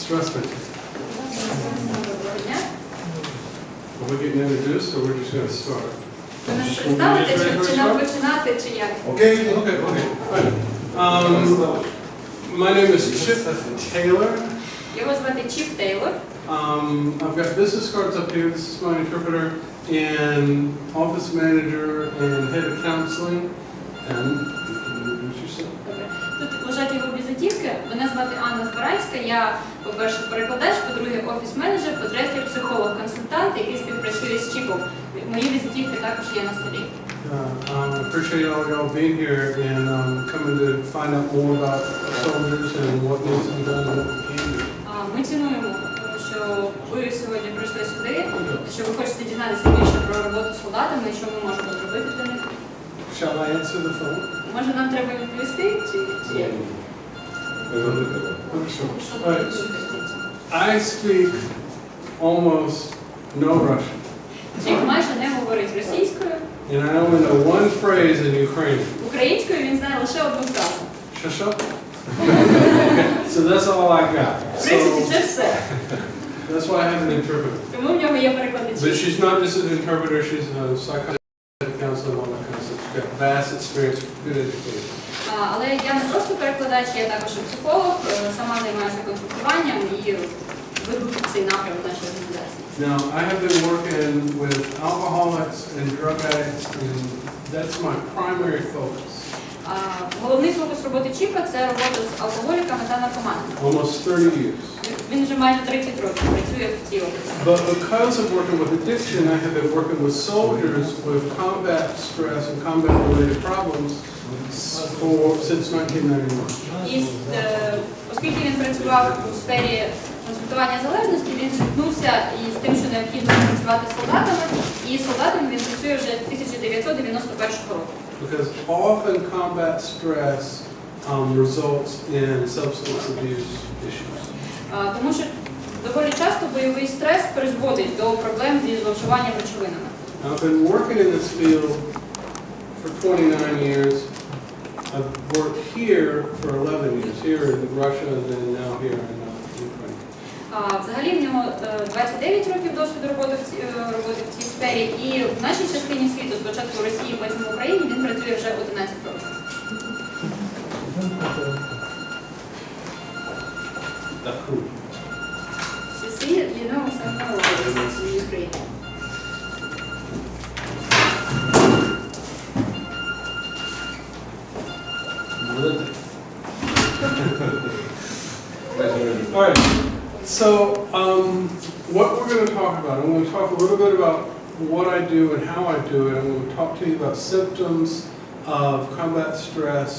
Здравствуйте. Are we getting introduced or we're just going to start? Ви нас представите, чи нам починати, чи як? Okay. My name is Chip Taylor. Його звати Чіп Тейлор. I've got business cards up here. This is my interpreter and office manager and head of counseling. And you can introduce yourself. Добре. Тут лежать його візитівки. Мене звати Анна Збаранська. Я, по-перше, перекладач, по-друге, офіс-менеджер, по-третє, психолог-консультант, який співпрацює з Чіпом. Мої візитівки також є на столі. I appreciate all y'all being here and coming to find out more about soldiers and what needs to be done and what we can do. Ми цінуємо, що ви сьогодні прийшли сюди, що ви хочете дізнатися більше про роботу з солдатами і що ми можемо зробити для них. Shall I answer the phone? Може нам треба відповісти, чи як? I speak almost no Russian. Чіп майже не говорить російською. And I only know one phrase in Ukrainian. Українською він знає лише одну фразу. Shut up. So that's all I got. В принципі, це все. That's why I have an interpreter. Тому в нього є But перекладачі. she's not just an interpreter, she's a psychologist, counselor, all that kind of stuff. She's got vast experience, good education. Але я не просто перекладач, я також і психолог, сама займаюся консультуванням і веду цей напрямок нашої організації. Now, I have been working with alcoholics and drug addicts, and that's my primary focus. Головний фокус роботи Чіпа – це робота з алкоголіками та наркоманами. Almost 30 years. Він вже майже 30 років працює в цій області. But because of working with addiction, I have been working with soldiers with combat stress and combat-related problems since 1991. І оскільки він працював у сфері консультування залежності, він зіткнувся із тим, що необхідно працювати з солдатами, і з солдатами він працює вже з 1991 року. Because often combat stress results in substance abuse issues. Тому що доволі часто бойовий стрес призводить до проблем зі зловживанням речовинами. I've been working in this field for 29 years. I've worked here for 11 years, here in Russia and then now here in Ukraine. Взагалі в нього 29 років досвіду роботи в цій сфері, і в нашій частині світу, спочатку в Росії, потім в Україні, він працює вже 11 років. You see, you know some knowledge in Ukraine. All right. So, what we're going to talk about, I'm going to talk a little bit about what I do and how I do it. I'm going to talk to you about symptoms of combat stress,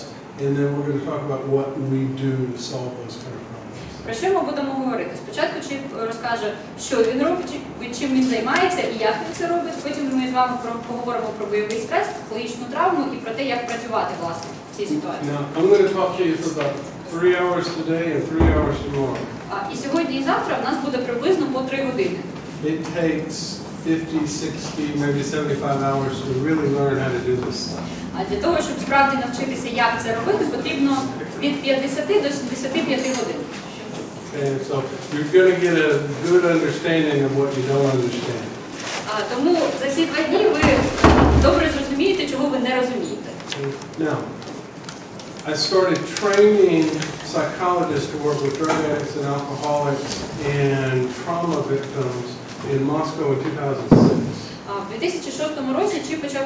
and then we're going to talk about what we do to solve those kind of problems. Про що ми будемо говорити? Спочатку Чіп розкаже, що він робить, чим він займається і як він це робить. Потім ми з вами поговоримо про бойовий стрес, психологічну травму і про те, як працювати, власне, в цій ситуації. Now, I'm going to talk to you for about 3 hours today and 3 hours tomorrow. І сьогодні і завтра в нас буде приблизно по 3 години. It takes 50, 60, maybe 75 hours to really learn how to do this. А для того, щоб справді навчитися, як це робити, потрібно від 50 до 75 годин. Okay, so you're going to get a good understanding of what you don't understand. Тому за ці 2 дні ви добре зрозумієте, чого ви не розумієте. Now, I started training psychologists to work with drug addicts and alcoholics and trauma victims in Moscow in 2006. У 2006 році Чіп почав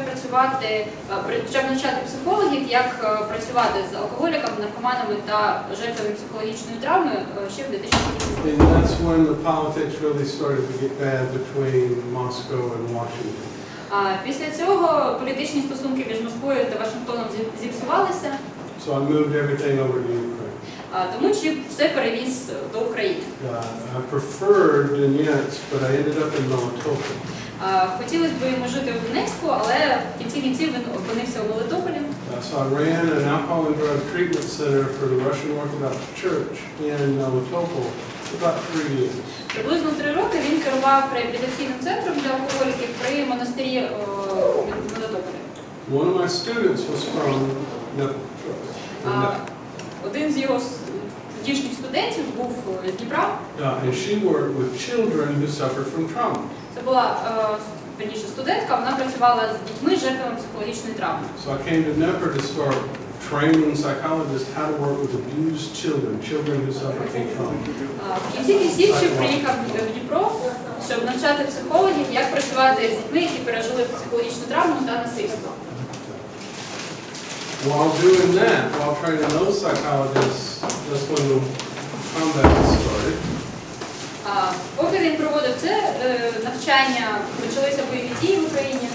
навчати психологів, як працювати з алкоголіками, наркоманами та жертвами психологічної травми ще в 2006 році. And that's when the politics really started to get bad between Moscow and Washington. Після цього політичні стосунки між Москвою та Вашингтоном зіпсувалися. So I moved everything over to Ukraine. Тому Чіп все перевіз до України. I preferred Donetsk, but I ended up in Melitopol. Хотілося б йому жити у Донецьку, але в кінці кінців він опинився у Мелітополі. So I ran an alcohol and drug treatment center for the Russian Orthodox Church in Melitopol for about 3 years. Приблизно 3 роки він керував реабілітаційним центром для алкоголіків при монастирі в Мелітополі. One of my students was from Melitopol. Один з його тодішніх студентів був з Дніпра. And she worked with children who suffered from trauma. Це була верніше студентка, вона працювала з дітьми, жертвами психологічної травми. So I came to Dnepr to start training psychologists how to work with abused children, children who suffer from trauma. В кінці кінців приїхав в Дніпро, щоб навчати психологів, як працювати з дітьми, які пережили психологічну травму та насильство. While doing that, while training those psychologists, that's when the combat started. Поки він проводив це навчання, почалися бойові дії в Україні.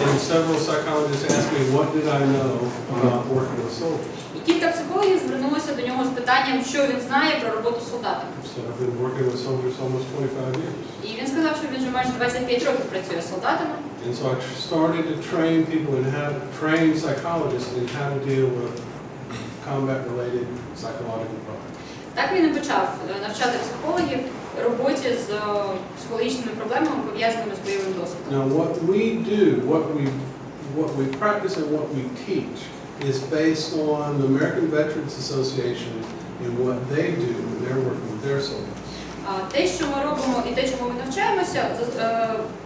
And several psychologists asked me, what did I know about working with soldiers? І кілька психологів звернулося до нього з питанням, що він знає про роботу з солдатами. So I've been working with soldiers almost 25 years. І він сказав, що він вже майже 25 років працює з солдатами. And so I started to train people and how to train psychologists in how to deal with combat-related psychological problems. Так він і почав навчати психологів роботі з психологічними проблемами, пов'язаними з бойовим досвідом. Now what we do, what we practice and what we teach is based on the American Veterans Association and what they do when they're working with their soldiers. Те, що ми робимо і те, чому ми навчаємося,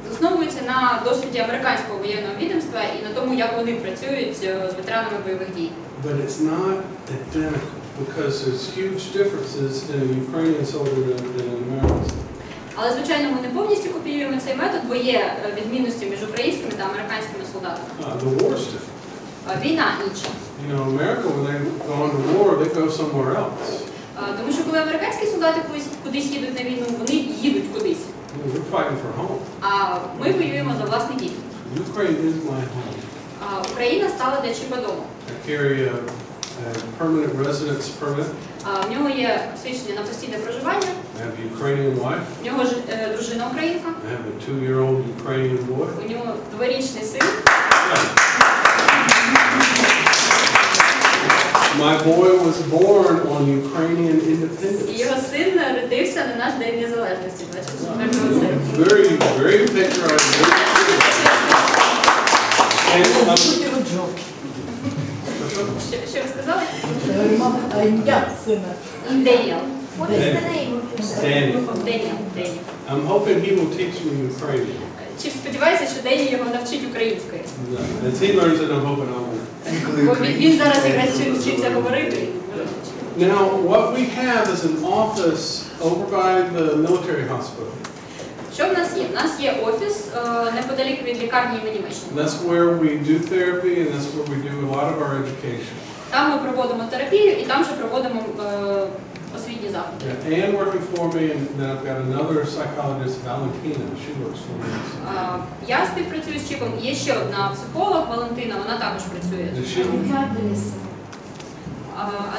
засновується на досвіді американського воєнного відомства і на тому, як вони працюють з ветеранами бойових дій. But it's not identical because there's huge differences in a Ukrainian soldier and an American soldier. Але, звичайно, ми не повністю копіюємо цей метод, бо є відмінності між українськими та американськими солдатами. The war's different. Війна інша. You know, America, when they go on to war, they go somewhere else. Тому що коли американські солдати кудись їдуть на війну, вони їдуть кудись. We're fighting for home. А ми воюємо за власний дім. Ukraine is my home. Україна стала для Чіпа домом. I carry a permanent residence permit. В нього є свідчення на постійне проживання. I have a Ukrainian wife. В нього ж дружина українка. I have a 2-year-old Ukrainian boy. У нього 2-річний син. My boy was born on Ukrainian independence. І його син родився на наш День Незалежності, 24 серпня. Very patriotic. Що ви сказали? А ім'я сина? Даніел. Danny. I'm hoping he will teach me Ukrainian. Чи сподіваюся, що Дені його навчить українською? As he learns it, I'm hoping I'll learn. Бо він зараз якраз вчиться говорити. Now, what we have is an office over by the military hospital. Що в нас є? У нас є офіс неподалік від лікарні імені Мечникова. That's where we do therapy and that's where we do a lot of our education. Там ми проводимо терапію і там же проводимо освітні заходи. Yeah, Anne working for me, and then I've got another psychologist, Valentina. She works for me. Я співпрацюю з Чіпом. Є ще одна психолог, Валентина, вона також працює.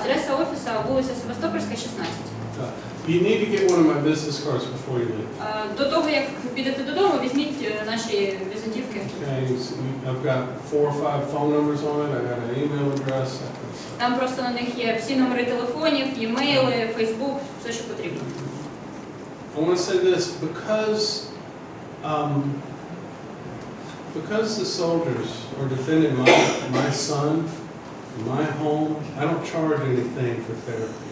Адреса офісу вулиця Севастопольська, 16. You need to get one of my business cards before you leave. До того, як підете додому, візьміть наші візитівки. Okay, I've got 4 or 5 phone numbers on it. I got an email address. Там просто на них є всі номери телефонів, імейли, Фейсбук, все, що потрібно. I want to say this because the soldiers are defending my son, my home. I don't charge anything for therapy.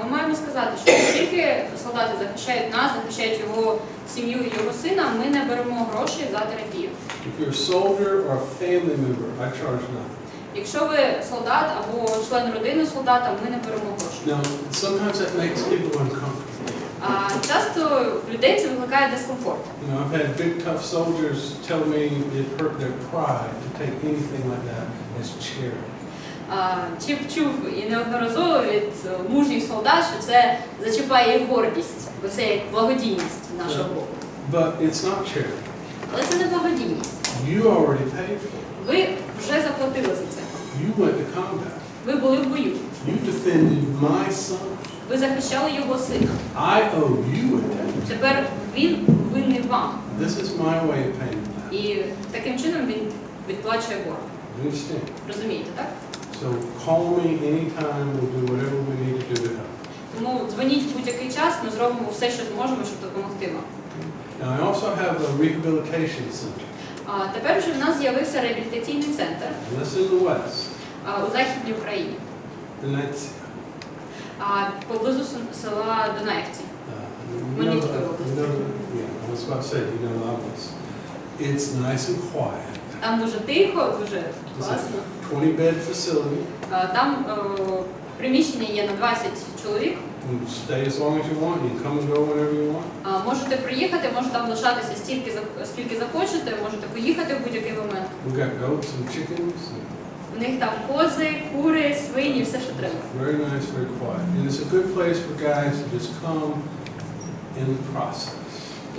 Ми маємо сказати, що оскільки солдати захищають нас, захищають його сім'ю і його сина, ми не беремо грошей за терапію. If you're a soldier or a family member, I charge nothing. Якщо ви солдат або член родини солдата, ми не беремо грошей. Now, sometimes that makes people uncomfortable. Часто людей це викликає дискомфорт. You know, I've had big tough soldiers tell me it hurt their pride to take anything like that as charity. Чіп чув і неодноразово від мужніх солдат, що це зачіпає їх гордість, бо це як благодійність нашого боку. But it's not charity. Але це не благодійність. You already paid for it. Ви вже заплатили за це. You went to combat. Ви були в бою. You defended my son. Ви захищали його сина. I owe you a debt. Тепер він винний вам. This is my way of paying that. І таким чином він відплачує борг. You understand? Розумієте, так? So call me anytime. We'll do whatever we need to do to help. Тому дзвоніть будь-який час, ми зробимо все, що зможемо, щоб допомогти вам. Now I also have a rehabilitation center. Тепер вже в нас з'явився реабілітаційний центр And that's in the West. у Західній Україні. And that's поблизу села Дунаївці. You know, yeah, I was about to say, you know, it's nice and quiet. Там дуже тихо, дуже It's класно. a 20-bed facility. Там приміщення є на 20 чоловік. You can stay as long as you want. You can come and go whenever you want. Можете приїхати, можете там лишатися стільки, скільки захочете, можете поїхати в будь-який момент. We've got goats and chickens. У них там кози, кури, свині, все, що треба. Very nice, very quiet. And it's a good place for guys to just come in the process.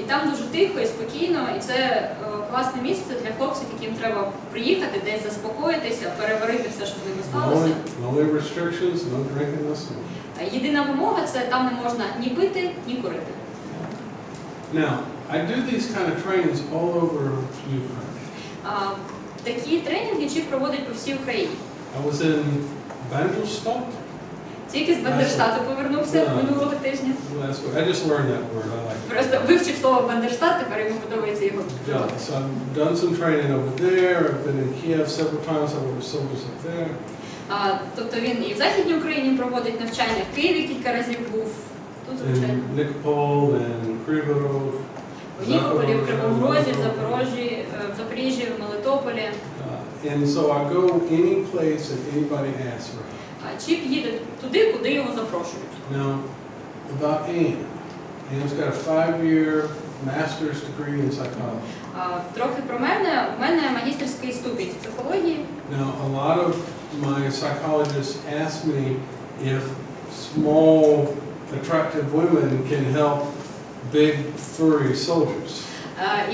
І там дуже тихо і спокійно, і це класне місце для хлопців, яким треба приїхати, десь заспокоїтися, переварити все, що з ними сталося. No restrictions, no drinking, no smoking. Єдина вимога – це там не можна ні пити, ні курити. Now, I do these kind of trainings all over Ukraine. Такі тренінги ЧІП проводить по всій Україні. I was in Bandelstadt. Тільки з Бандерштату повернувся минулого тижня. I just learned that word. I like it. Просто вивчив слово Бандерштат, тепер йому подобається його. Yeah, so I've done some training over there. I've been in Kiev several times. I worked with soldiers up there. Тобто він і в Західній Україні проводить навчання, в Києві кілька разів був, тут звичайно. In Nikopol and Kryvyi. В Нікополі, в Кривому Розі, в Запоріжжі, в Мелітополі. And so I go any place that anybody asks for. ЧІП їде туди, куди його запрошують. Now, about Anne. Anne's got a 5-year master's degree in psychology. Трохи про мене. У мене магістерський ступінь з психології. Now, a lot of my psychologists ask me if small, attractive women can help big, furry soldiers.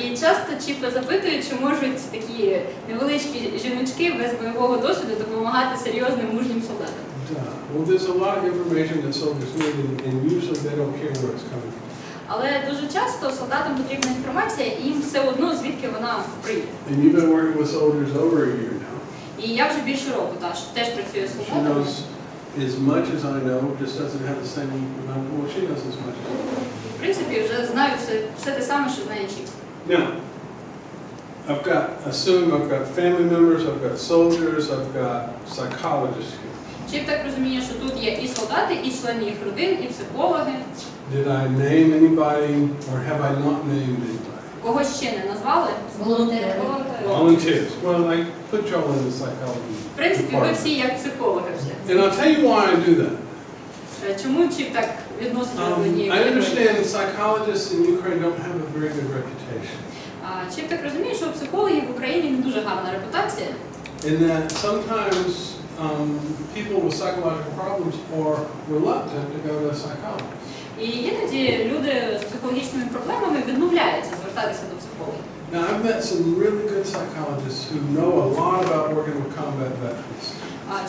І часто ЧІП запитують, чи можуть такі невеличкі жіночки без бойового досвіду допомагати серйозним мужнім солдатам. Well, there's a lot of information that soldiers need, and usually they don't care where it's coming from. Але дуже часто солдатам потрібна інформація, і їм все одно, звідки вона прийде. And you've been working with soldiers over a year now. І я вже більше року теж працюю з She солдатами. knows as much as I know, just doesn't have the same amount. Well, she knows as much as I know. В принципі, вже знаю все те саме, що знає ЧІП. Now, I've got family members, I've got soldiers, I've got psychologists here. ЧІП так розуміє, що тут є і солдати, і члени їх родин, і психологи. Did I name anybody, or have I not named anybody? Когось ще не назвали? Волонтери. Volunteers. Well, I put y'all in the psychology В принципі, ви department. всі як психологи вже. And I'll tell you why I do that. Чому ЧІП так відноситься до однієї I категорії? understand psychologists in Ukraine don't have a very good reputation. ЧІП так розуміє, що у психологів в Україні не дуже гарна репутація. In that sometimes people with psychological problems are reluctant to go to a psychologist. І іноді люди з психологічними проблемами відмовляються звертатися до психолога. Now, I've met some really good psychologists who know a lot about working with combat veterans.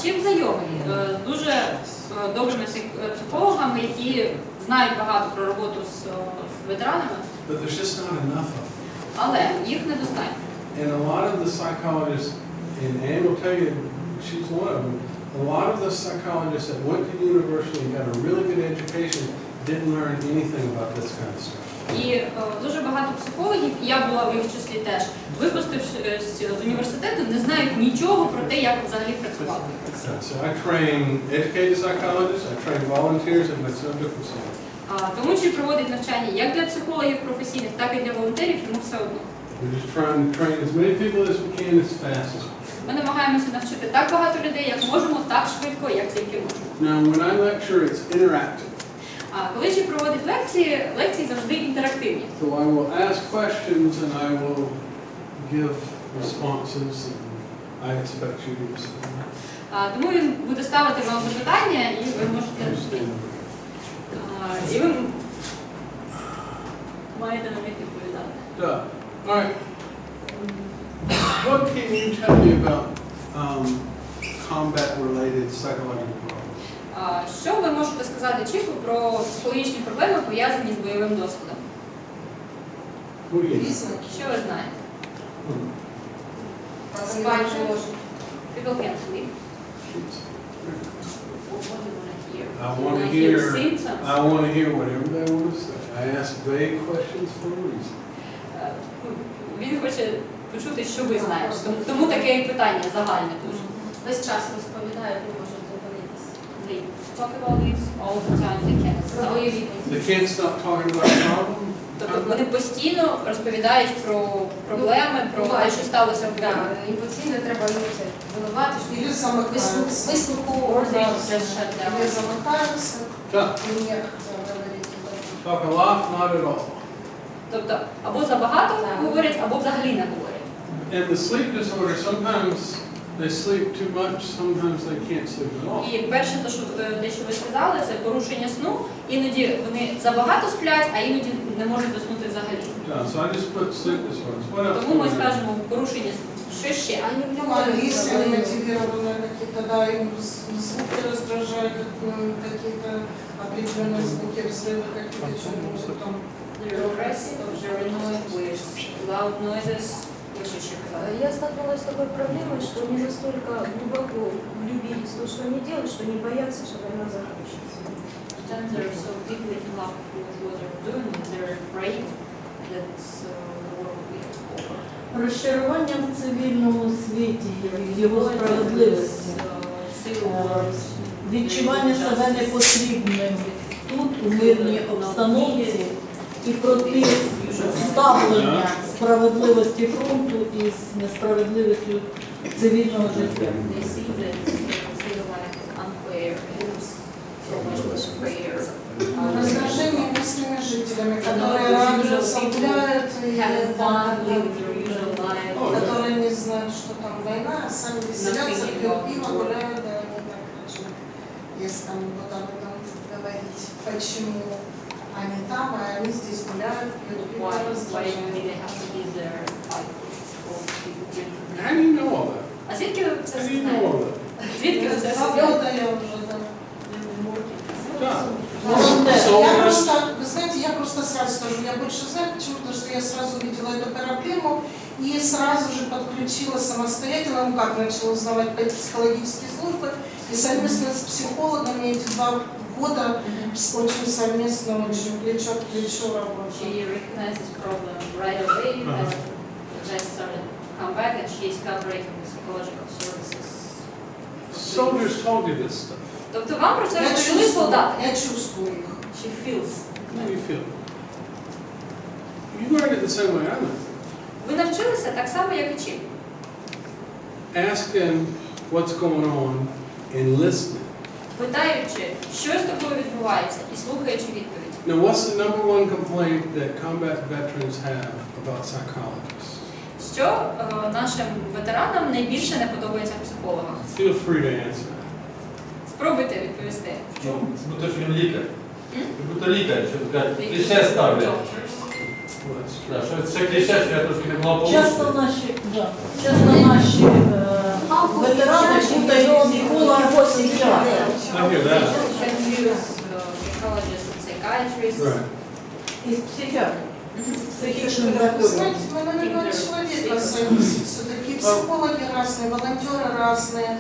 ЧІП знайомий з дуже добрими психологами, які знають багато про роботу з ветеранами, But there's just not enough of them. але їх недостатньо. And a lot of the psychologists, and Anne will tell you, she's one of them, a lot of the psychologists that went to university and got a really good education didn't learn anything about this kind of stuff. І дуже багато психологів, і я була в їх числі теж, випустившись з університету, не знають нічого про те, як взагалі працювати. So I train educated psychologists, I train volunteers, and it's no different story. Тому що проводить навчання як для психологів професійних, так і для волонтерів, тому все одно. We're just trying to train as many people as we can as fast as we can. Ми намагаємося навчити так багато людей, як можемо, так швидко, як тільки можемо. Now, when I lecture, it's interactive. Коли ще проводить лекції завжди інтерактивні. So I will ask questions and I will give responses, and I expect you to respond. Тому він буде ставити вам запитання, і ви можете і ви маєте на них відповідати. Duh. All right. What can you tell me about combat-related psychological problems? Що ви можете сказати ЧІПу про психологічні проблеми, пов'язані з бойовим досвідом? What do you know? Що ви знаєте? People can't sleep. I want to hear. I want to hear whatever they want to say. I ask vague questions for a reason. Він хоче почути, що ви знаєте. Тому таке питання загальне дуже. Весь час розповідаю, не можу зупинитися. talk about this all the time. They can't stop. They can't stop talking about the problem. Тобто вони постійно розповідають про проблеми, про те, що сталося в Да, домі. і постійно треба винувати, що Или замыкаются. Висновку ордерів just shut down. Или замыкаются. Yeah. И не хотят говорить. Talk a lot, not at all. Тобто або забагато говорять, або взагалі не говорять. And the sleep disorder, sometimes they sleep too much, sometimes they can't sleep at all. І перше, те, що ви сказали, це порушення сну. Іноді вони забагато сплять, а іноді не можуть заснути взагалі. Yeah, so I just put sleep disorders. What else? Тому ми скажемо порушення сну. Що ще? они в Ну, любом агрессия мотивированная какие-то, да, им звуки раздражают, какие-то определенные звуки, взрывы какие-то, что-нибудь там. They're aggressive, they're annoyed with loud noises. Ви що ще казали? Я столкнулась с такой проблемой, что они настолько глубоко влюбились в то, что они делают, что не боятся, что война закончится. Sometimes they're so deeply in love with what they're doing, they're afraid that the war will be over. Розчарування в цивільному світі, в його справедливості, відчування себе непотрібним тут, у мирній обстановці, і протиставлення справедливості фронту із несправедливістю цивільного життя. They see that they feel like unfair and so much unfair. Раздражение местными жителями, которые радуются, гуляют, и Having fun, living their usual life. которые не знают, что там война, а сами веселятся, пьют пиво, гуляют, да, они так хорошо. Если там вот об этом говорить, почему они там, а они здесь гуляют, пьют пиво, Why do раздражают. they have to be there? For people drinking? How do you know all that? А звідки ви це How do you know знаєте? all that? Звідки ви це Два знаєте? года я уже, да. Да. Я просто, вы знаете, я просто сразу скажу, я больше знаю, почему, потому что я сразу увидела эту проблему и сразу же подключила самостоятельно, ну как, начала узнавать психологические службы, и совместно с психологами эти 2 года очень совместно, очень плечо к плечу работали. She recognized this problem right away and just started to come back and she is cooperating with psychological services. Soldiers told you this stuff. Тобто вам про це Я розповіли чувствую, солдати? я чувствую их. She feels. How do you feel? You learned it the same way I learned it. Ви навчилися так само, як і чим? Ask them what's going on and listening. Питаючи, що з тобою відбувається, і слухаючи відповідь. Now, what's the number one complaint that combat veterans have about psychologists? Що нашим ветеранам найбільше не подобається в психологах? Feel free to answer. Спробуйте відповісти. Будто ж він лікар. Будто лікар, що таке кліше ставлять. Well, that's true. Да, що це кліше, що я трошки не була Часто получена. наші ветерани путають психолога і психіатра. I hear that. Confuse psychologists and psychiatrists. Right. Із психіатром. Психічним Вы захворюванням. знаете, мы, наверное, от человека зависит. Все-таки психологи разные, волонтеры разные.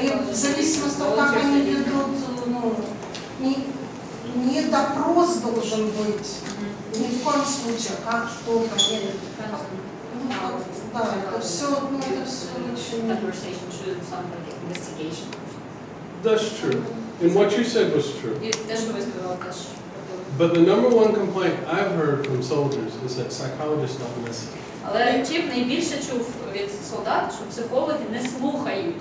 И в зависимости от того, как они ведут, ну, не допрос должен быть, ни в коем случае, а как кто там. Да, это все, ну, это все очень... Conversation should somebody investigation. That's true. And what you said was true. І те, що ви сказали, теж. But the number one complaint I've heard from soldiers is that psychologists don't listen. Але чим найбільше чув від солдат, що психологи не слухають.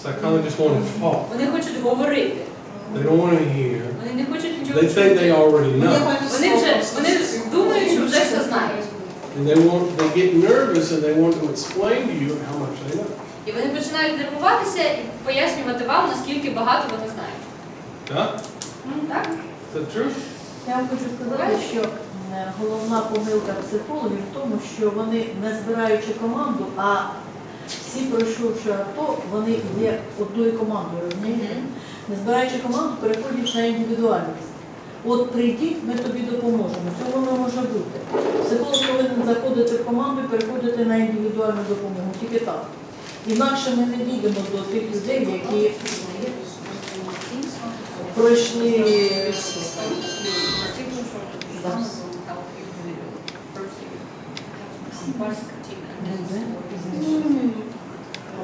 Psychologists want to talk. Вони хочуть говорити. They don't want to hear. Вони не хочуть нічого They think they чути. already Мне know. повезло, Вони думають, що вже все знають. And they get nervous and they want to explain to you how much they know. І вони починають нервуватися і пояснювати вам, наскільки багато вони знають. Yeah? Так? Is that true? Я вам хочу сказати, що головна помилка психологів в тому, що вони, не збираючи команду, а всі пройшовши АТО, вони є одною командою, розумієте? Не збираючи команду, переходять на індивідуальність. От прийдіть, ми тобі допоможемо. Цього не може бути. Психолог повинен заходити в команду і переходити на індивідуальну допомогу. Тільки так. Інакше ми не дійдемо до тих людей, які пройшли.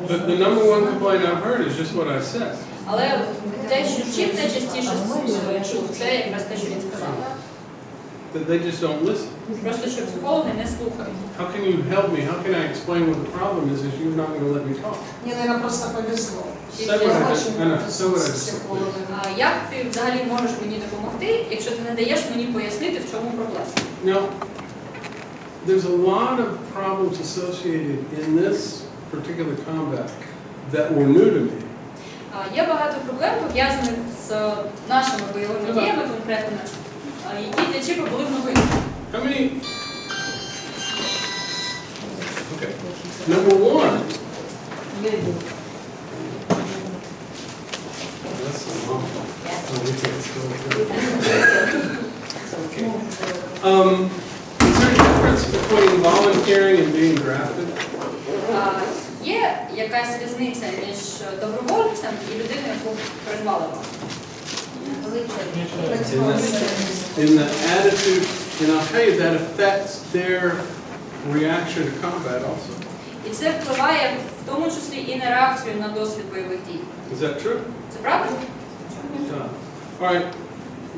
But the number one complaint I've heard is just what I said. Але те, що чим найчастіше чув, це якраз те, що він сказав. That they just don't listen. Просто що психологи не слухають. How can you help me? How can I explain what the problem is if you're not going to let me talk? Мне, наверное, просто повезло. Say what I just, say what I just said. А як ти взагалі можеш мені допомогти, якщо ти не даєш мені пояснити, в чому проблема? Now, there's a lot of problems associated in this particular combat that were new to me. Є багато проблем, пов'язаних з нашими бойовими діями конкретно, які для Чіпа були в новинах. How many? Okay. Number one. That's so long. Oh, we can't still do it. Is there a difference between volunteering and being drafted? Є якась різниця між добровольцем і людиною, яку призвали вам? In the attitude, and I'll tell you that affects their reaction to combat also. І це впливає в тому числі і на реакцію на досвід бойових дій. Is that true? Це правда? All right.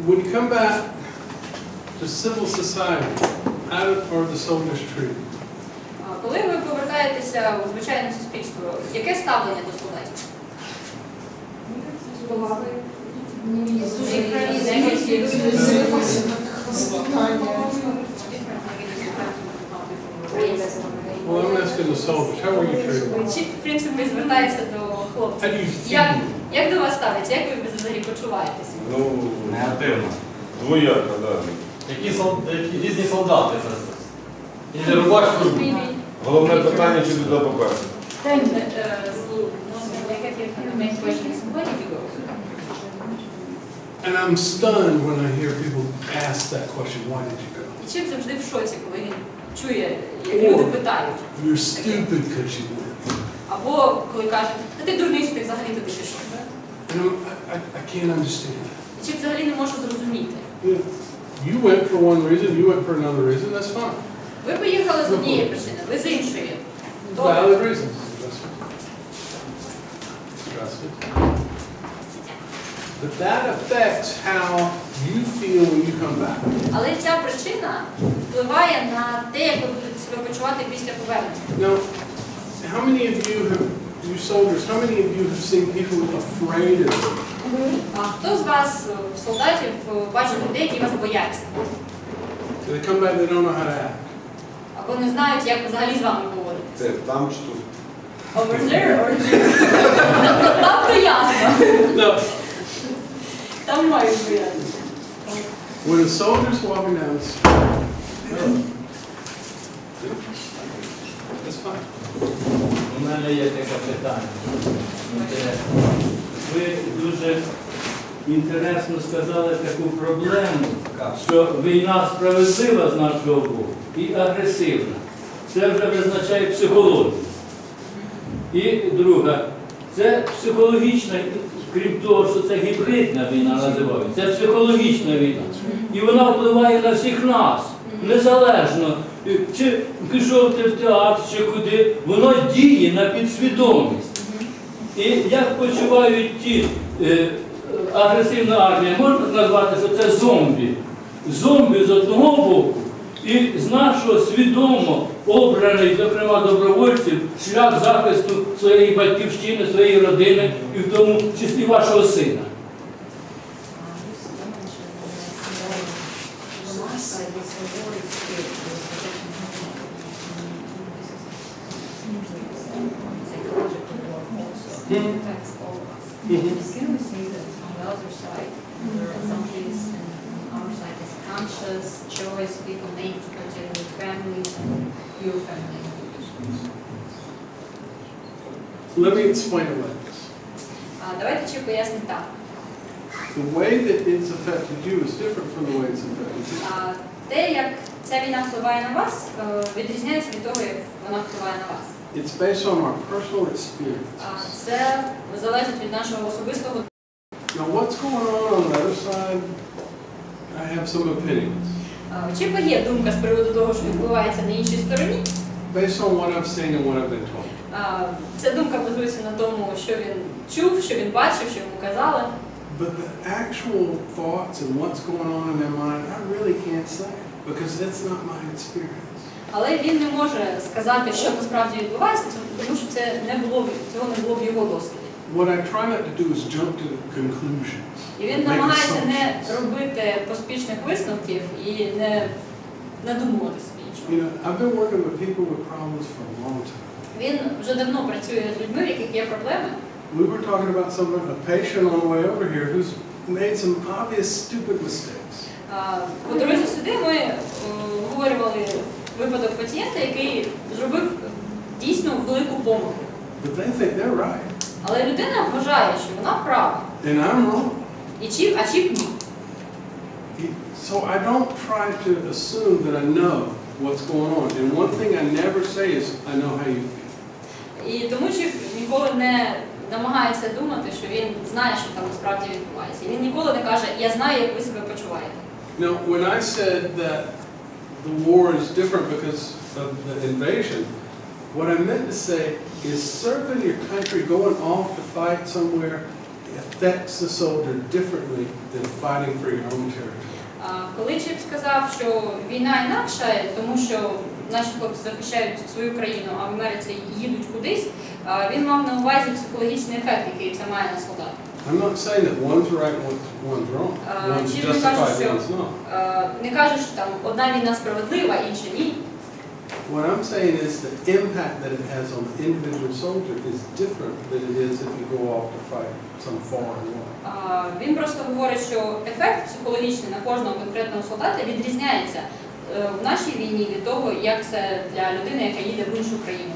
When you come back to civil society, how are the soldiers treated? Коли ви повертаєтеся у звичайне суспільство, яке ставлення до солдатів? Well, I'm asking the soldiers, how were you treated? Чи, в принципі, звертається до хлопців? How do you feel? Як до вас ставиться? Як ви взагалі почуваєтеся? Ну, негативно. Двояко, да. Які різні солдати просто. І не рубашку. Головне питання, чи туди попасти. And I'm stunned when I hear people ask that question, why did you go? І Чіп завжди в шоці, коли він чує, як люди питають. You're stupid because you went. Або коли кажуть, та ти дурний, що ти взагалі туди пішов. And I can't understand. І Чіп взагалі не може зрозуміти. You went for one reason, you went for another reason, that's fine. Ви поїхали з однієї причини, ви з іншої. Valid reasons. Trust it. But that affects how you feel when you come back. Але ця причина впливає на те, як ви будете себе почувати після повернення. Now, how many of you have, you soldiers, how many of you have seen people afraid of you? А хто з вас, солдатів, бачив людей, які вас бояться? So they come back, they don't know how to act. Або не знають, як взагалі з вами поводитися? Це там чи тут? Over there or there? Там то ясно. No. Там мають боятися. When a soldier's walking down the street, that's fine. У мене є таке питання. Ви дуже інтересно сказали таку проблему, що війна справедлива з нашого боку і агресивна. Це вже визначає психологію. І друга, це психологічна, крім того, що це гібридна війна називається, це психологічна війна. І вона впливає на всіх нас, незалежно, чи пішов ти в театр, чи куди, воно діє на підсвідомість. І як почувають ті агресивна армія, можна назвати, що це зомбі. Зомбі з одного боку, і з нашого свідомо обраний, зокрема добровольців, шлях захисту своєї батьківщини, своєї родини і в тому числі вашого сина. Conscious choice people make to protect their families and your family. Let me explain it like this. Давайте ще пояснити так. The way that it's affected you is different from the way it's affected you. Те, як ця війна впливає на вас, відрізняється від того, як вона впливає на вас. It's based on our personal experience. Це залежить від нашого особистого. Now, what's going on the other side? I have some opinions. Чіпа є думка з приводу того, що відбувається на іншій стороні. Based on what I've seen and what I've been told. Ця думка базується на тому, що він чув, що він бачив, що йому казали. But the actual thoughts and what's going on in their mind, I really can't say because that's not my experience. Але він не може сказати, що насправді відбувається, тому що цього не було в його досвіді. What I try not to do is jump to conclusions. І він намагається не робити поспішних висновків і не надумувати собі нічого. I've been working with people with problems for a long time. Він вже давно працює з людьми, в яких є проблеми. We were talking about a patient on the way over here who's made some obvious stupid mistakes. По дорозі сюди ми обговорювали випадок пацієнта, який зробив дійсно велику помилку. But they think they're right. Але людина вважає, що вона права. And I'm wrong. А чіп ні. So I don't try to assume that I know what's going on. And one thing I never say is, I know how you feel. І тому Чіп ніколи не намагається думати, що він знає, що там насправді відбувається. І він ніколи не каже, я знаю, як ви себе почуваєте. Now, when I said that the war is different because of the invasion, what I meant to say is serving your country, going off to fight somewhere, affects the soldier differently than fighting for your own territory. Коли Чіп сказав, що війна інакша, тому що наші хлопці захищають свою країну, а в Америці їдуть кудись, він мав на увазі психологічний ефект, який це має на солдата. I'm not saying that one's right and one's wrong. One's Чіп justified, one's not. не каже, що там одна війна справедлива, інша ні. What I'm saying is the impact that it has on the individual soldier is different than it is if you go off to fight some foreign war. Він просто говорить, що ефект психологічний на кожного конкретного солдата відрізняється в нашій війні від того, як це для людини, яка їде в іншу країну.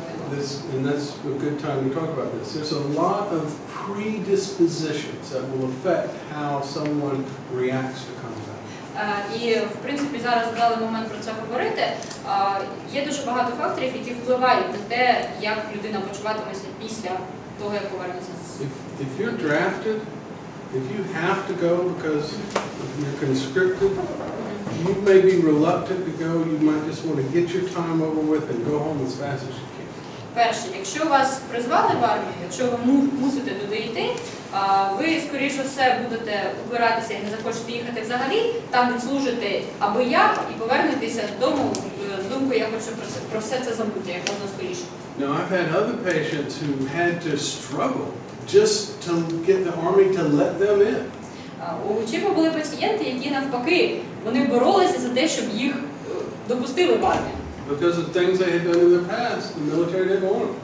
And that's a good time to talk about this. There's a lot of predispositions that will affect how someone reacts to combat. І, в принципі, зараз задали момент про це говорити. Є дуже багато факторів, які впливають на те, як людина почуватиметься після того, як повернеться. If you're drafted, if you have to go because you're conscripted, you may be reluctant to go. You might just want to get your time over with and go home as fast as you can. Перше, якщо вас призвали в армію, якщо ви мусите туди йти, ви, скоріш за все, будете опиратися і не захочете їхати взагалі, там відслужите аби як і повернетеся додому з думкою, я хочу про все це забути, як можна скоріше. Now, I've had other patients who had to struggle just to get the army to let them in. У Чіпа були пацієнти, які навпаки, вони боролися за те, щоб їх допустили в армію. Because of things they had done in the past, the military didn't want them.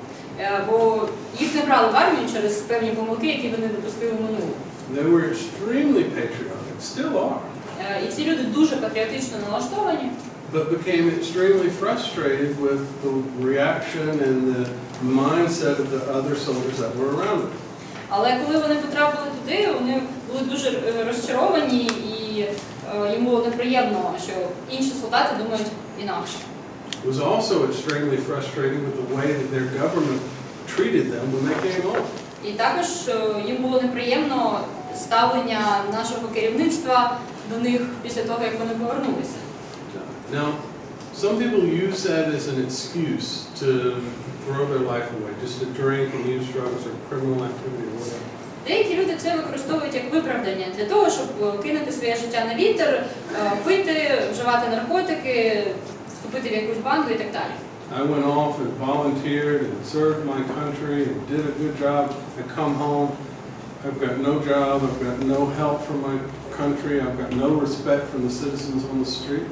Бо їх не брали в армію через певні помилки, які вони допустили в минулому. They were extremely patriotic, still are, І ці люди дуже патріотично налаштовані, but became extremely frustrated with the reaction and the mindset of the other soldiers that were around them. але коли вони потрапили туди, вони були дуже розчаровані і їм було неприємно, що інші солдати думають інакше. It was also extremely frustrating with the way that their government treated them when they came home. І також їм було неприємно ставлення нашого керівництва до них після того, як вони повернулися. Now, some people use that as an excuse to throw their life away, just to drink and use drugs or criminal activity or whatever. Деякі люди це використовують як виправдання для того, щоб кинути своє життя на вітер, пити, вживати наркотики, вступити в якусь банду і так далі. I went off and volunteered and served my country and did a good job. I come home, I've got no job, I've got no help from my country, I've got no respect from the citizens on the street.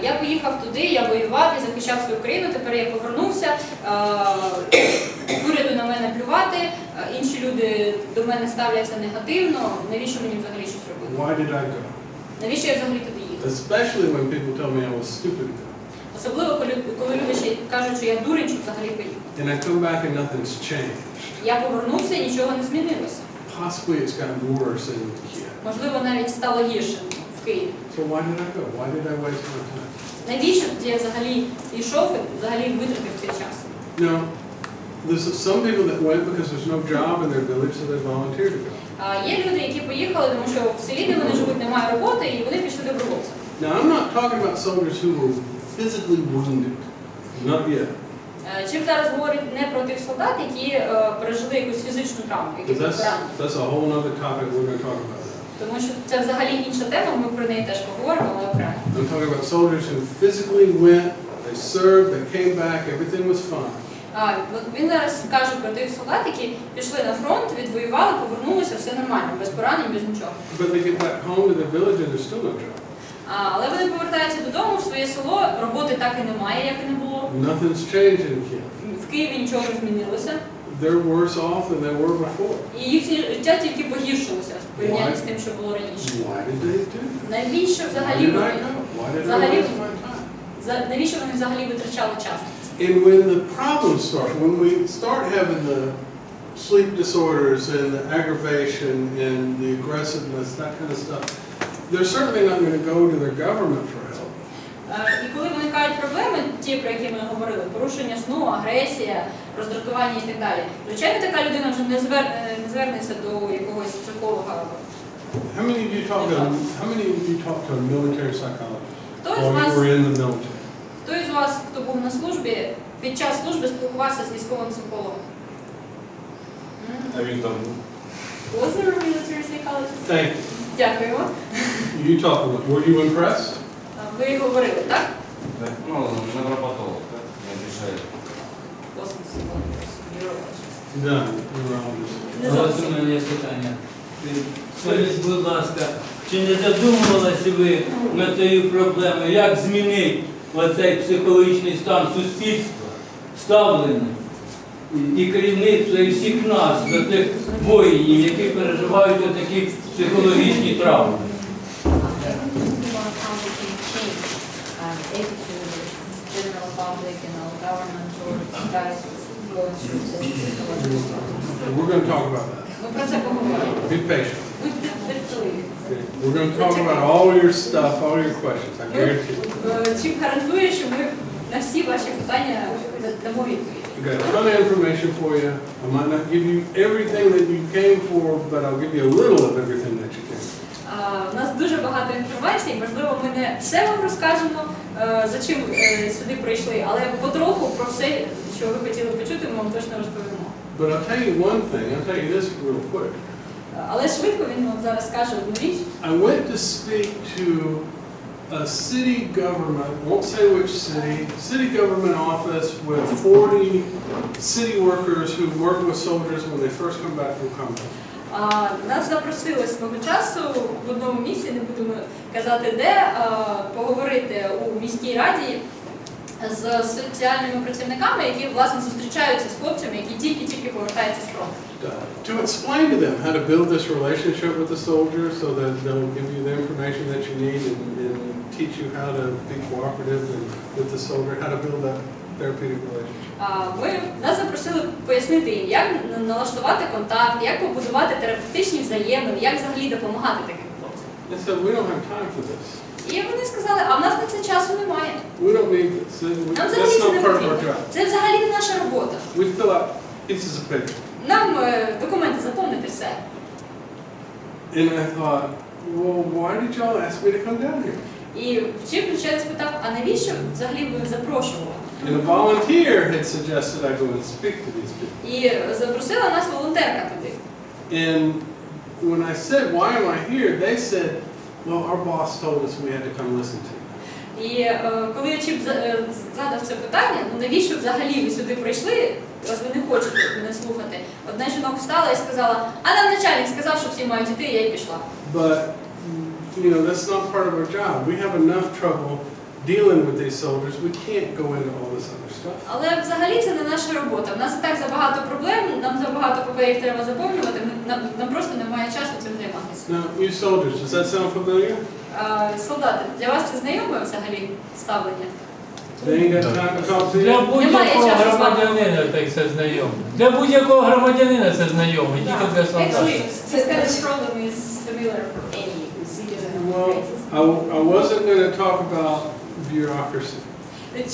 Я поїхав туди, я воював і захищав свою країну, тепер я повернувся, уряду на мене плювати, інші люди до мене ставляться негативно, навіщо мені взагалі щось робити? Why did I go? Навіщо я взагалі туди їду? Especially when people tell me I was stupid to go. Особливо, коли люди ще кажуть, що я дурень, щоб взагалі поїхати. And I come back and nothing's changed. Я повернувся і нічого не змінилося. Possibly it's gotten worse in Kiev. Можливо, навіть стало гірше в Києві. So why did I go? Why did I waste my time? Навіщо я взагалі йшов і взагалі витратив цей час? No, there's some people that went because there's no job in their village, so they volunteered to go. Є люди, які поїхали, тому що в селі, де вони живуть, немає роботи, і вони пішли добровольцем. Now, I'm not talking about soldiers who were physically wounded. Not yet. Чим зараз говорить не про тих солдат, які пережили якусь фізичну травму, які Because були поранені. that's a whole other topic we're going to talk about. Тому що це взагалі інша тема, ми про неї теж поговоримо, але окремо. I'm talking about soldiers who physically went, they served, they came back, everything was fine. Він зараз каже про тих солдат, які пішли на фронт, відвоювали, повернулися, все нормально, без поранень, без нічого. But they get back home to their village and there's still no job. Але вони повертаються додому, в своє село, роботи так і немає, як і не було. Nothing's changed in Kiev. В Києві нічого не змінилося. They're worse off than they were before. І їхнє життя тільки погіршилося в порівнянні з тим, що було раніше. Why did they do that? Навіщо Why взагалі did I вони, go? Why did I взагалі, waste my time? навіщо вони взагалі витрачали час? And when the problems start, when we start having the sleep disorders and the aggravation and the aggressiveness, that kind of stuff, they're certainly not going to go to their government for help. І коли виникають проблеми, ті, про які ми говорили, порушення сну, агресія, роздратування і так далі, звичайно, така людина вже не звернеться до якогось психолога. How many of you talked to a military psychologist? Хто із While вас, you were in the military? хто із вас, хто був на службі, під час служби спілкувався з військовим психологом? А він там був. Was there a military psychologist? Thank you. Дякую. You talked about. Were you impressed? Ви говорили, так? Ну, невропатолог, так? Не обіжає. No. Не Ось зовсім. у мене є питання. Скажіть, будь ласка, чи не задумувалися ви над тією проблемою, як змінити оцей психологічний стан суспільства, ставлення і керівництва, і всіх нас, до тих воїнів, які переживають отакі психологічні травми? We're going to talk about that. Ми про це поговоримо. Be patient. Будьте терпеливі. We're going to talk about all your stuff, all your questions. I guarantee you. Чим гарантує, що ми на всі ваші питання дамо відповідь. I got a ton of information for you. I might not give you everything that you came for, but I'll give you a little of everything that you came for. У нас дуже багато інформації, можливо, ми не все вам розкажемо, за чим сюди прийшли, але потроху про все, що ви хотіли почути, ми вам точно розповімо. But I'll tell you one thing. I'll tell you this real quick. Але швидко він вам зараз скаже одну річ. I went to speak to a city government, won't say which city government office with 40 city workers who work with soldiers when they first come back from combat. Нас запросили свого часу в одному місці, не будемо казати де, поговорити у міській раді з соціальними працівниками, які, власне, зустрічаються з хлопцями, які тільки-тільки повертаються з фронту. To explain to them how to build this relationship with the soldiers so that they'll give you the information that you need and teach you how to be cooperative and with the soldier, how to build that therapeutic relationship. Нас запросили пояснити їм, як налаштувати контакт, як побудувати терапевтичні взаємини, як взагалі допомагати таким хлопцям. They said, we don't have time for this. І вони сказали, а в нас на це часу немає. We don't need this. Нам That's взагалі це not не part of our потрібно. job. Це взагалі не наша робота. We fill out pieces of paper. Нам документи заповнити все. And I thought, well, why did y'all ask me to come down here? І вчив ключець спитав, а навіщо взагалі ви запрошували? And a volunteer had suggested I go and speak to these people. І запросила нас волонтерка туди. And when I said, why am I here? They said, well, our boss told us we had to come listen to you. І коли Чіп задав це питання, ну навіщо взагалі ви сюди прийшли, раз ви не хочете мене слухати, одна жінок встала і сказала, а нам начальник сказав, що всі мають йти, я й пішла. But, you know, that's not part of our job. We have enough trouble dealing with these soldiers. We can't go into all this other stuff. Але взагалі це не наша робота. В нас і так забагато проблем, нам забагато паперів треба заповнювати, нам просто немає часу цим займатися. Now, you soldiers, does that sound familiar? Солдати, для вас це знайоме взагалі ставлення? They ain't got time to talk to Для you. будь-якого громадянина так це знайомо. Для будь-якого громадянина це знайомо, тільки для солдата. Actually, this kind of problem is familiar for any citizen of Well, the I wasn't going to talk about bureaucracy,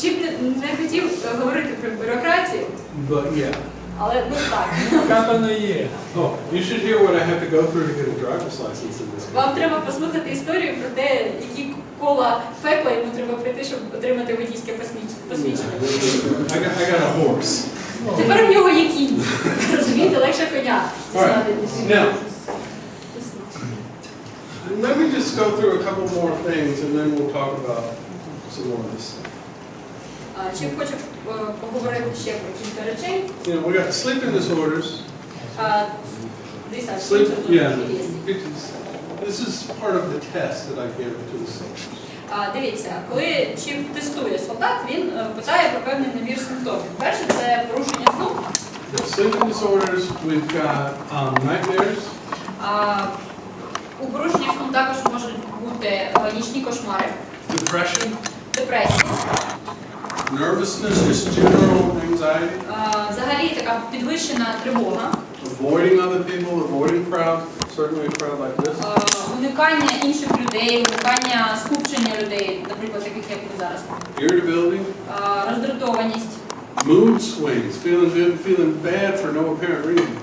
Чіп не хотів говорити про бюрократію, but yeah. але ну так. Так воно і є. Oh, you should hear what I have to go through to get a driver's license in this country. Вам треба послухати історію про те, які кола пекла йому треба пройти, щоб отримати водійське посвідчення. I got a horse. Тепер в нього є кінь. Розумієте, легше коня. All right. Now, just go through a couple more things and then we'll talk about some more of this stuff. Чи хочу поговорити ще про кілька речей. You know, we got sleeping disorders. These are Sleep, symptoms of yeah. PTSD. This is part of the test that I give to the soldiers. Дивіться, коли чим тестує солдат, він питає про певний набір симптомів. Перше – це порушення сну. Sleeping disorders, we've got nightmares. У порушеннях сну також можуть бути нічні кошмари, Depression, депресія, nervousness, just general anxiety, взагалі така підвищена тривога, avoiding other people, avoiding crowds, certainly a crowd like this. уникання інших людей, уникання скупчення людей, наприклад, таких як ми зараз, Irritability, роздратованість, mood swings, feeling good, feeling bad for no apparent reason.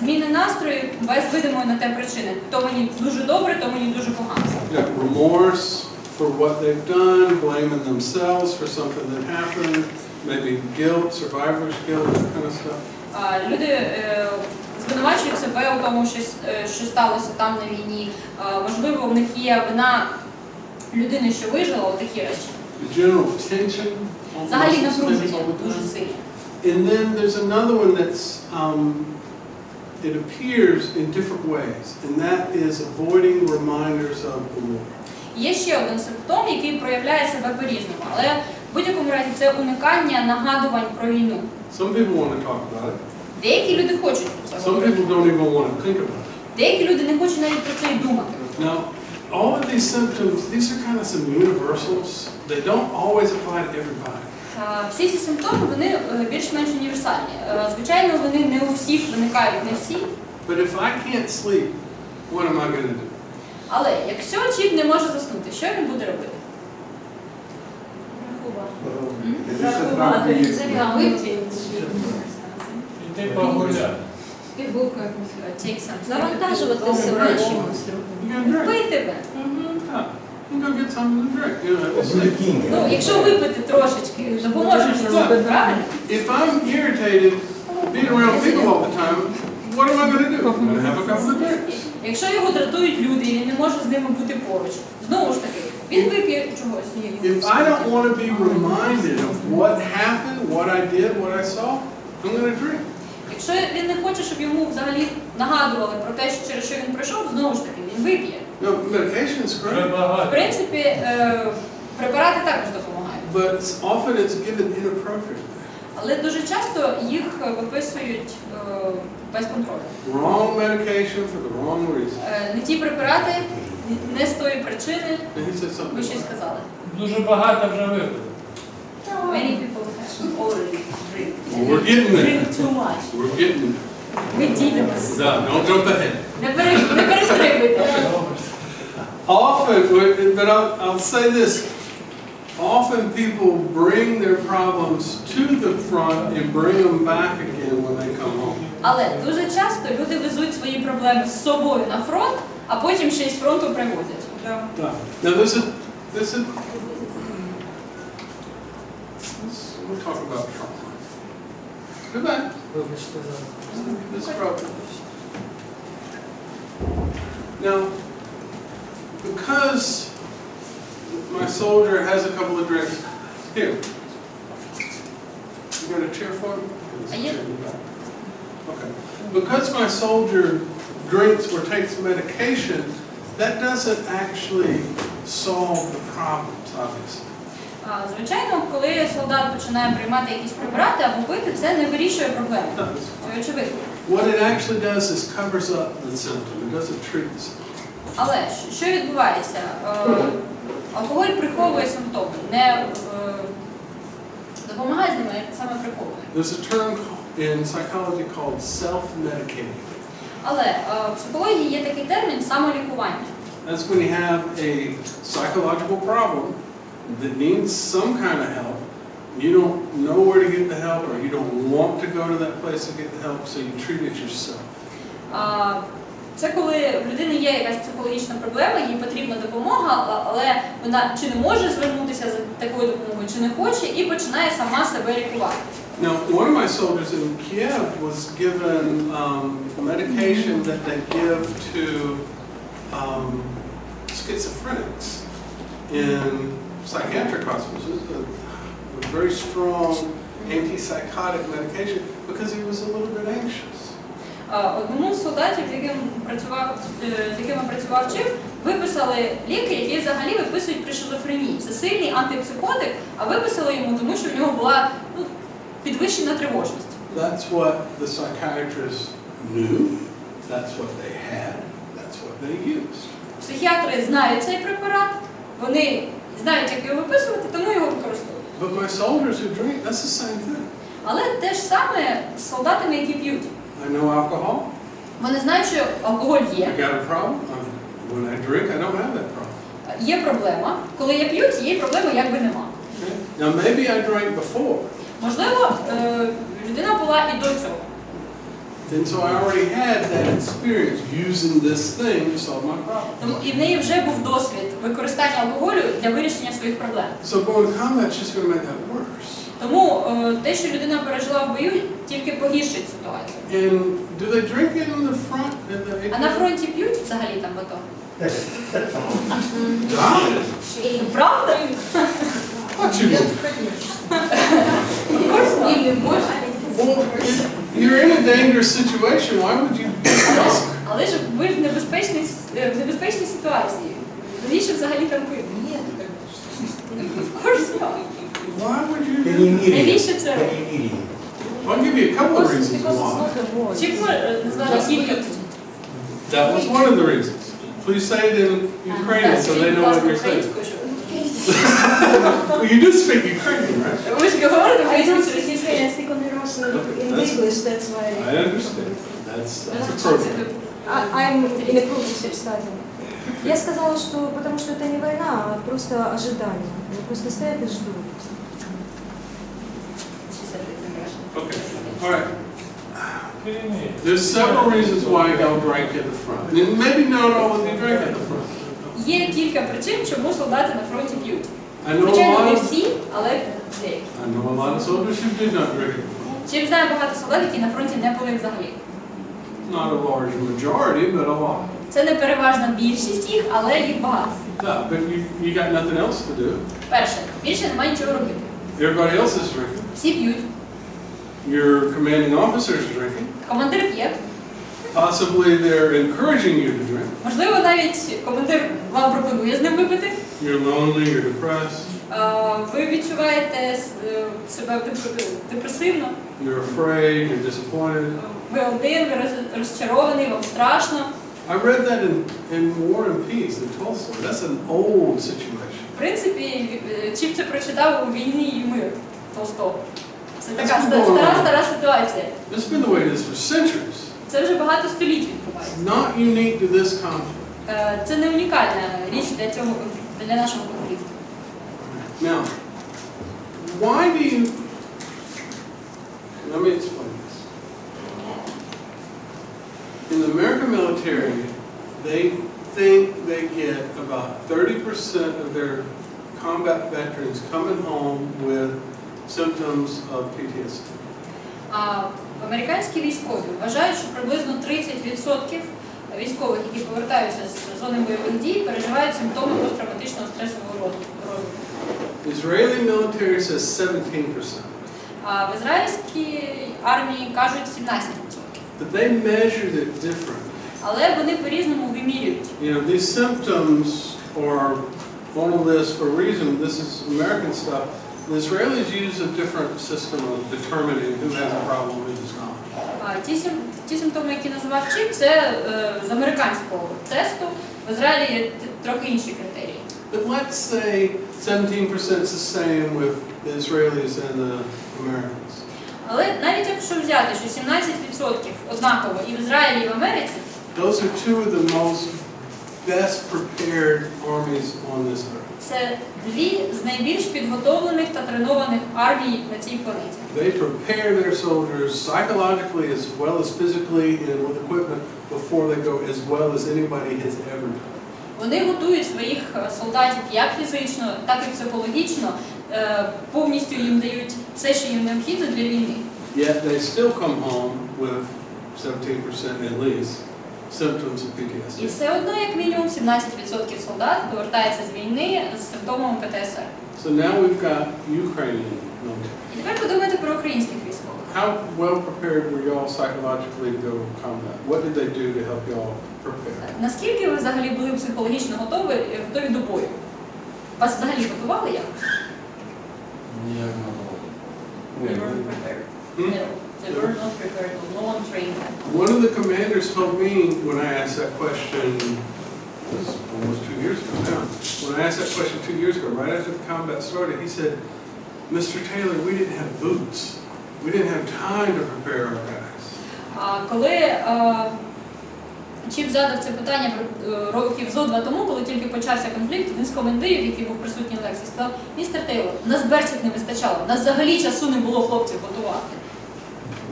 зміни настрою без видимої на те причини. То мені дуже добре, то мені дуже погано. Yeah, remorse for what they've done, blaming themselves for something that happened, maybe guilt, survivor's guilt, that kind of stuff. Люди звинувачують себе у тому, що сталося там на війні. Можливо, в них є вина людини, що вижила, отакі речі. The general tension, Взагалі almost напруження all the дуже time. сильне. And then there's another one that's, it appears in different ways, and that is avoiding reminders of the war. Є ще один симптом, який проявляє себе по-різному, але в будь-якому разі це уникання нагадувань про війну. Some people want to talk about it. Деякі люди хочуть про це Some говорити. people don't even want to think about it. Деякі люди не хочуть навіть про це й думати. Now, all of these symptoms, these are kind of some universals. They don't always apply to everybody. Всі ці симптоми, вони більш-менш універсальні. Звичайно, вони не у всіх виникають, не всі. But if I can't sleep, what am I going to do? Але якщо чіп не може заснути, що він буде робити? Іти погуляти. Take some. Навантажувати себе чимось. You got to drink. Випий тебе. Yeah. You go get something to drink. You know, it's like, Ну, якщо випити трошечки, допоможе заснути, правильно? if I'm irritated, being around people all the time, what am I going to do? I'm going to have a couple of drinks. Якщо його дратують люди, і він не може з ними бути поруч, знову ж таки, він вип'є чогось. If I don't want to be reminded of what happened, what I did, what I saw, I'm going to drink. Якщо він не хоче, щоб йому взагалі нагадували про те, через що він пройшов, знову ж таки, він вип'є. No, medication is great, В принципі, препарати також допомагають. but often it's given inappropriately. Але дуже часто їх виписують без контролю. Wrong medication for the wrong reason. Не ті препарати, не з тої причини, And he said ви something ще like, сказали. Дуже багато вже випили. Many people have already drink. well, we're getting there. Drink too much. We're getting there. Ми ділимося. Don't jump ahead. Не перестрибуйте. Often, but I'll say this, often people bring their problems to the front and bring them back again when they come home. Але дуже часто люди везуть свої проблеми з собою на фронт, а потім ще й з фронту привозять. Now we'll talk about trauma. Goodbye. This problem. Now, because my soldier has a couple of drinks, here. You got a chair for him? Okay. Because my soldier drinks or takes medication, that doesn't actually solve the problems, obviously. Звичайно, коли солдат починає приймати якісь препарати або пити, це не вирішує проблему. Це очевидно. What it actually does is covers up the symptom. It doesn't treat the symptom. Але що відбувається? Алкоголь приховує симптоми, не допомагає з ними, як саме приховує. There's a term in psychology called self-medicating. Але в психології є такий термін самолікування. That's when you have a psychological problem that needs some kind of help. You don't know where to get the help, or you don't want to go to that place to get the help, so you treat it yourself. Це коли в людини є якась психологічна проблема, їй потрібна допомога, але вона чи не може звернутися за такою допомогою, чи не хоче, і починає сама себе лікувати. Now, one of my soldiers in Kiev was given medication that they give to schizophrenics in psychiatric hospitals with very strong antipsychotic medication because he was a little bit anxious. Одному з солдатів, з якими працював Чип, виписали ліки, які взагалі виписують при шизофренії. Це сильний антипсихотик, а виписали йому, тому що в нього була підвищена тривожність. That's what the psychiatrists knew, that's what they had, that's what they used. Психіатри знають цей препарат, вони знають, як його виписувати, тому його використовують. But by soldiers who drink, that's the same thing. Але те ж саме з солдатами, які п'ють. I know alcohol. Вони знають, що алкоголь є. I got a problem. When I drink, I don't have that problem. Є проблема. Коли я п'ю, цієї проблеми якби нема. Okay? Now maybe I drank before. Можливо, людина була і до цього. And so I already had that experience using this thing to solve my problem. І в неї вже був досвід використання алкоголю для вирішення своїх проблем. So going to combat is just going to make that worse. Тому те, що людина пережила в бою, тільки погіршить ситуацію. And do they drink it on the front? А на фронті п'ють взагалі там бато? Правда? What you do? Well, you're in a dangerous situation. Why would you risk? Але ж ви ж в небезпечній ситуації. Навіщо взагалі там пити? Why would you do that? Навіщо це робити? I'll give you a couple of reasons why. Чи можна назвати кілька? That was one of the reasons. Please say it in Ukrainian so they know what you're saying. Well, you do speak Ukrainian, right? Ви ж говорите I українською don't чи speak російською? Ukrainian, I speak only Russian and English, that's why I understand. That's appropriate. I'm in a process of studying. Я сказала, что потому что это не война, а просто ожидание. Они просто стоят и ждут. Okay. All right. There's several reasons why they'll drink at the front. And maybe not all of you drink at the front. Є кілька причин, чому солдати на фронті п'ють. I know a Звичайно, lot не of всі, але деякі. I know a lot of soldiers who did not drink at the front. Чи знаю багато солдат, які на фронті не пили взагалі. Not a large majority, but a lot. Це не переважна більшість їх, але їх багато. Yeah, but you got nothing else to do. Перше, більше немає нічого робити. Everybody else is drinking. Всі п'ють. Your commanding officers are drinking. Командир п'є. Possibly they're encouraging you to drink. Можливо, навіть командир вам пропонує з ним випити. You're lonely, you're depressed. Ви відчуваєте себе депресивно. You're afraid, you're disappointed. Ви один, ви розчарований, вам страшно. I read that in War and Peace in Tulsa. That's an old situation. В принципі, Чіп це прочитав у «Війні і мир» Толстого. Це така стара ситуація. This has been the way it is for centuries. Це вже багато століть відбувається. Not unique to this conflict. Це не унікальна річ для нашого конфлікту. Now, why do you... Let me explain this. In the American military, they think they get about 30% of their combat veterans coming home with symptoms of PTSD. Американські військові вважають, що приблизно 30% військових, які повертаються з зони бойових дій, переживають симптоми посттравматичного стресового розвитку. Israeli military says 17%. А в ізраїльській армії кажуть 17%. But they measured it differently. Але вони по-різному вимірюють. You know, these symptoms are on a list for a reason. This is American stuff. The Israelis use a different system of determining who has a problem and who does not. Ті симптоми, які називав Чіп, це з американського тесту. В Ізраїлі є трохи інші критерії. But let's say 17% is the same with the Israelis and the Americans. Але навіть якщо взяти, що 17% однаково і в Ізраїлі, і в Америці, Those are two of the most best prepared armies on this earth. це дві з найбільш підготовлених та тренованих армій на цій планеті. They prepare their soldiers psychologically as well as physically and with equipment before they go as well as anybody has ever done. Вони готують своїх солдатів як фізично, так і психологічно, повністю їм дають все, що їм необхідно для війни. Yet they still come home with 17% at least symptoms of І PTSD. все одно, як мінімум, 17% солдат повертається з війни з симптомами ПТСР. So now we've got Ukrainian military. І тепер подумайте про українських військових. How well prepared were y'all psychologically to go to combat? What did they do to help y'all prepare? Наскільки ви взагалі були психологічно готові до бою? Вас взагалі готували як? Ніяк не було. They weren't prepared. Hmm? No, they were not prepared. No one trained them. One of the commanders told me when I asked that question, it was almost 2 years ago now, when I asked that question 2 years ago, right after the combat started, he said, Mr. Taylor, we didn't have boots. We didn't have time to prepare our guys. Коли Чіп задав це питання років зо 2 тому, коли тільки почався конфлікт, один з командирів, який був присутній на лекції, сказав: містер Тейлор, нас берців не вистачало, нас взагалі часу не було хлопців готувати.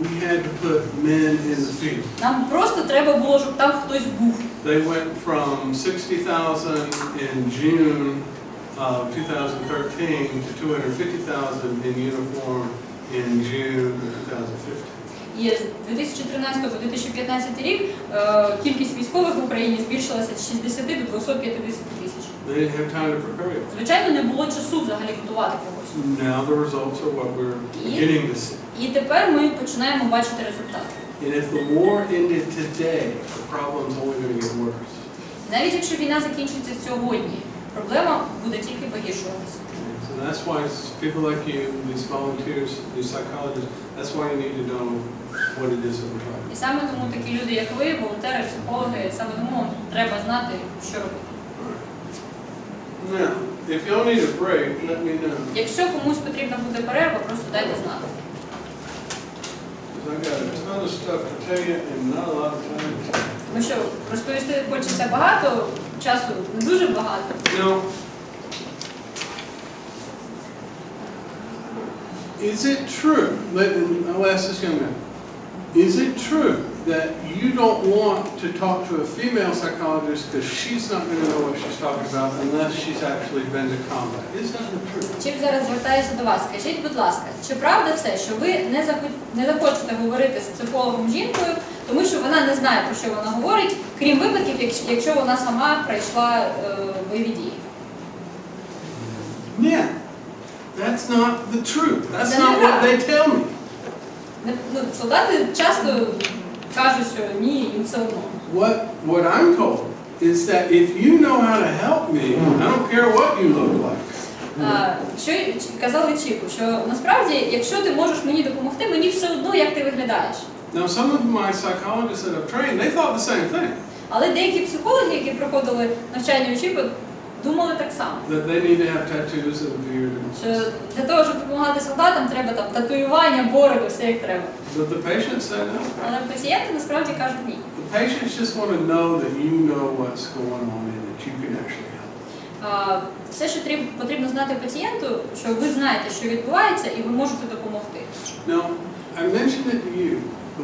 We had to put men in the field. Нам просто треба було, щоб там хтось був. They went from 60,000 in June of 2013 to 250,000 in uniform in June of 2015. І з 2013 по 2015 рік кількість військових в Україні збільшилася з 60 до 250 тисяч. They didn't have time to prepare you. Звичайно, не було часу взагалі готувати когось. Now the results are what we're beginning to see. І тепер ми починаємо бачити результати. And if the war ended today, the problem's only going to get worse. Навіть якщо війна закінчиться сьогодні, проблема буде тільки погіршуватися. So that's why people like you, these volunteers, these psychologists, that's why you need to know what it is that we're talking І саме тому такі люди, як ви, волонтери, психологи, саме тому треба знати, що робити. about. Now, if y'all need a break, let me know. Якщо комусь потрібна буде перерва, просто дайте знати. Because I got a ton of stuff to tell you and not a lot of time. Тому що розповісти хочеться багато, часу не дуже багато. Now, is it true, I'll ask this young man, is it true that you don't want to talk to a female psychologist because she's not going to know what she's talking about unless she's actually been to combat? Is that the truth? Чим зараз звертаюся до вас? Скажіть, будь ласка, чи правда це, що ви не захочете говорити з психологом жінкою, тому що вона не знає, про що вона говорить, крім випадків, якщо вона сама пройшла бойові дії? Yeah, that's not the truth. That's not what they tell me. Ну, солдати часто кажуть, що ні, їм все одно. What I'm told is that if you know how to help me, I don't care what you look like. Що казали Чіпу, що насправді, якщо ти можеш мені допомогти, мені все одно, як ти виглядаєш. Now, some of my psychologists that I've trained, they thought the same thing. Але деякі психологи, які проходили навчання у Чіпу, думали так само. That they need to have tattoos and a beard. Що для того, щоб допомагати солдатам, треба там татуювання, бороду, все як треба. But the patients say no. Але пацієнти насправді кажуть ні. The patients just want to know that you know what's going on and that you can actually help. Все, що потрібно знати пацієнту, що ви знаєте, що відбувається, і ви можете допомогти. Now, I mentioned it to you.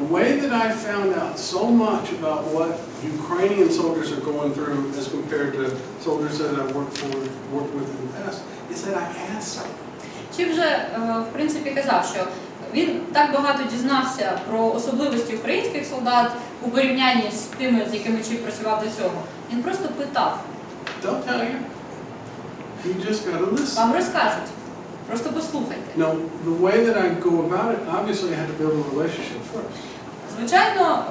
The way that I found out so much about what Ukrainian soldiers are going through as compared to soldiers that I've worked with in the past is that I asked them. Чи вже, в принципі, казав, що він так багато дізнався про особливості українських солдат у порівнянні з тими, з якими Чіп працював до цього. Він просто питав. They'll tell you. You just got to listen. Вам розкажуть. Просто послухайте. Now, the way that I go about it, obviously I had to build a relationship first. Звичайно,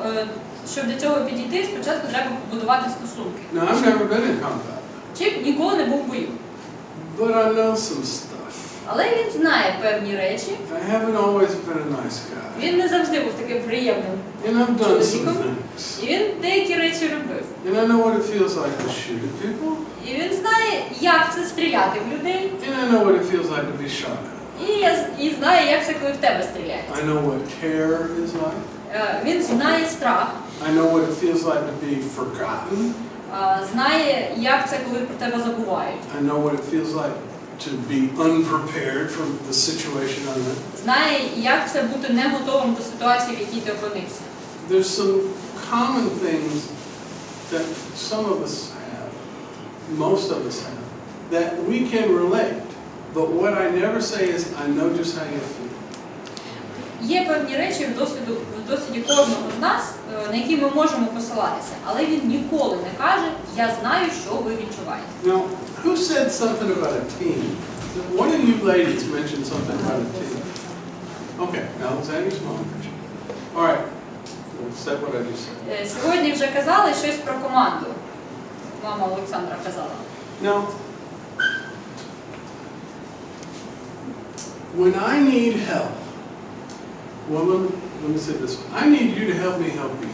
щоб до цього підійти, спочатку треба побудувати стосунки. Now, I've never been in combat, Чіп ніколи не був в бою. but I know some stuff. Але він знає певні речі. I haven't always been a nice guy. Він не завжди був таким приємним And I've done some чоловіком. things. І він деякі речі робив. And I know what it feels like to shoot at people. І він знає, як це стріляти в людей. And I know what it feels like to be shot at. І знає, як це, коли в тебе стріляють. I know what terror is like. Він знає страх, I know what it feels like to be forgotten. знає, як це, коли про тебе забувають. I know what it feels like to be unprepared from the situation I'm in. Знає, як це бути не готовим до ситуації, в якій ти опинився. There's some common things that some of us have, most of us have, that we can relate. But what I never say is, I know just how you feel. є певні речі в досвіді кожного з нас, на які ми можемо посилатися, але він ніколи не каже, я знаю, що ви відчуваєте. Now, who said something about a team? One of you ladies mentioned something about a team. Okay, Alexander's mom. All right, said what I just said. Сьогодні вже казали щось про команду. Мама Олександра казала. Now, when I need help, well, let me say this. I need you to help me help you.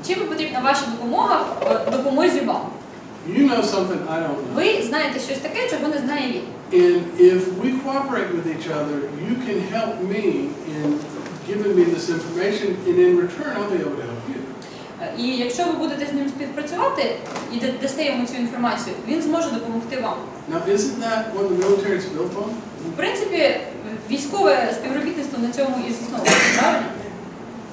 Чим потрібна ваша допомога в допомозі вам? You know something I don't know. Ви знаєте щось таке, чого не знає він. And if we cooperate with each other, you can help me in giving me this information, and in return, I'll be able to help you. І якщо ви будете з ним співпрацювати і дасте йому цю інформацію, він зможе допомогти вам. Now, isn't that what the military is built on? В принципі, військове співробітництво на цьому і засновано, правильно?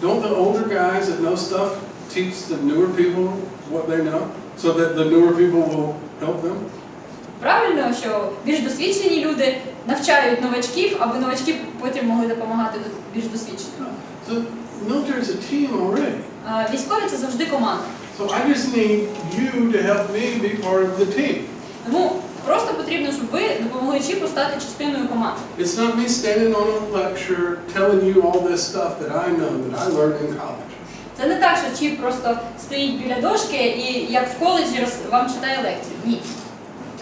Don't the older guys that know stuff teach the newer people what they know, so that the newer people will help them? Правильно, що більш досвідчені люди навчають новачків, аби новачки потім могли допомагати більш досвідченим. So, military is a team already. Військові – це завжди команда. So I just need you to help me be part of the team. Тому просто потрібно, щоб ви допомогли Чіпу стати частиною команди. It's not me standing on a lecture telling you all this stuff that I know, that I learned in college. Це не так, що Чіп просто стоїть біля дошки і як в коледжі вам читає лекцію. Ні.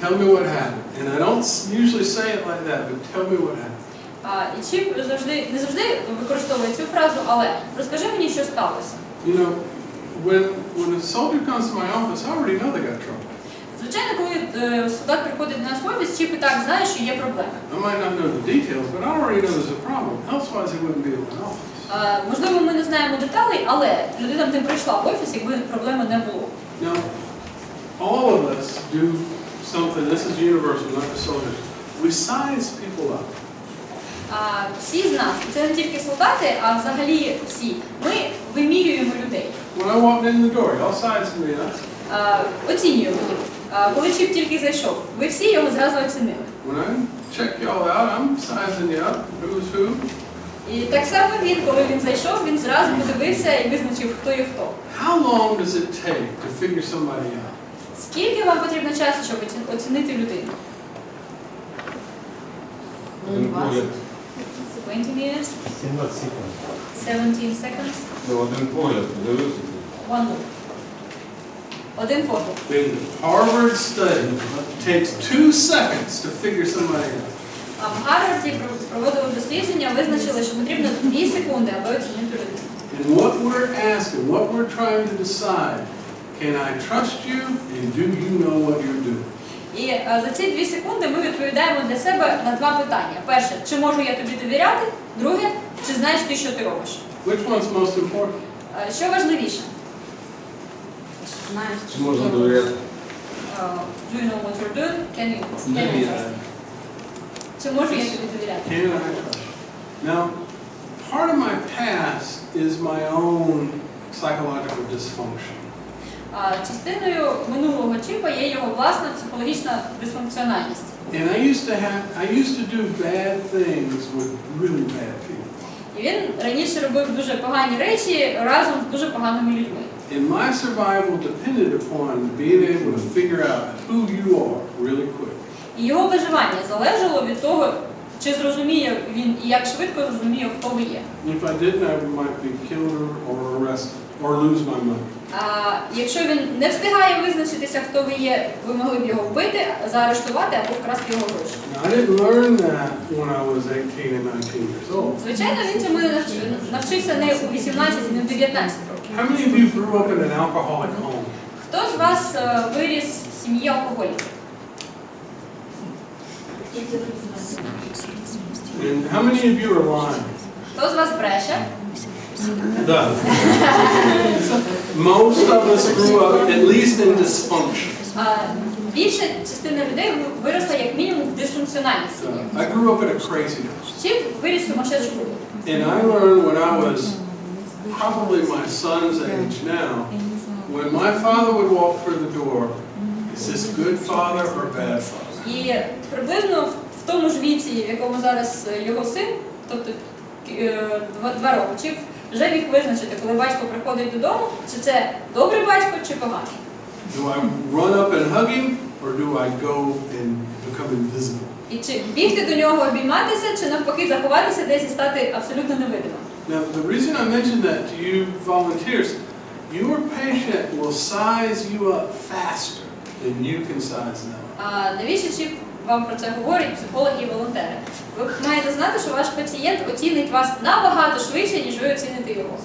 Tell me what happened. And I don't usually say it like that, but tell me what happened. І Чіп не завжди використовує цю фразу, але розкажи мені, що сталося. You know, when a soldier comes to my office, I already know they got trouble. Звичайно, коли солдат приходить до нас в офіс, Чіп і так знає, що є проблеми. I might not know the details, but I already know there's a problem. Otherwise, he wouldn't be in my office. Можливо, ми не знаємо деталей, але людина б не прийшла в офіс, якби проблеми не було. Now, all of us do something, this is universal, not the soldiers. We size people up. Всі з нас, і це не тільки солдати, а взагалі всі, ми вимірюємо людей. When I walked in the door, y'all sized me up. Оцінюємо їх. Коли Чіп тільки зайшов, ви всі його зразу оцінили. When I check y'all out, I'm sizing you up. Who's who? І так само він, коли він зайшов, він зразу подивився і визначив, хто є хто. How long does it take to figure somebody out? Скільки вам потрібно часу, щоб оцінити людину? 20 minutes? 17 секунд. 17 seconds? Ну, один погляд, подивився. One look. Один погляд. The Harvard study takes 2 seconds to figure somebody out. А в Гарварді проводили дослідження, визначили, що потрібно 2 секунди, аби оцінити людину. And what we're asking, what we're trying to decide, can I trust you and do you know what you're doing? І за ці 2 секунди ми відповідаємо для себе на 2 питання. Перше, чи можу я тобі довіряти? Друге, чи знаєш ти, що ти робиш? Which one's most important? Що важливіше? Знаєш, Чи можна довіряти? Do you know what you're doing? Can you trust? Чи можу я тобі довіряти? Can I trust you? Now, part of my past is my own psychological dysfunction. Частиною минулого Чіпа є його власна психологічна дисфункціональність. And I used to do bad things with really bad people. І він раніше робив дуже погані речі разом з дуже поганими людьми. And my survival depended upon being able to figure out who you are really quick. І його виживання залежало від того, чи зрозуміє він і як швидко зрозуміє, хто ви є. If I didn't, I might be killed or arrested or lose my money. Якщо він не встигає визначитися, хто ви є, ви могли б його вбити, заарештувати або вкрасти його гроші. Now, I didn't learn that when I was 18 and 19 years old. Звичайно, він цьому навчився не у 18, не у 19 років. How many of you grew up in an alcoholic home? Хто з вас виріс в сім'ї алкоголіків? And how many of you are lying? Хто з вас бреше? Done. Most of us grew up at least in dysfunction. Більша частина людей виросла як мінімум в дисфункціональній сім'ї. I grew up at a crazy house. Чим виріс сумасшедший клуб? And I learned when I was probably my son's age now, when my father would walk through the door, is this good father or bad father? І приблизно в тому ж віці, в якому зараз його син, тобто 2 роки. Чи вже міг визначити, коли батько приходить додому, чи це добрий батько, чи поганий? Do I run up and hug him, or do I go and become invisible? І чи бігти до нього, обійматися, чи навпаки заховатися десь і стати абсолютно невидимим? Now, the reason I mentioned that to you volunteers, your patient will size you up faster than you can size them. А навіщо чіп вам про це говорять психологи і волонтери? Ви маєте знати, що ваш пацієнт оцінить вас набагато швидше, ніж ви оціните його.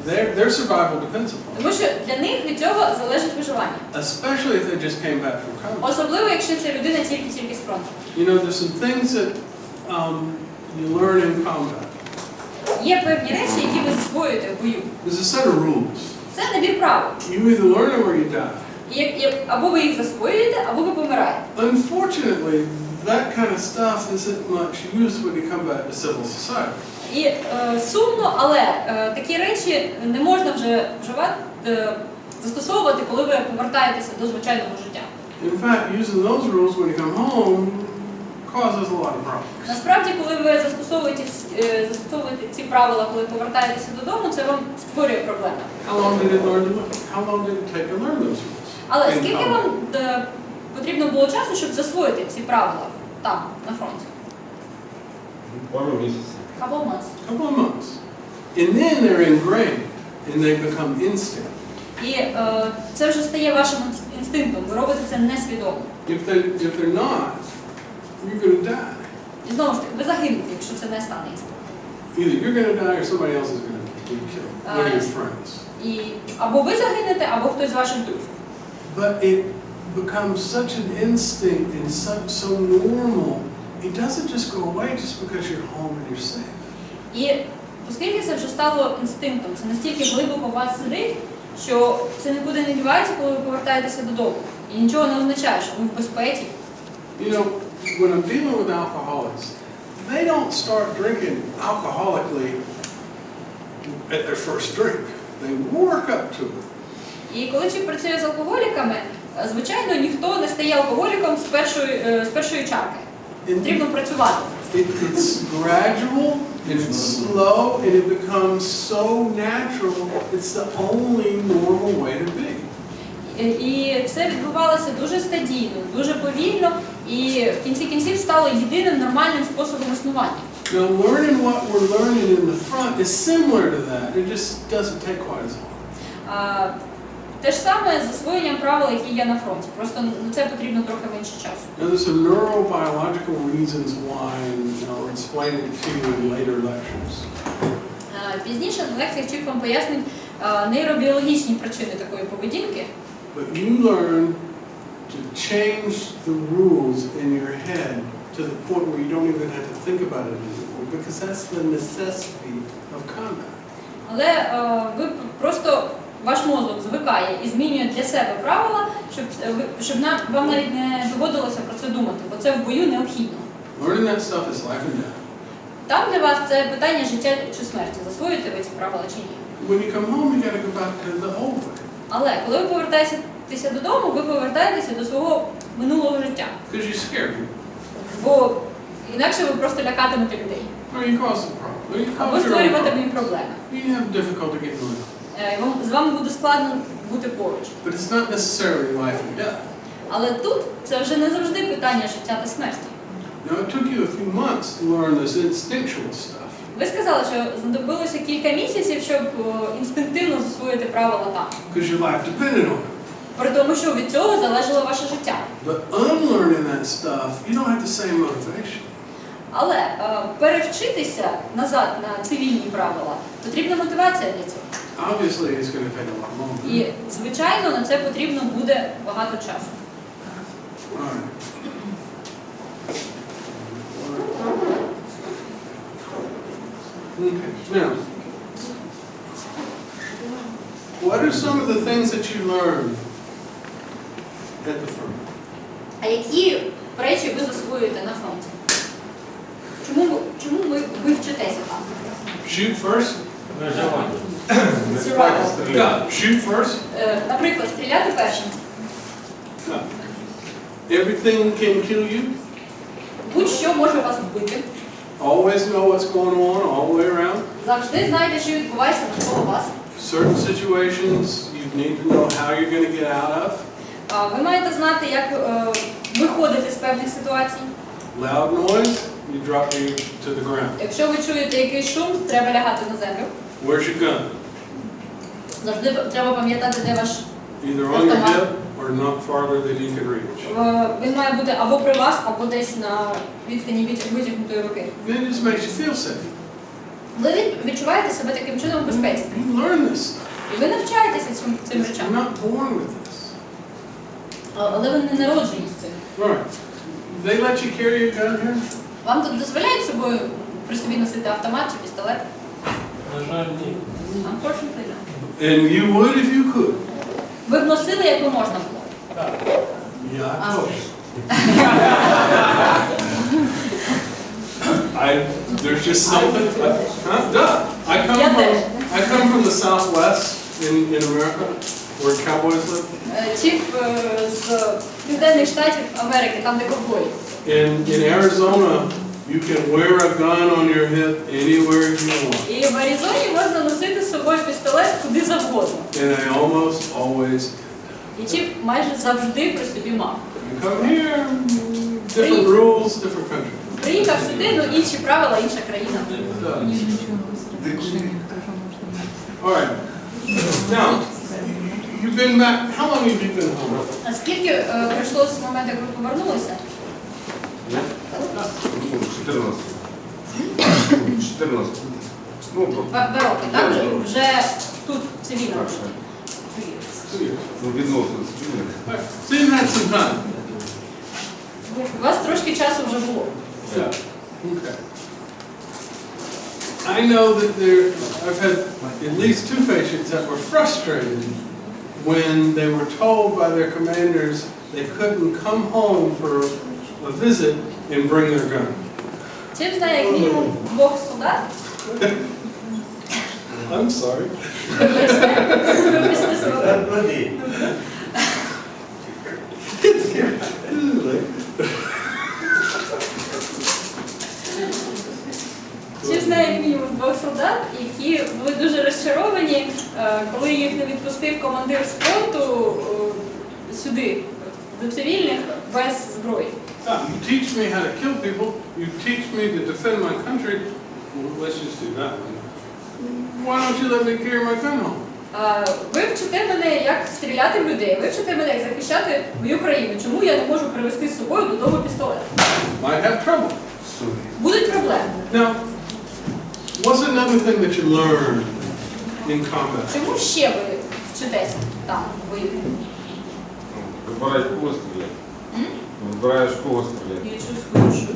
Their survival depends upon it. Тому що для них від цього залежить виживання. Especially if they just came back from combat. Особливо, якщо ця людина тільки з фронту. You know, there's some things that you learn in combat. Є певні речі, які ви засвоюєте в бою. There's a set of rules. Це набір правил. You either learn them or you die. Або ви їх засвоюєте, або ви помираєте. Unfortunately, that kind of stuff isn't much used when you come back to civil society. І сумно, але такі речі не можна вже застосовувати, коли ви повертаєтеся до звичайного життя. In fact, using those rules when you come home causes a lot of problems. Насправді, коли ви застосовуєте ці правила, коли повертаєтеся додому, це вам створює проблеми. How long did it take to learn those rules? Але скільки вам потрібно було часу, щоб засвоїти ці правила там, на фронті? Пару місяців. Couple months. A couple of months. And then they're ingrained and they become instinct. І це вже стає вашим інстинктом, ви робите це несвідомо. If they're not, you're going to die. І знову ж таки, ви загинете, якщо це не стане інстинктом. Either you're going to die or somebody else is going to be killed. One of your friends. І або ви загинете, або хтось з ваших друзів. But it becomes such an instinct and so normal. It doesn't just go away just because you're home and you're safe. І оскільки це вже стало інстинктом, це настільки глибоко у вас сидить, що це нікуди не дівається, коли ви повертаєтеся додому. І нічого не означає, що ви в безпеці. You know, when I'm dealing with alcoholics, they don't start drinking alcoholically at their first drink. They work up to it. І коли чіп працює з алкоголіками, звичайно, ніхто не стає алкоголіком з першої чарки. Потрібно працювати. It's gradual, and it's slow, and it becomes so natural, it's the only normal way to be. І це відбувалося дуже стадійно, дуже повільно, і в кінці кінців стало єдиним нормальним способом існування. Now, learning what we're learning in the front is similar to that. It just doesn't take quite as long. Те ж саме з засвоєнням правил, які є на фронті. Просто на це потрібно трохи менше часу. Now, there's some neurobiological reasons why, and I'll explain it to you in later lectures. Пізніше на лекціях Чіп вам пояснить нейробіологічні причини такої поведінки. But you learn to change the rules in your head to the point where you don't even have to think about it anymore, because that's the necessity of combat. Але просто ваш мозок звикає і змінює для себе правила, щоб вам навіть не доводилося про це думати, бо це в бою необхідно. Learning that stuff is life and death. Там для вас це питання життя чи смерті. Засвоюєте ви ці правила чи ні? When you come home, you got to go back to the old way. Але коли ви повертаєтеся додому, ви повертаєтеся до свого минулого життя. Because you scare people. Бо інакше ви просто лякатимете людей. Or you cause a problem. Or you Або cause your own створюватимете problem. проблеми. You have difficulty getting around. З вами буде складно бути поруч. But it's not necessarily life and death. Але тут це вже не завжди питання життя та смерті. Now, it took you a few months to learn this instinctual stuff. Ви сказали, що знадобилося кілька місяців, щоб інстинктивно засвоїти правила там. Because your life depended on it. При тому, що від цього залежало ваше життя. But unlearning that stuff, you don't have the same motivation. Але перевчитися назад на цивільні правила потрібна мотивація для цього. Obviously, it's going to take a lot longer. І, звичайно, на це потрібно буде багато часу. Right. Okay. Now, what are some of the things that you learned at the front? А які речі ви засвоюєте на фронті? Чому ви вчитеся там? Shoot first. Не спати стріляти. Shoot first. Наприклад, стріляти першим. Everything can kill you. Будь-що може вас вбити. Always know what's going on all the way around. Завжди знайте, що відбувається навколо вас. Certain situations you need to know how you're going to get out of. Ви маєте знати, як виходити з певних ситуацій. Loud noise, you drop you to the ground. Якщо ви чуєте якийсь шум, треба лягати на землю. Where's your gun? Завжди треба пам'ятати, де ваш Either on your hip or not farther than you can reach. Він має бути або при вас, або десь на відстані витягнутої руки. Then it just makes you feel safe. Ви відчуваєте себе таким чином в безпеці. You learn this stuff. І ви навчаєтеся цим You're речам. not born with this. Але ви не народжені з цим. Right. They let you carry a gun here? Вам тут дозволяють собою при собі носити автомат чи пістолет? На жаль, ні. Unfortunately, no. And you would if you could. Ви б носили, якби можна було. Yeah, of course. There's just something. Duh. I come from the Southwest in America, where cowboys live. Чіп з Південних Штатів Америки, там де ковбої. In Arizona, you can wear a gun on your hip anywhere you want. І в Аризоні можна носити з собою пістолет куди завгодно. And I almost always. І Чіп майже завжди при собі мав. You come here, different rules, different country. Приїхав сюди, ну інші правила, інша країна. All right. Now, you've been back. How long have you been home? А скільки пройшло з моменту, як ви повернулися? 14. 14. Ну, 2 роки, так? Вже тут цивільно. так, ну, відносно спільних. All right. So you've had some time. У вас трошки часу вже було. Yeah. Okay. I know that I've had at least 2 patients that were frustrated when they were told by their commanders they couldn't come home for a visit and bring their gun. Чим знає як мінімум 2 солдат? I'm sorry. Чим знає як мінімум 2 солдат, які були дуже розчаровані, коли їх не відпустив командир з фронту сюди, до цивільних, без зброї. You teach me how to kill people. You teach me to defend my country. Well, let's just do that one. Why don't you let me carry my gun home? Ви вчите мене, як стріляти в людей, ви вчите мене, як захищати мою країну. Чому я не можу привезти з собою додому пістолет? Might have trouble. Будуть проблеми. Now, what's another thing that you learn in combat? Чому ще ви вчитеся там, в бою? Вибираєш кого стріляти. Вибираєш кого стріляти. Я чувствую, що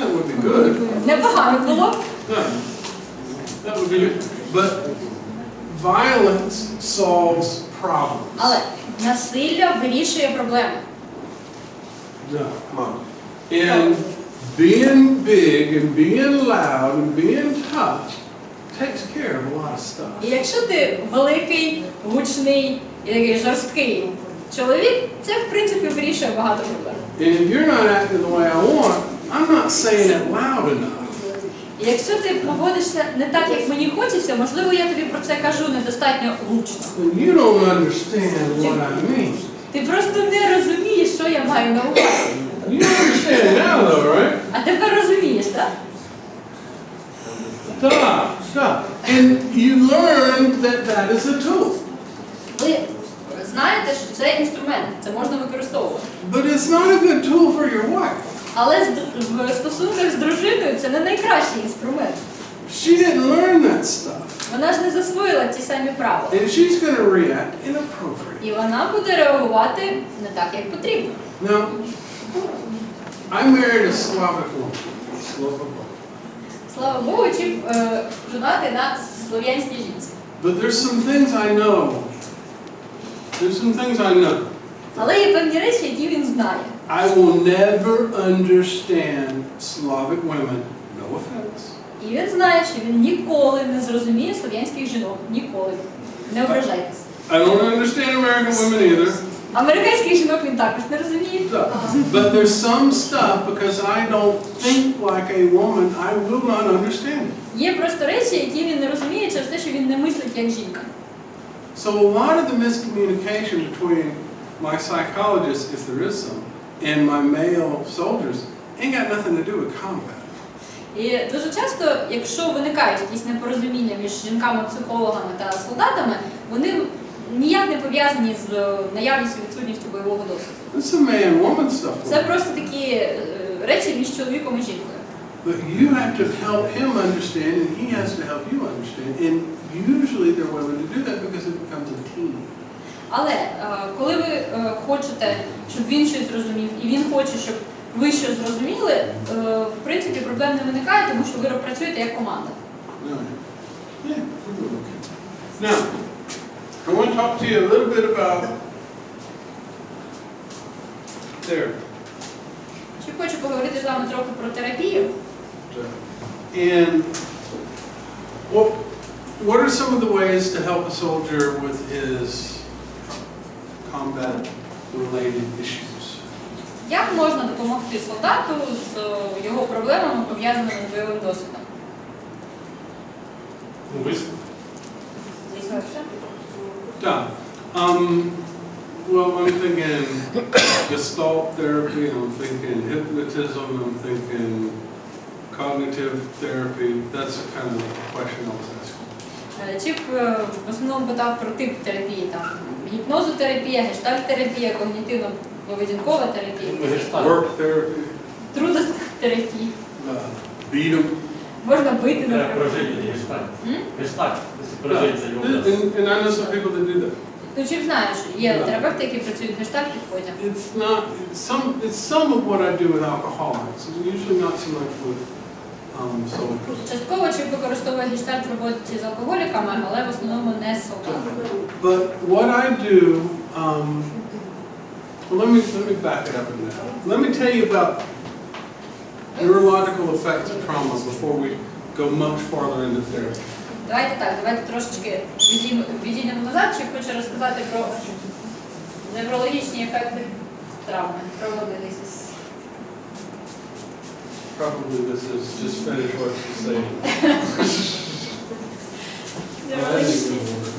That would be good. непогано було. Yeah. That would be good. But violence solves problems. Але насилля вирішує проблеми. No. And being big and being loud and being tough takes care of a lot of stuff. І якщо ти великий, гучний і такий жорсткий чоловік, це в принципі вирішує багато проблем. And if you're not acting the way I want, I'm not saying it loud enough. І якщо ти поводишся не так, як мені хочеться, можливо, я тобі про це кажу недостатньо гучно. And you don't understand what I mean. Ти просто не розумієш, що я маю на увазі. You understand now though, right? А тепер розумієш, так? Stop. And you learn that that is a tool. Ви знаєте, що це інструмент, це можна використовувати. But it's not a good tool for your wife. Але в стосунках з дружиною це не найкращий інструмент. She didn't learn that stuff. Вона ж не засвоїла ті самі правила. And she's going to react inappropriately. І вона буде реагувати не так, як потрібно. Now, I married a Slavic woman. Слава Богу, чим жонати на слов'янській жінці. But there's some things I know. There's some things I know. Але є певні речі, які він знає. I will never understand Slavic women. No offense. І він знає, що він ніколи не зрозуміє слов'янських жінок. Ніколи. Не ображайтесь. I don't understand American women either. Американських жінок він також не розуміє. But there's some stuff, because I don't think like a woman, I will not understand it. Є просто речі, які він не розуміє через те, що він не мислить як жінка. So a lot of the miscommunication between my psychologist, if there is some, and my male soldiers ain't got nothing to do with combat. І дуже часто, якщо виникають якісь непорозуміння між жінками-психологами та солдатами, вони ніяк не пов'язані з наявністю відсутністю бойового досвіду. It's a man-woman stuff. Це просто такі речі між чоловіком і жінкою. But you have to help him understand, and he has to help you understand. And usually they're willing to do that because it becomes a team. Але коли ви хочете, щоб він щось зрозумів, і він хоче, щоб ви щось зрозуміли, в принципі, проблем не виникає, тому що ви працюєте як команда. Yeah, we're doing okay. Now, I want to talk to you a little bit about therapy. Ще хочу поговорити з вами трохи про терапію. And what are some of the ways to help a soldier with his combat-related issues? Як можна допомогти солдату з його проблемами, пов'язаними з бойовим досвідом? Звісно, все. Yeah. Well, I'm thinking Gestalt therapy, I'm thinking hypnotism, I'm thinking cognitive therapy. That's the kind of question I was asking. Чіп в основному питав про тип терапії, там гіпнозотерапія, гештальт-терапія, когнітивно-поведінкова терапія, Work therapy. трудотерапія. Beat 'em. Можна бити, Треба наприклад. прожити гештальт. Гештальт, прожити його. And I know some people that do that. Ну, Чіп знає, що є терапевти, які працюють в гештальт-підході. It's some of what I do with alcoholics. It's usually not so much with soldiers. Частково Чіп використовує гештальт в роботі з алкоголіками, але в основному не з солдатами. But what I do, well, let me back it up a minute. Let me tell you about neurological effects of trauma before we go much farther into therapy. Давайте трошечки відійдемо назад, чи хочу розказати про неврологічні ефекти травми. Probably this is just finish what you're saying.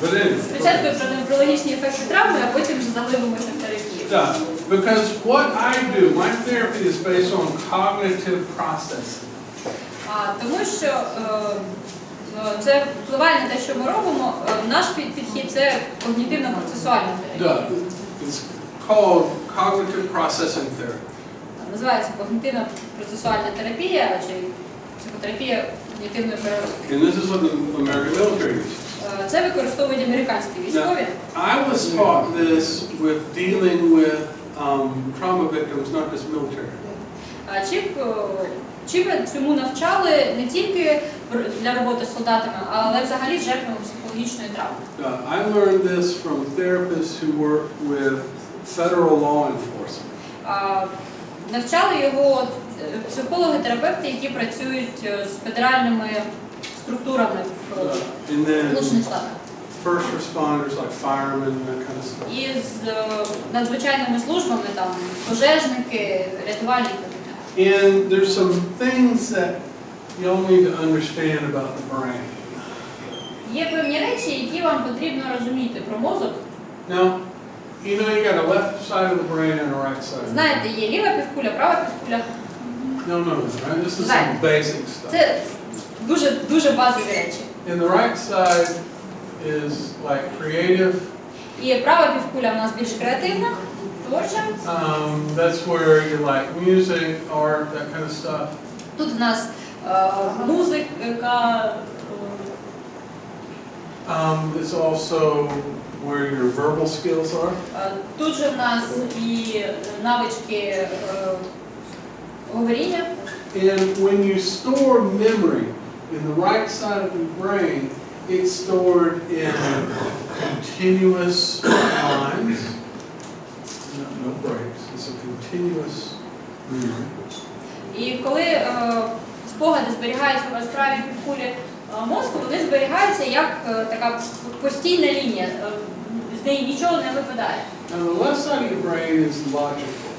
But anyway. Спочатку про неврологічні ефекти травми, а потім вже заглибимося в терапію. Yeah, because what I do, my therapy is based on cognitive processing. Тому що це впливає на те, що ми робимо. Наш підхід – це когнітивно-процесуальна терапія. It's called cognitive processing therapy. Називається когнітивно-процесуальна терапія, чи психотерапія когнітивної переробки. And this is what the American military uses. Це використовують американські військові. I was taught this with dealing with trauma victims, not just military. Чіп цьому навчали не тільки для роботи з солдатами, але взагалі з жертвами психологічної травми. I learned this from therapists who work with federal law enforcement. Навчали його психологи-терапевти, які працюють з федеральними структурами в Сполучених Штатах. First responders like firemen and that kind of stuff. І з надзвичайними службами, там пожежники, рятувальники. And there's some things that you'll need to understand about the brain. Є певні речі, які вам потрібно розуміти про мозок. Now, you know you got a left side of the brain and a right side. Знаєте, є ліва півкуля, права півкуля. No, right? This is some basic stuff. Це дуже базові речі. And the right side is like creative. І права півкуля в нас більш креативна, творча. That's where you like music, art, that kind of stuff. Тут в нас музика. It's also where your verbal skills are. Тут же в нас і навички говоріння. And when you store memory in the right side of your brain, it's stored in continuous lines. No breaks. It's a continuous memory. І коли спогади зберігаються у вас в правій півкулі мозку, вони зберігаються як така постійна лінія з неї нічого не випадає. Now the left side of your brain is logical.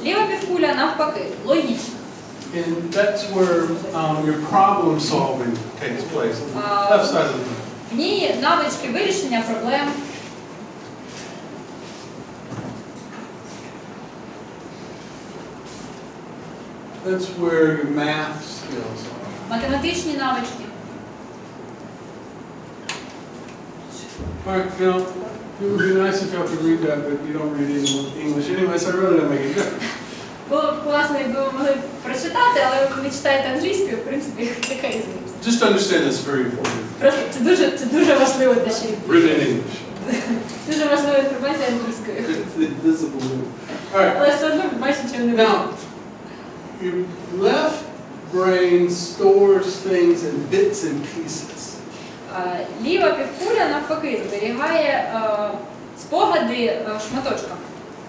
Ліва півкуля навпаки, логічна. And that's where your problem solving takes place. Left side of the brain. В ній навички вирішення проблем. That's where your math skills are. Математичні навички. All right, now, it would be nice if y'all could read that, but you don't read English anyway, so it really doesn't make a difference. Було б класно, якби ви могли прочитати, але ви читаєте англійською, в принципі, така різниця. Just understand it's very important. Просто це дуже важливо те, що Written in English. дуже важлива інформація англійською. It's visible. All right. Але все одно майже нічого не Now, your left brain stores things in bits and pieces. Ліва півкуля навпаки зберігає спогади шматочками.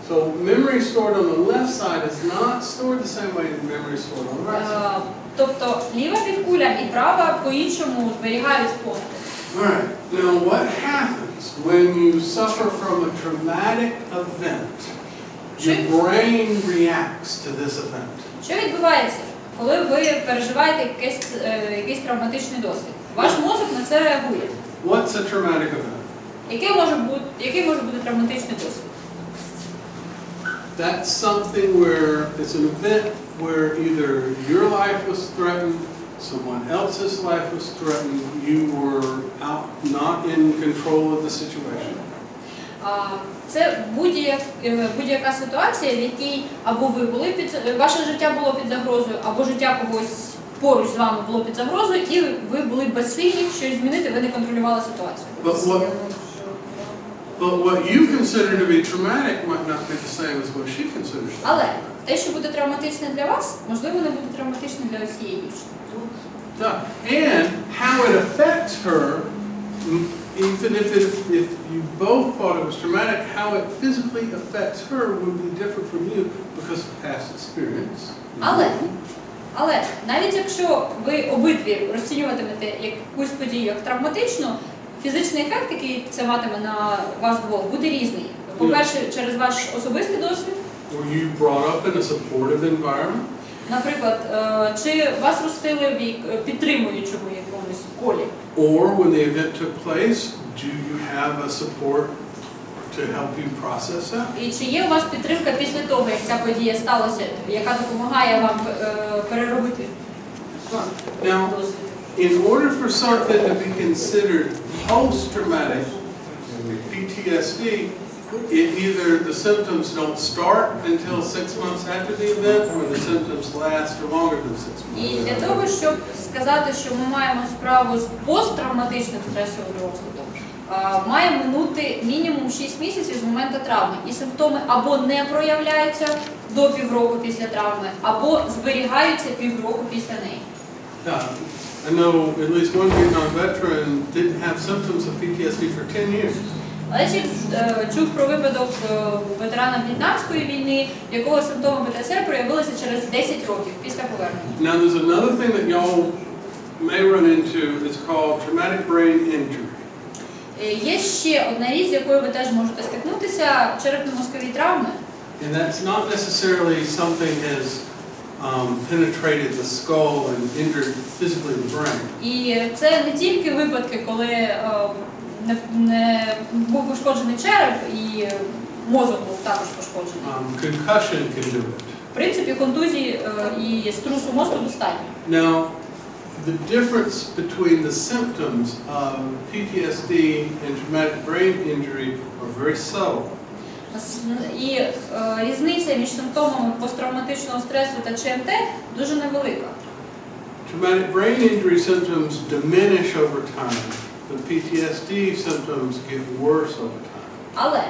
So memory stored on the left side is not stored the same way as memory stored on the right side. Тобто ліва півкуля і права по-іншому зберігають спогади. All right. Now, what happens when you suffer from a traumatic event? Your brain reacts to this event. Що відбувається, коли ви переживаєте якийсь травматичний досвід? Ваш мозок на це реагує. What's a traumatic event? Який може бути травматичний досвід? That's something where it's an event where either your life was threatened, someone else's life was threatened, you were out not in control of the situation. Це будь-яка ситуація, в якій або ви були ваше життя було під загрозою, або життя когось поруч з вами було під загрозою, і ви були безсильні щось змінити, ви не контролювали ситуацію. But what you consider to be traumatic might not be the same as what she considers. Але те, що буде травматичне для вас, можливо, не буде травматичним для усієї дівчини. And how it affects her, even if you both thought it was traumatic, how it physically affects her would be different from you because of past experience. Але навіть якщо ви обидві розцінюватимете якусь подію як травматичну, фізичний ефект, який це матиме на вас двох, буде різний. По-перше, через ваш особистий досвід. Were you brought up in a supportive environment? Наприклад, чи вас ростили в підтримуючому якомусь колі? Or when the event took place, do you have a support to help you process that? І чи є у вас підтримка після того, як ця подія сталася, яка допомагає вам переробити досвід? In order for something to be considered post-traumatic PTSD, either the symptoms don't start until 6 months after the event, or the symptoms last for longer than 6 months. І для того, щоб сказати, що ми маємо справу з посттравматичним стресовим розладом, має минути мінімум 6 місяців з моменту травми. І симптоми або не проявляються до півроку після травми, або зберігаються півроку після неї. I know at least one Vietnam veteran didn't have symptoms of PTSD for 10 years. Але чув про випадок ветерана В'єтнамської війни, якого симптоми ПТСР проявилися через 10 років після повернення. Now there's another thing that y'all may run into. It's called traumatic brain injury. Є ще одна річ, з якою ви теж можете стикнутися – черепно-мозкові травми. And that's not necessarily something has penetrated the skull and injured physically the brain. І це не тільки випадки, коли не був пошкоджений череп і мозок був також пошкоджений. Concussion can do it. В принципі, контузії і струсу мозку достатньо. Now, the difference between the symptoms of PTSD and traumatic brain injury are very subtle. І різниця між симптомами посттравматичного стресу та ЧМТ дуже невелика. Traumatic brain injury symptoms diminish over time. The PTSD symptoms get worse over time. Але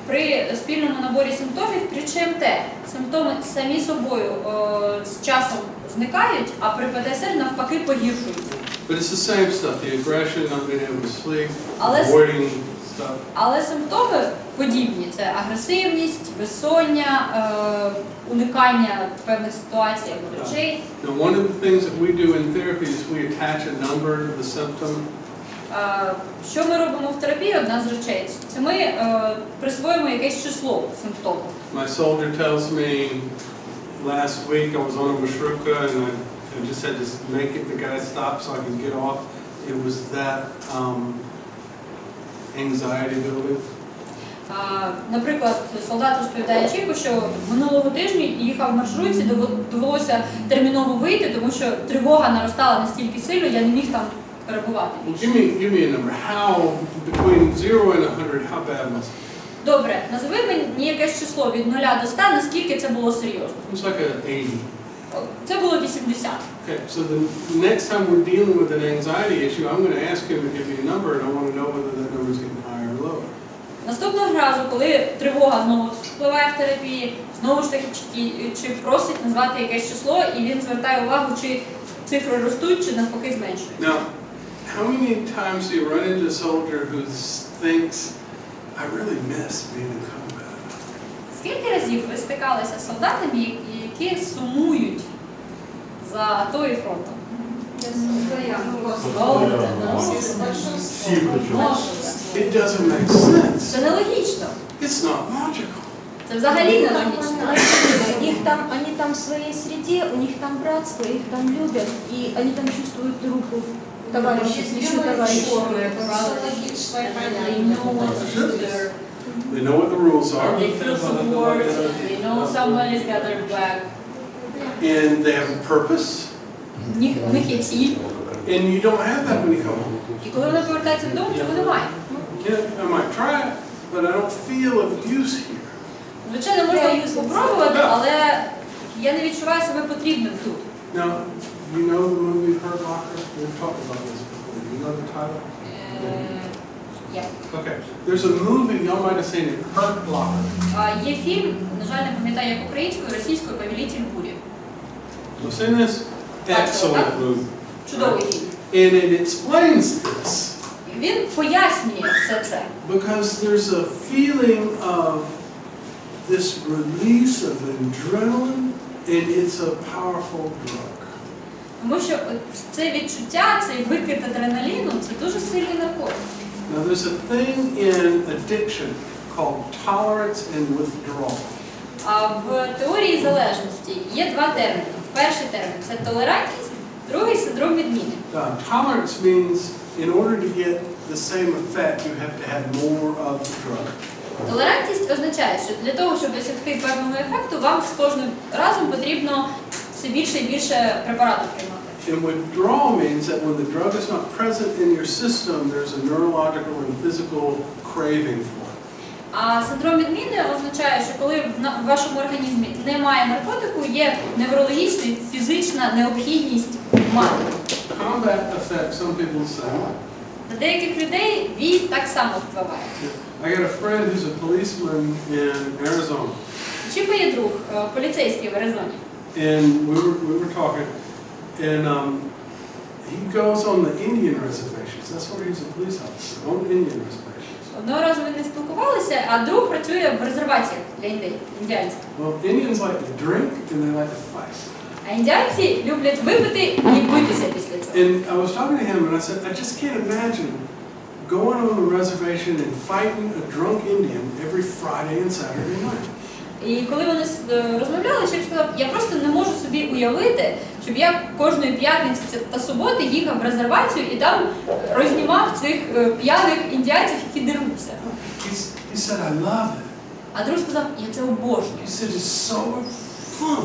при спільному наборі симптомів, при ЧМТ, симптоми самі собою з часом зникають, а при ПТСР навпаки погіршуються. But it's the same stuff, the aggression, not being able to sleep, avoiding stuff. Але симптоми подібні – це агресивність, безсоння, уникання певних ситуацій або речей. Now, one of the things that we do in therapy is we attach a number to the symptom. Що ми робимо в терапії? Одна з речей. Це ми присвоїмо якесь число симптому. My soldier tells me last week I was on a marshruka and I just had to make it the guy stop so I could get off. It was that anxiety building. Наприклад, солдат розповідає Чіку, що минулого тижня їхав в маршрутці, довелося терміново вийти, тому що тривога наростала настільки сильно, я не міг там перебувати. Well, give me a number. How, between 0 and 100, how bad was it? Добре, назови мені якесь число від 0 до 100, наскільки це було серйозно. It was like an 80. Це було 80. Okay, so the next time we're dealing with an anxiety issue, I'm going to ask him to give me a number, and I want to know whether that number is getting higher or lower. Наступного разу, коли тривога знову впливає в терапії, знову ж таки, чи просить назвати якесь число, і він звертає увагу, чи цифри ростуть, чи навпаки зменшують. Now, how many times do you run into a soldier who thinks, I really miss being in combat? Скільки разів ви стикалися з солдатами, які сумують за АТО і фронтом? It doesn't make sense. Це нелогічно. It's not logical. Це взагалі нелогічно. Они там в своей среде, у них там братство, их там любят, и они там чувствуют руку товарища, свечу товарища. They know what the rules are, They feel support, they know someone is got their back. and they have a purpose, У них є ціль. and you don't have that when you come home. І коли вони повертаються додому, цього немає. Yeah, I might try it, but I don't feel of use here. Звичайно, можна спробувати, але я не відчуваю себе потрібним тут. Now, you know the movie Hurt Locker? We've talked about this before. You know the title? Yeah. Okay. There's a movie, y'all might have seen it, Hurt Locker. Є фільм, на жаль, не пам'ятаю, як українською, російською «Повелитель бурі». You've seen this? Excellent movie. Чудовий фільм. And it explains this Він пояснює все це. because there's a feeling of this release of adrenaline, and it's a powerful drug. Тому що це відчуття, цей викид адреналіну, це дуже сильний наркотик. Now there's a thing in addiction called tolerance and withdrawal. А в теорії залежності є два терміни. Перший термін – це толерантність, другий – синдром відміни. Tolerance means in order to get the same effect, you have to have more of the drug. Толерантність означає, що для того, щоб досягти певного ефекту, вам з кожним разом потрібно все більше і більше препаратів приймати. And withdrawal means that when the drug is not present in your system, there's a neurological and physical craving for it. А синдром відміни означає, що коли в вашому організмі немає наркотику, є неврологічна і фізична необхідність мати. Combat affects some people the same way. Для деяких людей бій так само впливає. I got a friend who's a policeman in Arizona, Чіпа є друг, поліцейський в Аризоні. and we were talking, and he goes on the Indian reservations. That's where he's a police officer, on Indian reservations. Одного разу вони спілкувалися, а друг працює в резерваціях для індіанців. Well, Indians like to drink and they like to fight. А індіанці люблять випити і битися після цього. And I was talking to him and I said, I just can't imagine going on the reservation and fighting a drunk Indian every Friday and Saturday night. І коли вони розмовляли, Чіп сказав, я просто не можу собі уявити, щоб я кожної п'ятниці та суботи їхав в резервацію і там рознімав цих п'яних індіанців, які деруться. He said, I love it. А друг сказав, я це обожнюю. He said, it's so fun.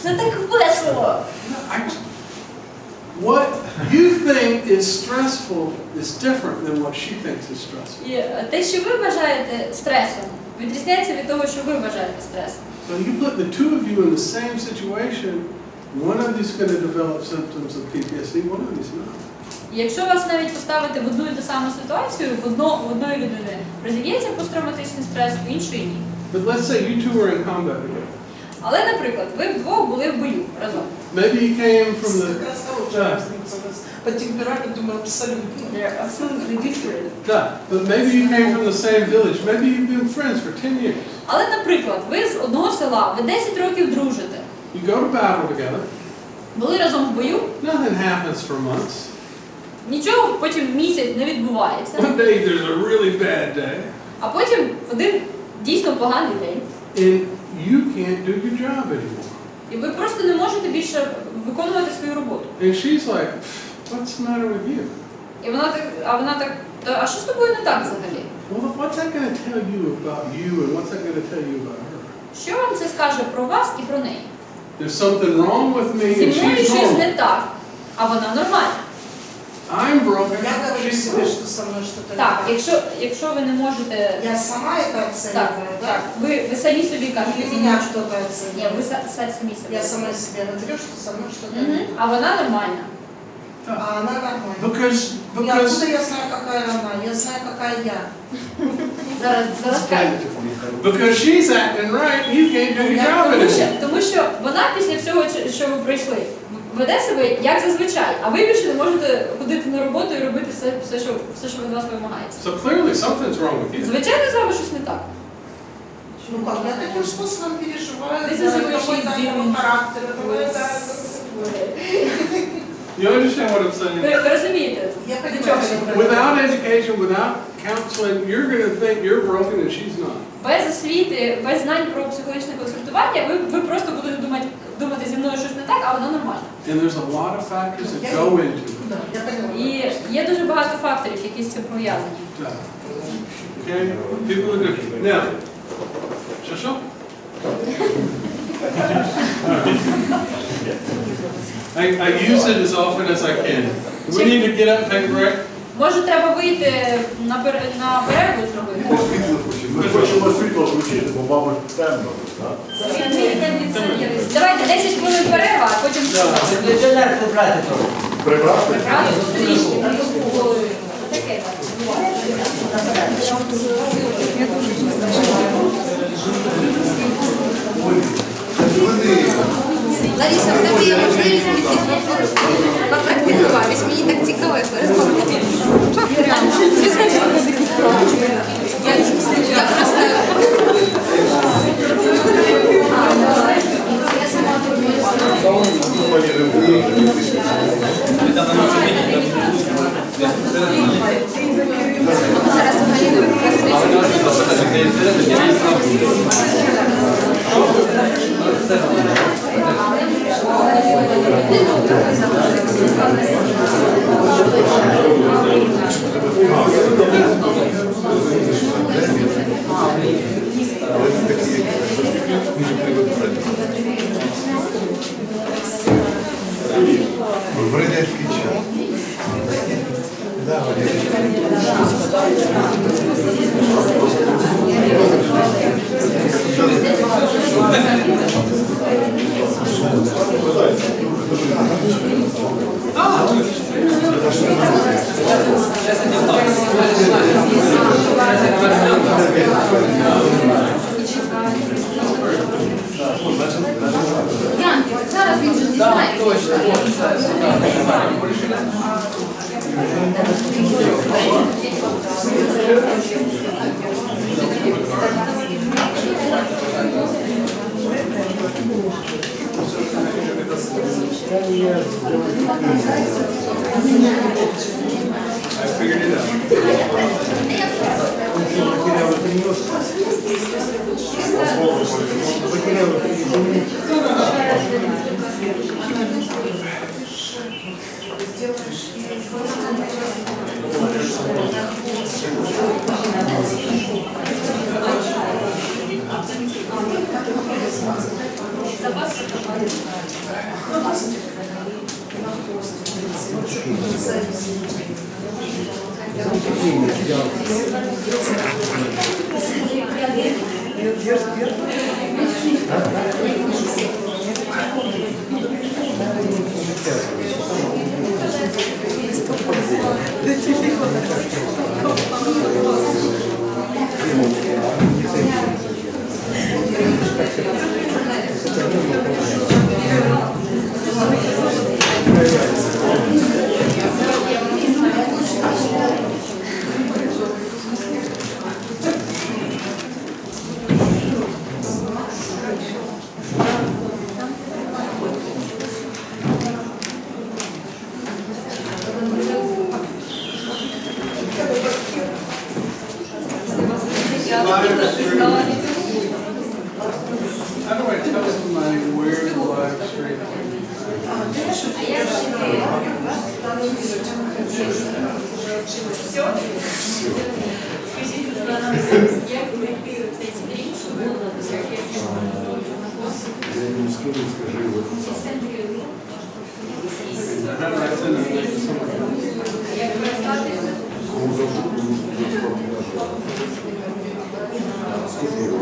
Це так весело. What you think is stressful is different than what she thinks is stressful. І те, що ви вважаєте стресом, відрізняється від того, що ви вважаєте стресом. So you put the two of you in the same situation, one of you is going to develop symptoms of PTSD, one of you is not. І якщо вас навіть поставити в одну і ту саму ситуацію, в одної людини розів'ється посттравматичний стрес, в іншої ні. But let's say you two were in combat together. Але, наприклад, ви вдвох були в бою разом. Maybe you came from the... По темпераменту мы абсолютно. They're absolutely different. Yeah, but maybe you came from the same village. Maybe you've been friends for 10 years. Але, наприклад, ви з одного села, ви 10 років дружите. You go to battle together. Були разом в бою. Nothing happens for months. Нічого потім місяць не відбувається. One day there's a really bad day, А потім один дійсно поганий день. and you can't do your job anymore. І ви просто не можете більше виконувати свою роботу. And she's like, what's the matter with you? І вона так, а що з тобою не так взагалі? Well, what's that going to tell you about you, and what's that going to tell you about her? Що вам це скаже про вас і про неї? There's something wrong with me, Зі and мною she's щось wrong. не так, а вона нормальна. I'm broken, Я говорю she's себе, wrong. что со мной что-то не Так, так. якщо ви не можете... Я сама это Так, оцениваю, да? так, ви самі собі кажете. Или меня что-то Ні, оценивает. ви самі собі. Я сама себе говорю, что со мной что-то Мгм. не так. А вона нормальна. А она нормальная. И Because откуда я знаю, какая она? Я знаю, какая я. Зараз кажу. because she's acting right, you can't do your job anymore. Тому що вона після всього, що ви пройшли, веде себе як зазвичай, а ви більше не можете ходити на роботу і робити все, що від вас вимагається. So clearly something's wrong with you. Звичайно, з вами щось не так. Ну как, я таким способом переживаю, This да, is the way какой-то she's его doing. характер, это моя, да. You understand what I'm saying? Ви розумієте? Я до понимаю, чого що я ви говорю? Without education, without counseling, you're going to think you're broken and she's not. Без освіти, без знань про психологічне консультування, ви просто будете думати, зі мною щось не так, а вона нормальна. And there's a lot of factors that go into it. Да, я понимаю. І є дуже багато факторів, які з цим пов'язані. Okay? People are different. Now, Shasha? I use it as often as I can. Do we need to get up and take a break? Може, треба вийти на перерву зробити? Ми хочемо світло включити, бо, мабуть, темно. Давайте 10 хвилин перерва, а потім Кондиціонер прибрати трохи. Прибрати? трішки. Таке. Лариса, в тебе є можливість попрактикуватись. Мені так цікаво, як ви розмовляєте. Я просто... Зараз В радянський час. Янки, зараз він же не знає. Скажіть, будь ласка, як знайти цей стрій? Я не скажу, скажи его сам. Як користатися? Кому зовут, кому бесплатно нажал. Сколько его?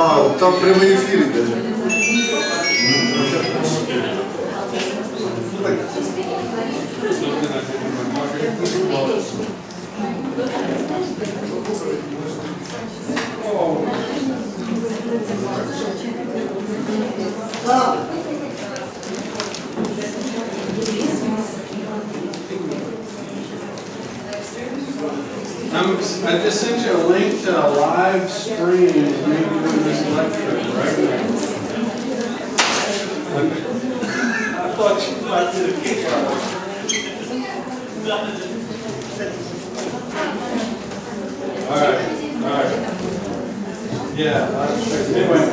А, там прямой эфир даже. I just sent you a link to a live stream of me doing this lecture right now. I thought you might do the kick. All right. Yeah, anyway.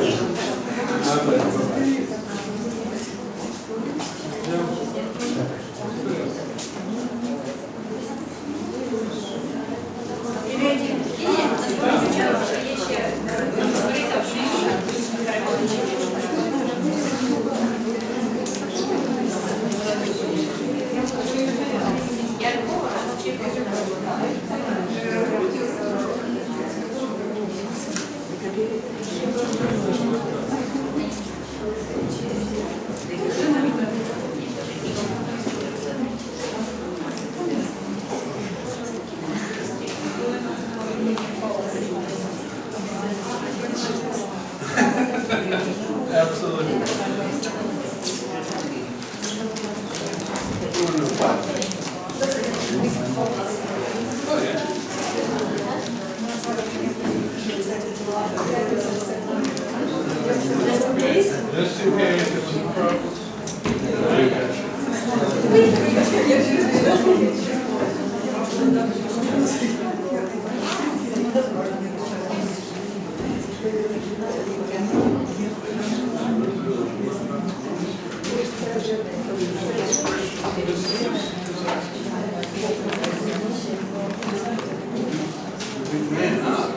Absolutely. Oh, yeah. Just in case there's some problems. Man up.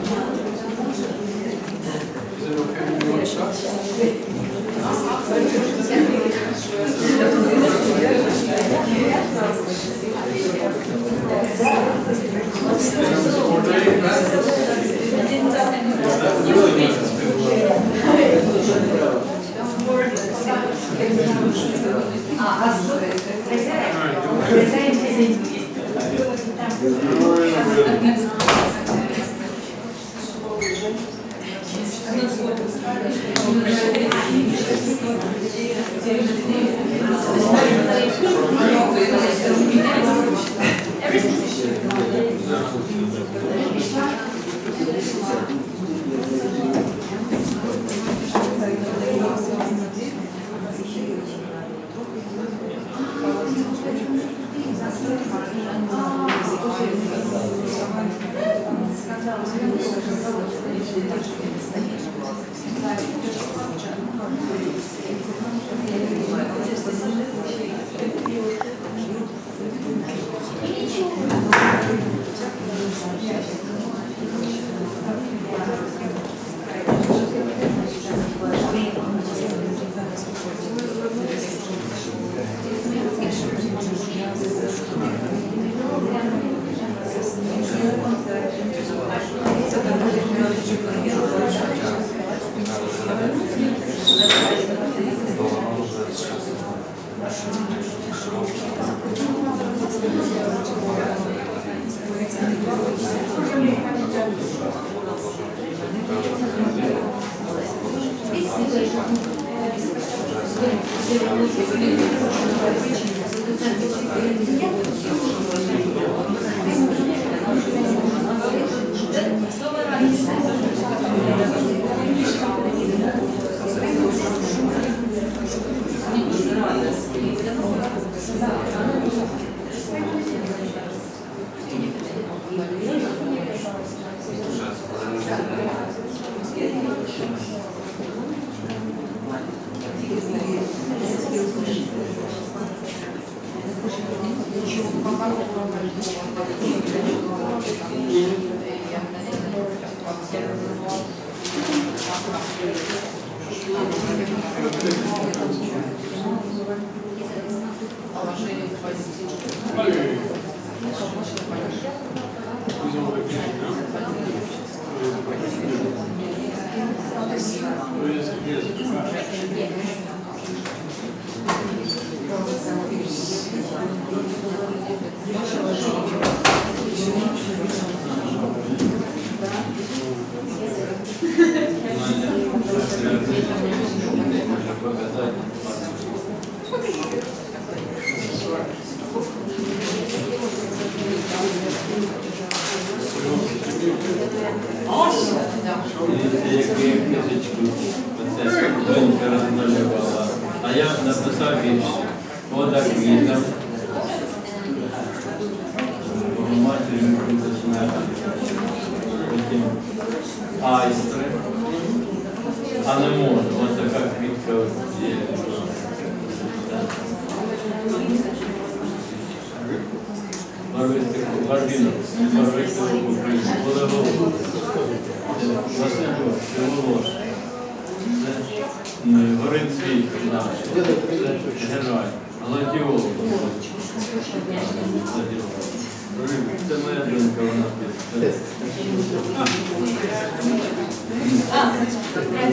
Is it okay to do one shot? А я написав вірш. Вода квітам. Матері потім айстри. А не можу. Ось така квітка є. Барвінок. Барвінок України. Волеголову. Василю, Волош. Горить світ наш. Герой. Гладіолог. Це моя донька, вона пише.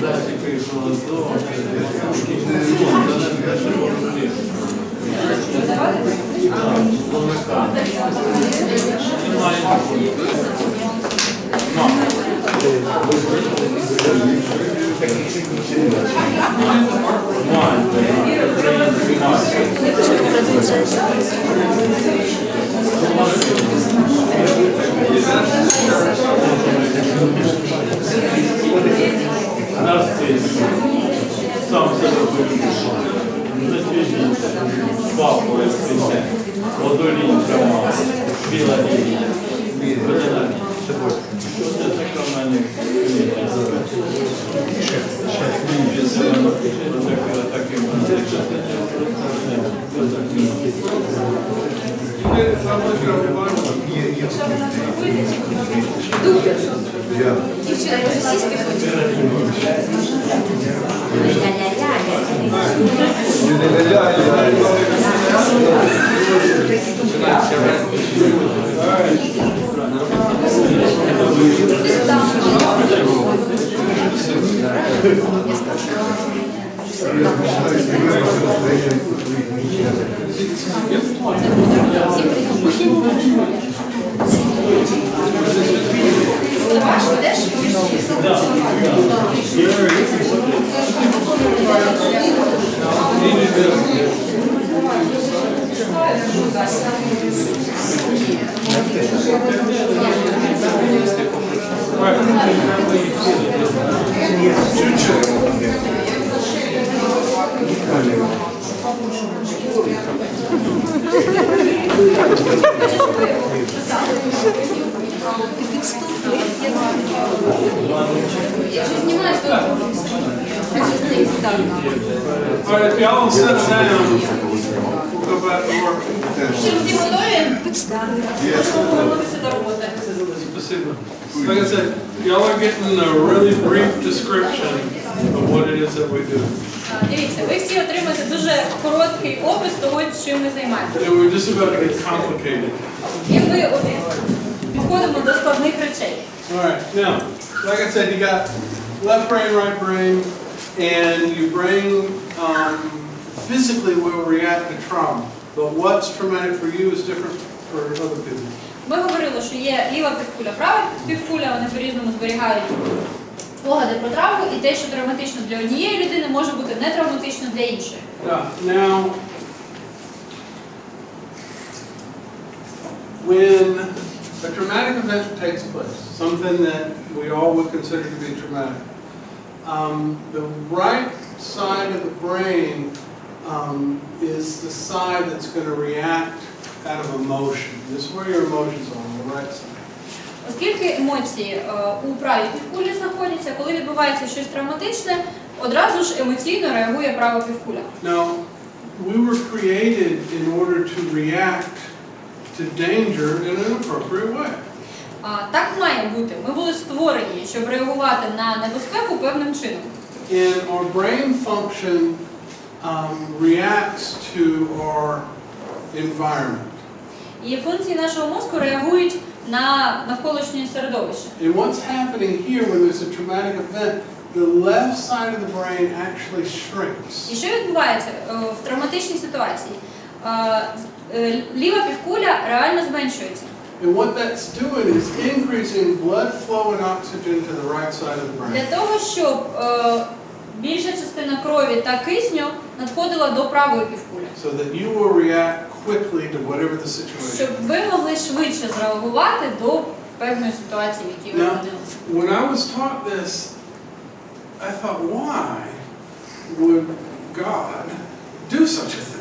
Зачекай, холодно. Сам себе вирішив. Папу ескрисе. Водолінь пряма. Біла лінія. Водяна. Що це така в мене книга? Таким Дівчина, сіськи All right, if y'all will sit down, we'll go back to work. Спасибо. Like I said, y'all are getting a really brief description of what it is that we do. Дивіться, ви всі отримаєте дуже короткий опис того, чим ми займаємося. And we're just about to get complicated. І ми підходимо до складних речей. All right, now, like I said, you got left brain, right brain, and your brain physically will react to trauma. But what's traumatic for you is different for other people. Ми говорили, що є ліва півкуля, права півкуля, вони по-різному зберігають спогади про травму, і те, що травматично для однієї людини, може бути не травматично для іншої. Now, when a traumatic event takes place, something that we all would consider to be traumatic, the right side of the brain is the side that's going to react out of emotion. This is where your emotions are, on the right side. Оскільки емоції у правій півкулі знаходяться, коли відбувається щось травматичне, одразу ж емоційно реагує права півкуля. Now, we were created in order to react to danger in an appropriate way. Так має бути. Ми були створені, щоб реагувати на небезпеку певним чином. And our brain function reacts to our environment. І функції нашого мозку реагують на навколишнє середовище. And what's happening here when there's a traumatic event, the left side of the brain actually shrinks. І що відбувається в травматичній ситуації? Ліва півкуля реально зменшується. And what that's doing is increasing blood flow and oxygen to the right side of the brain. Для того, щоб більша частина крові та кисню надходила до правої півкулі. So that you will react quickly to whatever the situation. Щоб ви могли швидше зреагувати до певної ситуації, в якій ви Now, опинилися. when I was taught this, I thought, why would God do such a thing?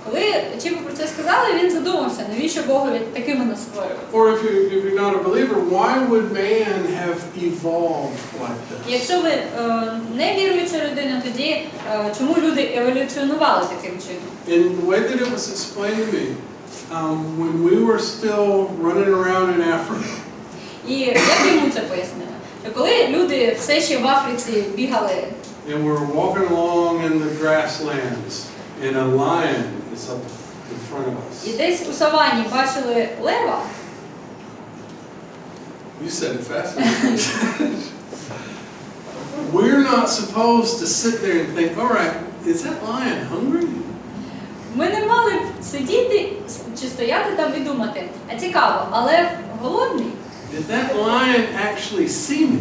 Коли Чіпу про це сказали, він задумався, навіщо Богові такими нас створювати. Or if you're not a believer, why would man have evolved like this? Якщо ви не віруюча людина, тоді чому люди еволюціонували таким чином? And the way that it was explained to me, when we were still running around in Africa, І як йому це пояснили? Що коли люди все ще в Африці бігали, and we're walking along in the grasslands, and a lion is up in front of і us. десь у савані бачили лева, You said it fast. We're not supposed to sit there and think, all right, is that lion hungry? ми не мали б сидіти чи стояти там і думати, а цікаво, а лев голодний? Did that lion actually see me?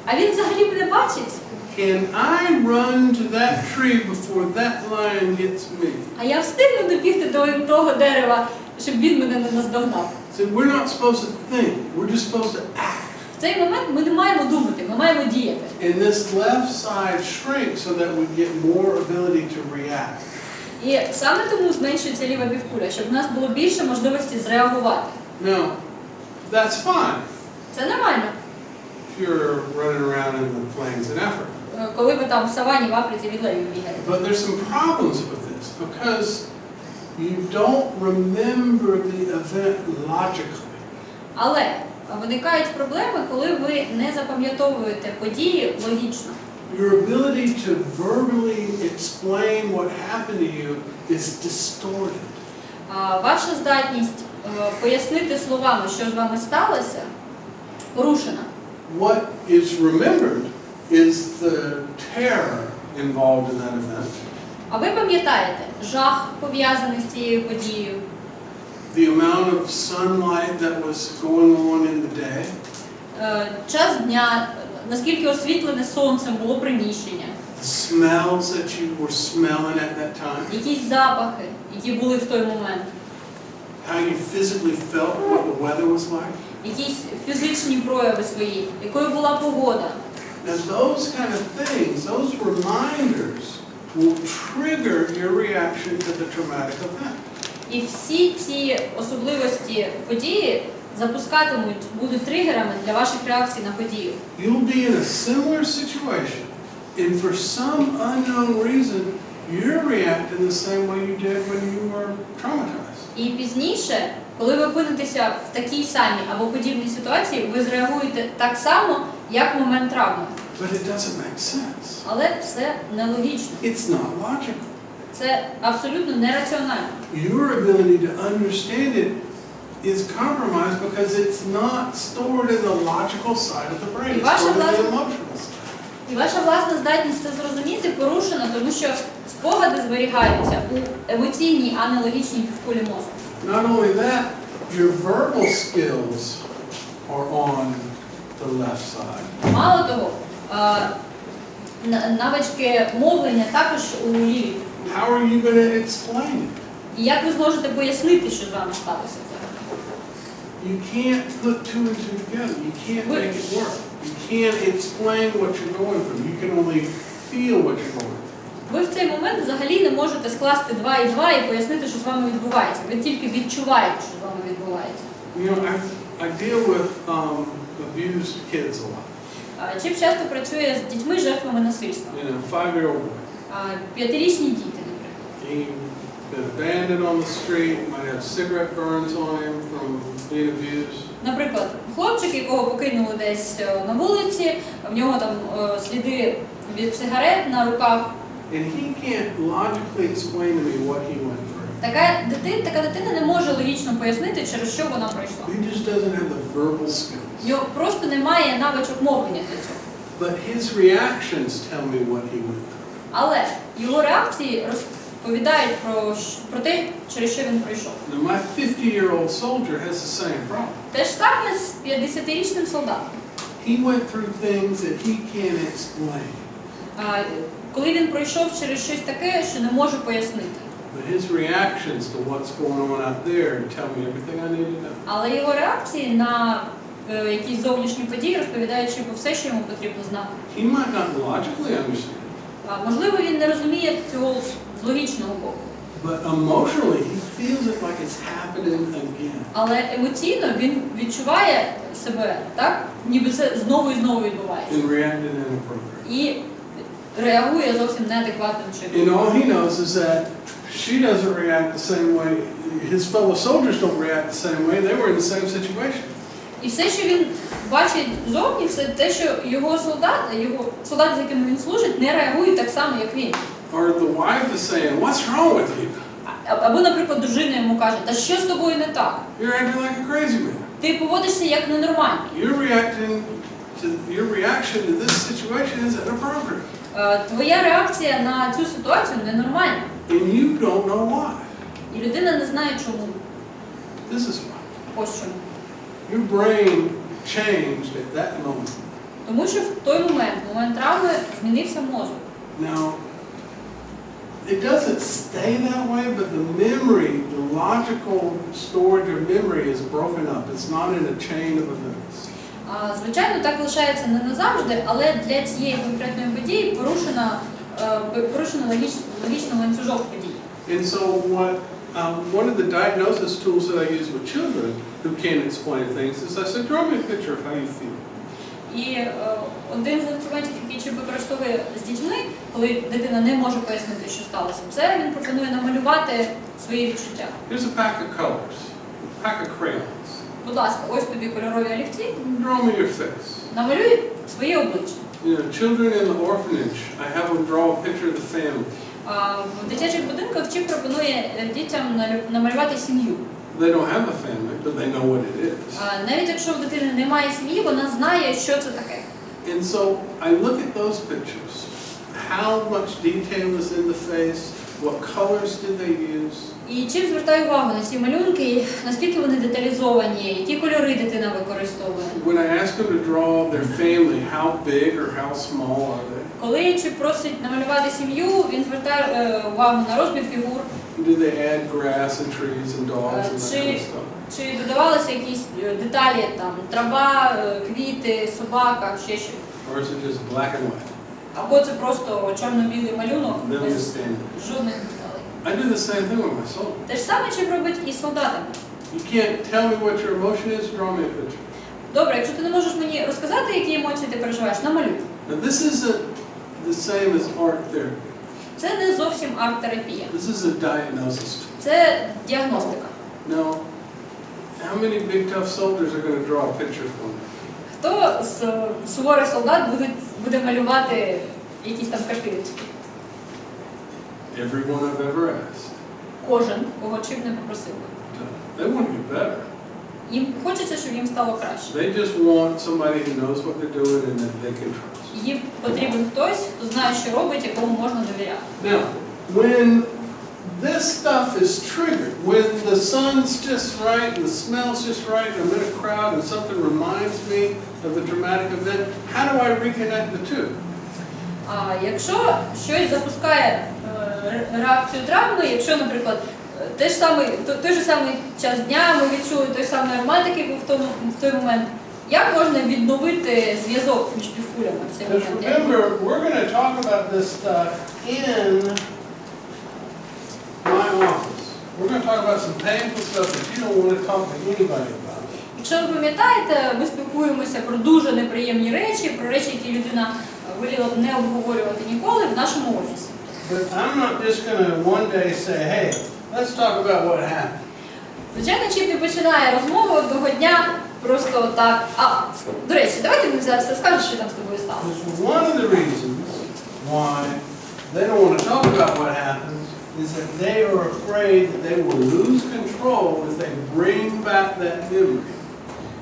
А він взагалі мене бачить? Can I run to that tree before that lion gets me? А я встигну добігти до того дерева, щоб він мене не наздогнав. So we're not supposed to think, we're just supposed to act. В цей момент ми не маємо думати, ми маємо діяти. And this left side shrinks so that we get more ability to react. І саме тому зменшується ліва півкуля, щоб в нас було більше можливості зреагувати. Now, that's fine Це нормально, if you're running around in the plains in Africa. коли ви там в савані в Африці від левів бігаєте. But there's some problems with this because you don't remember the event logically. Але виникають проблеми, коли ви не запам'ятовуєте події логічно. Your ability to verbally explain what happened to you is distorted. Ваша здатність пояснити словами, що з вами сталося, порушена. What is remembered is the terror involved in that event. А ви пам'ятаєте жах, пов'язаний з цією подією, The amount of sunlight that was going on in the day. час дня, наскільки освітлене сонцем було приміщення, The smells that you were smelling at that time. якісь запахи, які були в той момент, How you physically felt, what the weather was like. якісь фізичні прояви свої, якою була погода. Now those kind of things, those reminders will trigger your reaction to the traumatic event. І всі ці особливості події запускатимуть, будуть тригерами для ваших реакцій на подію. You'll be in a similar situation, and for some unknown reason, you're reacting the same way you did when you were traumatized. І пізніше, коли ви опинитеся в такій самій або подібній ситуації, ви зреагуєте так само, як в момент травми. But it doesn't make sense. Але це нелогічно. It's not logical. Це абсолютно нераціонально. Your ability to understand it is compromised because it's not stored in the logical side of the brain. It's stored in the emotional side. І ваша власна здатність це зрозуміти порушена, тому що спогади зберігаються у емоційній, а не логічній півкулі мозку. Not only that, your verbal skills are on the left side. Мало того, навички мовлення також у лівій. How are you going to explain it? І як ви зможете пояснити, що з вами сталося це? You can't put two and two together. You can't make it work. You can't explain what you're going through. You can only feel what you're going through. Ви в цей момент взагалі не можете скласти 2 і 2 і пояснити, що з вами відбувається. Ви тільки відчуваєте, що з вами відбувається. You know, I deal with abused kids a lot. Чіп часто працює з дітьми, жертвами насильства. You know, 5-year-old boy. 5-річні діти, наприклад. He been abandoned on the street, might have cigarette burns on him from being abused. Наприклад, хлопчик, якого покинули десь на вулиці, в нього там сліди від сигарет на руках. And he can't logically explain to me what he went through. Така дитина не може логічно пояснити, через що вона пройшла. He just doesn't have the verbal skills. В нього просто немає навичок мовлення для цього. But his reactions tell me what he went through. Але його реакції розповідають про те, через що він пройшов. Now my 50-year-old soldier has the same problem. Те ж саме з 50-річним солдатом. He went through things that he can't explain. Коли він пройшов через щось таке, що не може пояснити. But his reactions to what's going on out there tell me everything I need to know. Але його реакції на якісь зовнішні події розповідають про все, що йому потрібно знати. He might not logically understand. Можливо, він не розуміє цього з логічного боку. But emotionally, he feels it like it's happening again. Але емоційно він відчуває себе так, ніби це знову і знову відбувається. And reacted inappropriately. І реагує зовсім неадекватним чином. And all he knows is that she doesn't react the same way. His fellow soldiers don't react the same way. They were in the same situation. І все, що він бачить зовні, все те, що його солдати, з якими він служить, не реагують так само, як він. Or the wife is saying, "What's wrong with you? Або, наприклад, дружина йому каже, та що з тобою не так? You're acting like a crazy man. Ти поводишся як ненормальний. Your reaction to this situation is inappropriate." Твоя реакція на цю ситуацію ненормальна. And you don't know why. І людина не знає чому. This is why. Ось чому. Your brain changed at that moment. Тому що в той момент травми, змінився мозок. Now, it doesn't stay that way, but the memory, the logical storage of memory is broken up. It's not in a chain of events. Звичайно, так лишається не назавжди, але для цієї конкретної події порушено логічний ланцюжок подій. And so one of the diagnosis tools that I use with children who can't explain things is I say, draw me a picture of how you feel. І один з інструментів, який Чіп використовує з дітьми, коли дитина не може пояснити, що сталося, це він пропонує намалювати свої відчуття. Here's a pack of colors, a pack of crayons. Будь ласка, ось тобі кольорові олівці. Draw me your face. Намалюй своє обличчя. You know, children in the orphanage, I have them draw a picture of the family. В дитячих будинках Чіп пропонує дітям намалювати сім'ю. They don't have a family, but they know what it is. Навіть якщо в дитини немає сім'ї, вона знає, що це таке. And so I look at those pictures. How much detail is in the face? What colors did they use? І Чіп звертає увагу на ці малюнки, наскільки вони деталізовані, які кольори дитина використовує. When I ask them to draw their family, how big or how small are they? Коли Чіп просить намалювати сім'ю, він звертає увагу на розмір фігур. Do they add grass and trees and dogs and that kind of stuff? Чи додавалися якісь деталі, там, трава, квіти, собака, ще щось? Or is it just black and white? Або це просто чорно-білий малюнок, Then без understand. жодних деталей. I do the same thing with my soul. Те ж саме Чіп робить і з солдатами. You can't tell me what your emotion is, draw me a picture. Добре, якщо ти не можеш мені розказати, які емоції ти переживаєш, намалюй. Now this isn't the same as art therapy. Це не зовсім арт-терапія. This is a diagnosis tool. Це діагностика. Now, how many big tough soldiers are going to draw a picture for me? Хто з суворих солдат буде малювати якісь там картинки? Everyone I've ever asked. Кожен, кого Чіп не попросив. They want to get better. Їм хочеться, щоб їм стало краще. They just want somebody who knows what they're doing and that they can trust. Їм потрібен хтось, хто знає, що робить, якому можна довіряти. Now, when this stuff is triggered, when the sun's just right and the smell's just right and I'm in a crowd and something reminds me of the traumatic event, how do I reconnect the two? Якщо щось запускає реакцію травми, якщо, наприклад, той же самий час дня ми відчули той самий аромат, який був в той момент, як можна відновити зв'язок між півкулями в цей Because момент? remember, we're going to talk about this stuff in my office. We're going to talk about some painful stuff that you don't want to talk to anybody about. Якщо ви пам'ятаєте, ми спілкуємося про дуже неприємні речі, про речі, які людина воліла б не обговорювати ніколи в нашому офісі. But I'm not just going to one day say, hey, let's talk about what happened. Звичайно, Чіп не починає розмову одного дня просто так. До речі, давайте мені зараз розкажеш, що там з тобою сталося. Because one of the reasons why they don't want to talk about what happened is that they are afraid that they will lose control if they bring back that memory.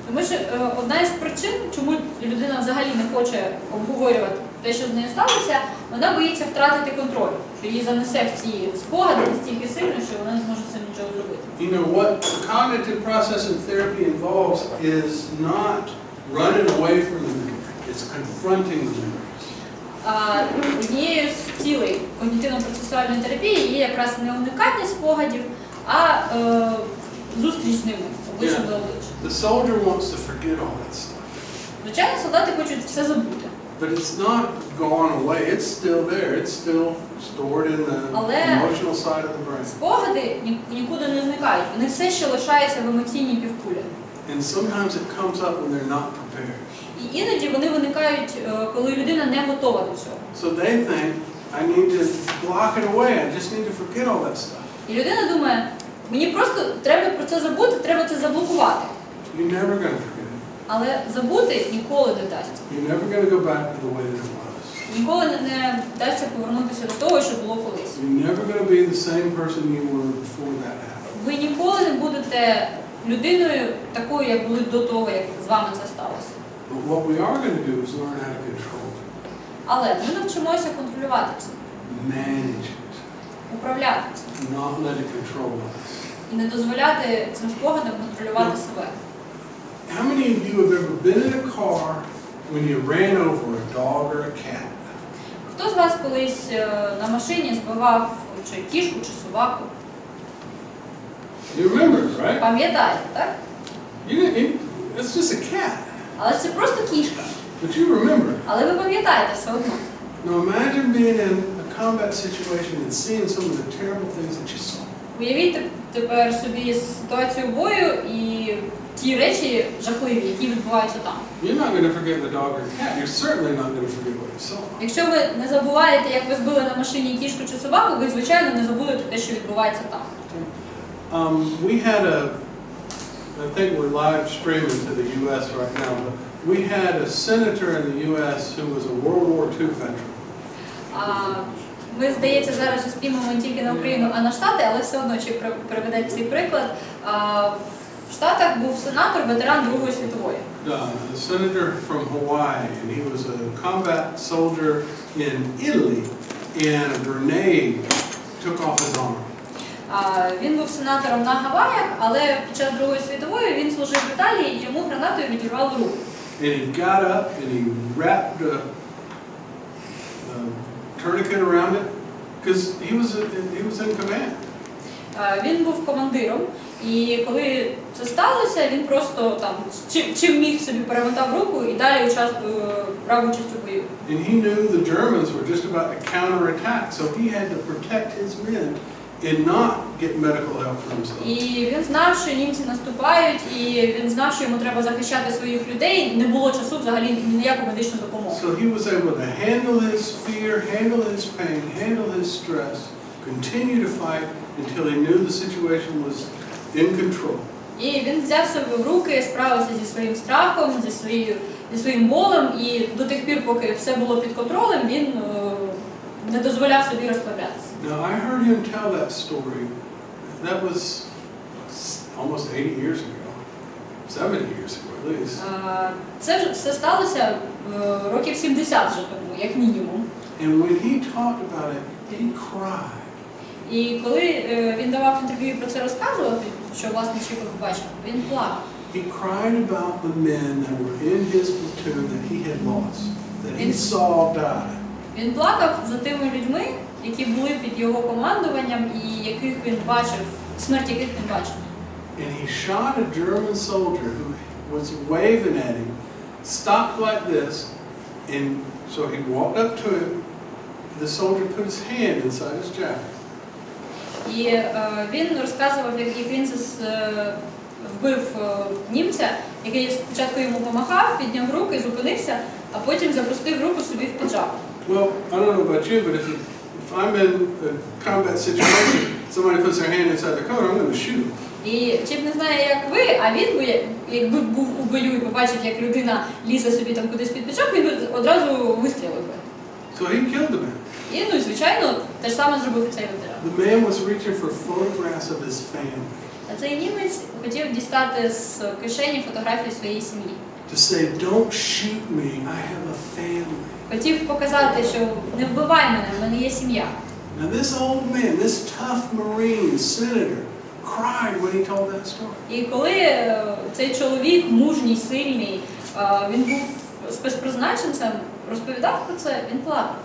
Тому що одна із причин, чому людина взагалі не хоче обговорювати те, що з нею сталося, вона боїться втратити контроль, що її занесе в ці спогади настільки сильно, що вона не зможе з цим нічого зробити. You know, what the cognitive process in therapy involves is not running away from the memory, it's confronting the memories. Однією з цілей когнітивно-процесуальної терапії є якраз не уникання спогадів, а зустріч з ними, обличчям до обличчя. The soldier wants to forget all that stuff. Звичайно, солдати хочуть все забути. But it's not gone away, it's still there, it's still stored in the emotional side of the brain. Спогади нікуди не зникають, вони все ще лишаються в емоційній півкулі. And sometimes it comes up when they're not prepared. І іноді вони виникають, коли людина не готова до цього. So they think, I need to block it away, I just need to forget all that stuff. І людина думає, мені просто треба про це забути, треба це заблокувати. You're never going to forget it. Але забути ніколи не дасть. You're never going to go back to the way that it was. Ніколи не вдасться повернутися до того, що було колись. You're never going to be the same person you were before that happened. Ви ніколи не будете людиною такою, як були до того, як з вами це сталося. But what we are going to do is learn how to control it. Але ми навчимося контролювати це, Manage it. управляти це. Not let it control us. І не дозволяти цим спогадам контролювати себе. How many of you have ever been in a car when you ran over a dog or a cat? Хто з вас колись на машині збивав чи кішку, чи собаку? You remember, right? Пам'ятаєте, так? It's just a cat, Але це просто кішка. but you remember. Але ви пам'ятаєте все одно. Now imagine being in a combat situation and seeing some of the terrible things that you saw. Уявіть тепер собі ситуацію бою і ті речі жахливі, які відбуваються там. You're not going to forget the dog or cat. You're certainly not going to forget what you saw. Якщо ви не забуваєте, як ви збили на машині кішку чи собаку, ви, звичайно, не забудете те, що відбувається там. We had I think we're live streaming to the U.S. right now, but we had a senator in the U.S. who was a World War II veteran. Ми, здається, зараз спіймемо не тільки на Україну, а на Штати, але все одно, чи приведете цей приклад. В Штатах був сенатор, ветеран Другої світової. A senator from Hawaii, and he was a combat soldier in Italy, and a grenade took off his arm. Він був сенатором на Гаваях, але під час Другої світової він служив в Італії і йому гранатою відірвало руку. And he got up and he wrapped a tourniquet around it because he was in command. Він був командиром, і коли це сталося, він просто там чим міг собі перемотав руку і далі брав участь у бою. And he knew the Germans were just about to counterattack, so he had to protect his men and not get medical help for himself. І він знав, що німці наступають, і він знав, що йому треба захищати своїх людей. Не було часу взагалі ніяку медичну допомогу. So he was able to handle his fear, handle his pain, handle his stress, continue to fight until he knew the situation was in control. І він взяв себе в руки, справився зі своїм страхом, зі своїм болем, і до тих пір, поки все було під контролем, він не дозволяв собі розслаблятися. Now I heard him tell that story. That was almost 80 years ago, 70 years ago at least. Це все сталося років 70 вже тому, як мінімум. And when he talked about it, he cried. І коли він давав інтерв'ю і про це розказував, що власне Чіпов бачив, він плакав. He cried about the men that were in his platoon that he had lost, that he saw die. Він плакав за тими людьми, які були під його командуванням і яких він бачив, смерть яких він бачив. And he shot a German soldier who was waving at him, stopped like this, and so he walked up to him. The soldier put his hand inside his jacket. І він розказував, як він вбив німця, який спочатку йому помахав, підняв руки, зупинився, а потім запустив руку собі в піджак. Well, I don't know about you, but if I'm in a combat situation, somebody puts their hand inside the coat, I'm going to shoot. І Чіп не знає, як ви, а він би, якби був у бою і побачив, як людина лізе собі там кудись під пічок, він би одразу вистрілив би. So he killed the man. І, ну, і, звичайно, те ж саме зробив і цей ветеран. The man was reaching for photographs of his family. А цей німець хотів дістати з кишені фотографію своєї сім'ї. To say, don't shoot me, I have a family. Хотів показати, що не вбивай мене, в мене є сім'я. Now this old man, this tough Marine senator, cried when he told that story. І коли цей чоловік, мужній, сильний, він був спецпризначенцем, розповідав про це, він плакав.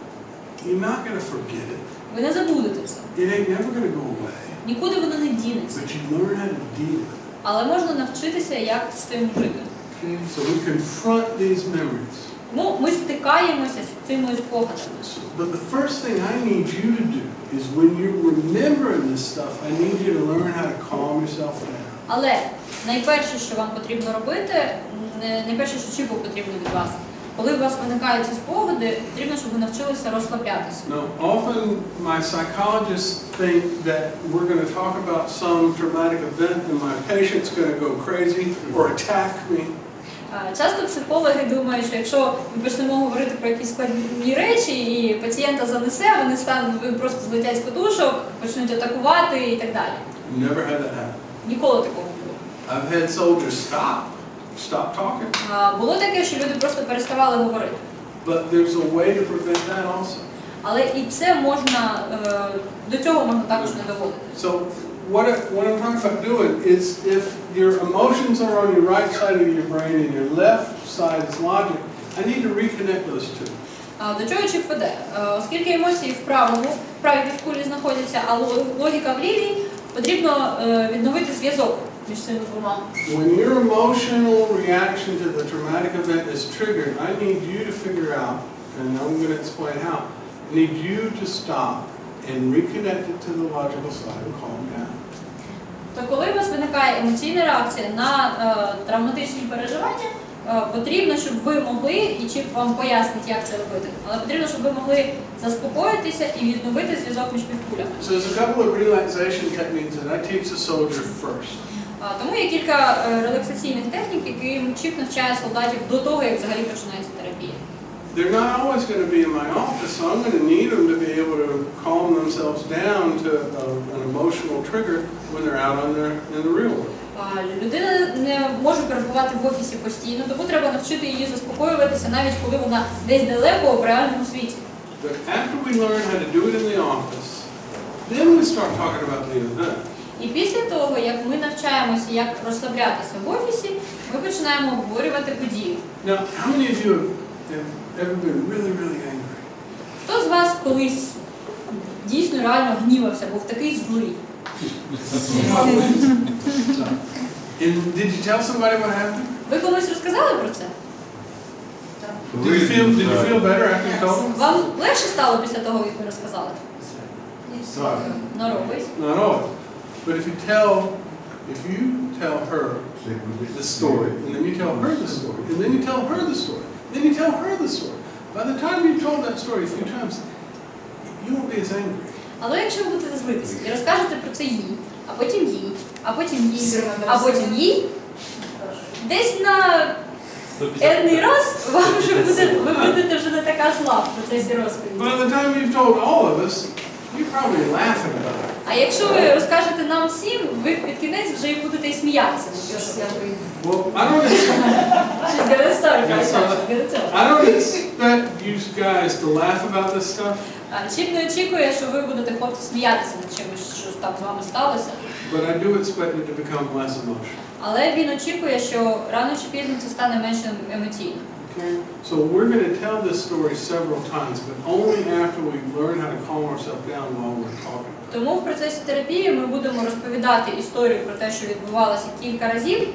You're not going to forget it. Ви не забудете це. It ain't never going to go away. Нікуди воно не дінеться. But you learn how to deal with it. Але можна навчитися, як з цим жити. Okay? So we confront these memories. Ну, ми стикаємося з цими спогадами. But the first thing I need you to do is when you're remembering this stuff, I need you to learn how to calm yourself down. Але найперше, що вам потрібно робити, найперше, що Чіпу потрібно від вас, коли у вас виникають ці спогади, потрібно, щоб ви навчилися розслаблятися. Now, often my psychologists think that we're going to talk about some traumatic event and my patient's going to go crazy or attack me. Часто психологи думають, що якщо ми почнемо говорити про якісь складні речі і пацієнта занесе, вони просто злетять з подушок, почнуть атакувати і так далі. Never had that happen. Ніколи такого не було. I've had soldiers stop talking. Було таке, що люди просто переставали говорити. But there's a way to prevent that also. Але і це можна, до цього можна також не доводити. So what I'm talking about doing is if your emotions are on your right side of your brain and your left side is logic, I need to reconnect those two. До чого Чіп веде? Оскільки емоції в правій півкулі знаходяться, а логіка в лівій, потрібно відновити зв'язок між цими двома. When your emotional reaction to the traumatic event is triggered, I need you to figure out, and I'm going to explain how, I need you to stop and reconnect it to the logical side and calm down. То коли у вас виникає емоційна реакція на травматичні переживання, потрібно, щоб ви могли, і Чіп вам пояснить, як це робити, але потрібно, щоб ви могли заспокоїтися і відновити зв'язок між півкулями. So there's a couple of relaxation techniques that I teach the soldier first. Тому є кілька релаксаційних технік, які Чіп навчає солдатів до того, як взагалі починається терапія. They're not always going to be in my office, so I'm going to need them to be able to calm themselves down to an emotional trigger when they're out in the real world. Людина не може перебувати в офісі постійно, тому треба навчити її заспокоюватися, навіть коли вона десь далеко в реальному світі. But after we learn how to do it in the office, then we start talking about the event. І після того, як ми навчаємося, як розслаблятися в офісі, ми починаємо обговорювати подію. Now, how many of you have ever been really, really angry? Хто з вас колись дійсно реально гнівався, був такий злий? And did you tell somebody what happened? Ви комусь розказали про це? Did you feel better after you told them? Вам легше стало після того, як ви розказали? Not always. Not always. But if you tell her the story, and then you tell her the story, and then you tell her the story, then you tell her the story. By the time you've told that story a few times, you won't be as angry. Але якщо ви будете злитися і розкажете про це їй, а потім їй, а потім їй, а потім їй, десь на енний раз вам вже буде, ви будете вже не така зла в процесі розповіді. By the time you've told all of us, you're probably laughing about it. А якщо ви розкажете нам всім, ви під кінець вже і будете і сміятися. Well, I don't expect you guys to laugh about this stuff. Чіп не очікує, що ви будете, хлопці, сміятися над чимось, що там з вами сталося. But I do expect it to become less emotional. Але він очікує, що рано чи пізно це стане менш емоційно. Okay? So we're going to tell this story several times, but only after we learn how to calm ourselves down while we're talking. Тому в процесі терапії ми будемо розповідати історію про те, що відбувалося кілька разів,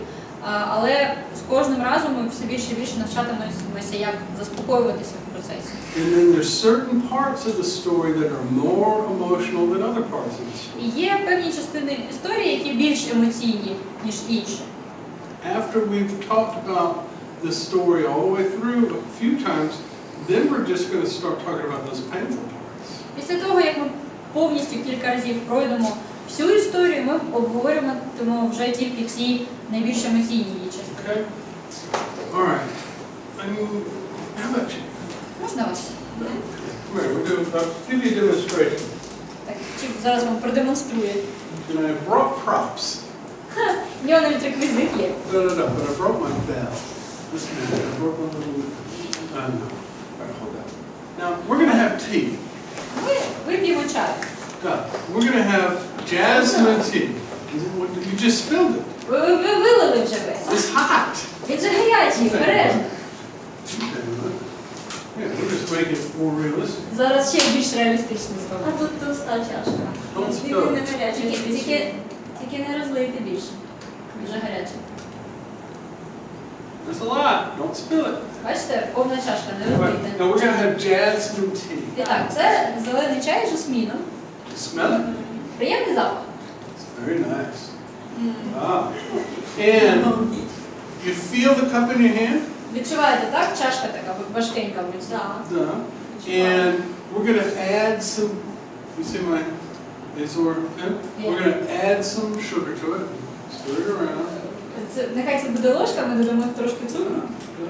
але з кожним разом ми все більше і більше навчатимемося, як заспокоюватися в процесі. And then there's certain parts of the story that are more emotional than other parts of the story. І є певні частини історії, які більш емоційні, ніж інші. After we've talked about the story all the way through a few times, then we're just going to start talking about those painful parts. Після того, як ми повністю кілька разів пройдемо всю історію ми обговорюватимемо вже тільки ці найбільш емоційні її частини. Okay? All right. How about you? Можна вас? Come here, I'll give you a demonstration. Так, Чіп зараз вам продемонструє. And I brought props. В нього навіть реквізит є. No, but I brought my bell. Listen to me, I brought my little, no. All right, hold that. Now, we're going to have tea. Ми вип'ємо чай. We're going to have jasmine tea. You just spilled it. Ви вилили вже весь. It's hot. Він же гарячий, обережно. Yeah, we'll just make it more realistic. Зараз ще більш реалістично зробимо. А тут тоста чашка. Don't Тільки spill не it. гаряча, тільки не розлийте більше. Дуже гарячий. That's a lot. Don't spill it. Бачите, повна чашка, не Right. розлийте. Now we're going to have jasmine tea. І так, це зелений чай з жасміном. Smell it? Приємний запах. It's very nice. And you feel the cup in your hand? Відчуваєте, так? Чашка така важкенька в руці. And we're going to add some, you see my Azor pen? We're going to add some sugar to it. Stir it around. Нехай це буде ложка, ми додамо трошки цукру.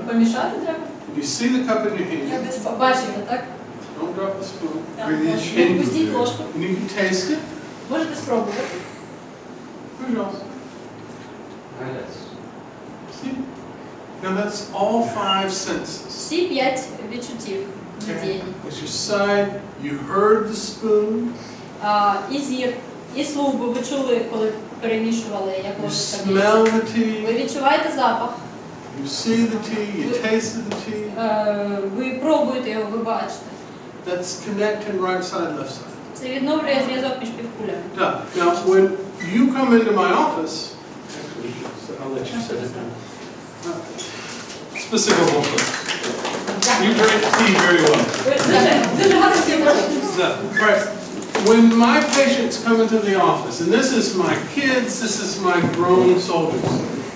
Помішати треба. You see the cup in your hand. Бачите, так? Don't drop the spoon. Не пустіть ложку. And you can taste it. Можете спробувати. Пожалуйста. See? Now that's all 5 senses. Всі 5 відчуттів дієнні. It's your sight, you heard the spoon, І зір, і слух, бо ви чули, коли перемішували, як you ложка smell б'ється. the Ви tea, відчуваєте запах, you see the tea, you tasted the tea. ви пробуєте його, ви бачите. That's connecting right side, left side. Це відновлює зв'язок між півкулями. Now, when you come into my office, actually, I'll let you sit it down. Спасибо большое. You drink tea very well. Дуже гарно всі бачите. Right. When my patients come into the office, and this is my kids, this is my grown soldiers,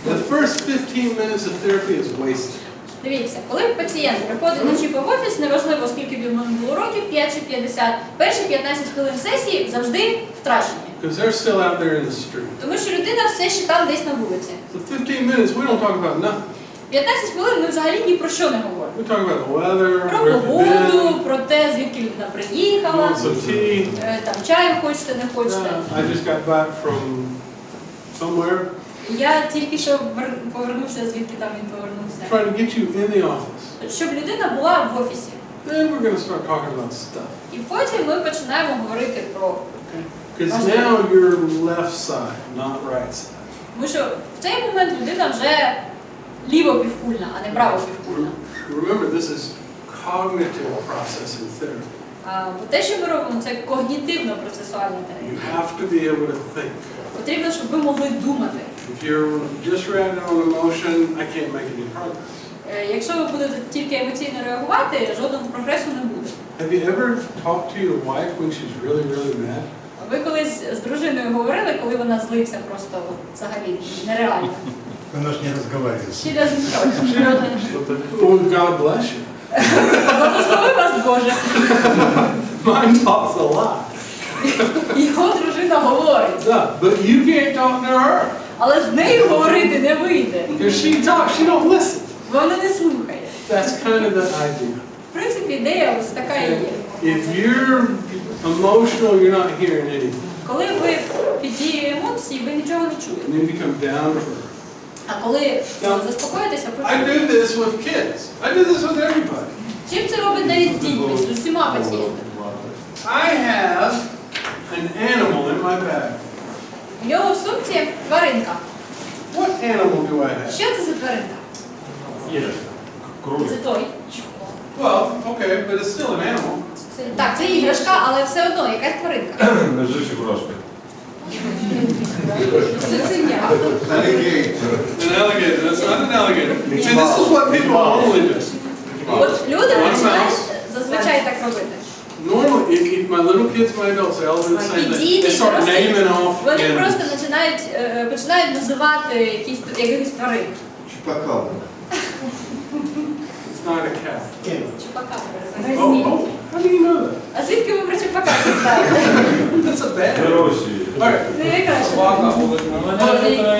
the first 15 minutes of therapy is wasted. Дивіться, коли пацієнт приходить на ЧІП в офіс, неважливо скільки б йому було років, 5 чи 50, перші 15 хвилин сесії завжди втрачені. Because they're still out there in the street. Тому що людина все ще там десь на вулиці. So 15 minutes, we don't talk about nothing. 15 хвилин ми взагалі ні про що не говоримо. We talk about the weather, Про where you've погоду, been, про те, звідки людина приїхала, want some tea. там чаю хочете, не хочете. I just got back from somewhere, Я тільки що повернувся, звідки там він повернувся. trying to get you in the office. Щоб людина була в офісі. Then we're going to start talking about stuff. І потім ми починаємо говорити про... Because now you're left side, not right side. Тому що в цей момент людина вже лівопівкульна, а не правопівкульна. Remember, this is cognitive processing therapy. Бо те, що ми робимо, це когнітивно-процесуальна терапія. You have to be able to think. Потрібно, щоб ви могли думати. If you're just reacting on emotion, I can't make any progress. Якщо ви будете тільки емоційно реагувати, жодного прогресу не буде. Have you ever talked to your wife when she's really, really mad? Ви колись з дружиною говорили, коли вона злиться просто взагалі нереально. Она ж не разговаривает. She doesn't talk. Oh, God bless you. Благослови вас, Боже. Mine talks a lot. Його дружина говорить. Yeah, but you can't talk to her. Але з нею говорити не вийде. If she talks, she don't listen. Вона не слухає. That's kind of the idea. В принципі, ідея ось така і є. If you're emotional, you're not hearing anything. Коли ви під дією емоцій, ви нічого не чуєте. And then you come down to earth. А коли заспокоїтеся, I do this with kids. I do this with everybody. чим це робить навіть з дітьми, з усіма пацієнтами? I have an animal in my bag. У нього в сумці тваринка. What animal do I have? Що це за тваринка? Це той. Well, okay, but it's still an animal. Так, це іграшка, але все одно, якась тваринка. Лежиш брошка. Цуценя. An alligator. That's not an alligator. See, this is what people normally do. От люди починають зазвичай так робити. Normally, if my little kids, my adults, they all do the same thing. They start naming off Вони animals. просто починають називати якихось тварин. Чупакабра. It's not a cat. Чупакабра. Oh, how do you know that? А звідки ви про чупакабру знаєте? That's a bad one. Вирощує. All right, Не краще.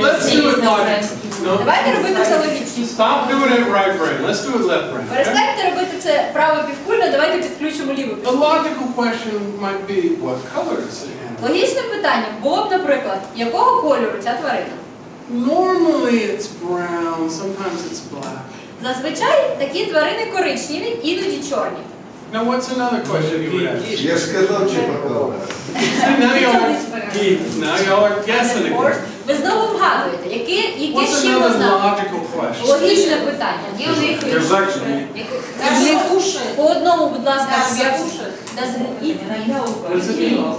let's do it logically. No? Давайте робити це логічно. Stop doing it right brain. Let's do it left brain. Okay? Перестаньте робити це право півкульно, давайте підключимо ліву A півкульну. logical question might be, what color is the animal? Логічним питанням було б, наприклад, якого кольору ця тварина? Normally it's brown, sometimes it's black. Зазвичай такі тварини коричневі, іноді чорні. Now what's another question you would ask? Я ж сказав, чи покала. Now y'all are guessing again. Ви знову вгадуєте, яке What's ще another можна logical question? логічне питання. Казак чи ні? По одному, будь ласка, Да, я закушать. What does it mean?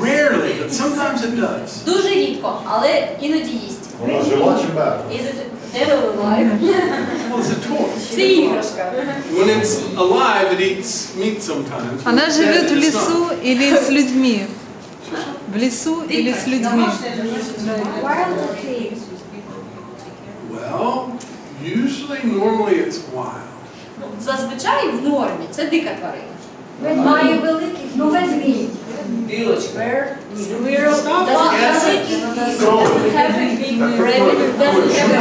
Rarely, but sometimes it does. дуже рідко, але іноді їсть. Вона жива чи мертва? Is it dead or alive? Well, it's a toy. Це іграшка. When it's alive, it eats meat sometimes. When Она it's dead, живет в it's лесу not. или с людьми? В лесу или с людьми? Well, usually, normally it's wild. Зазвичай в нормі, це дика тварина. Має великий, ну ведмідь. Bear, squirrel, Stop doesn't have guessing. a big rabbit, doesn't have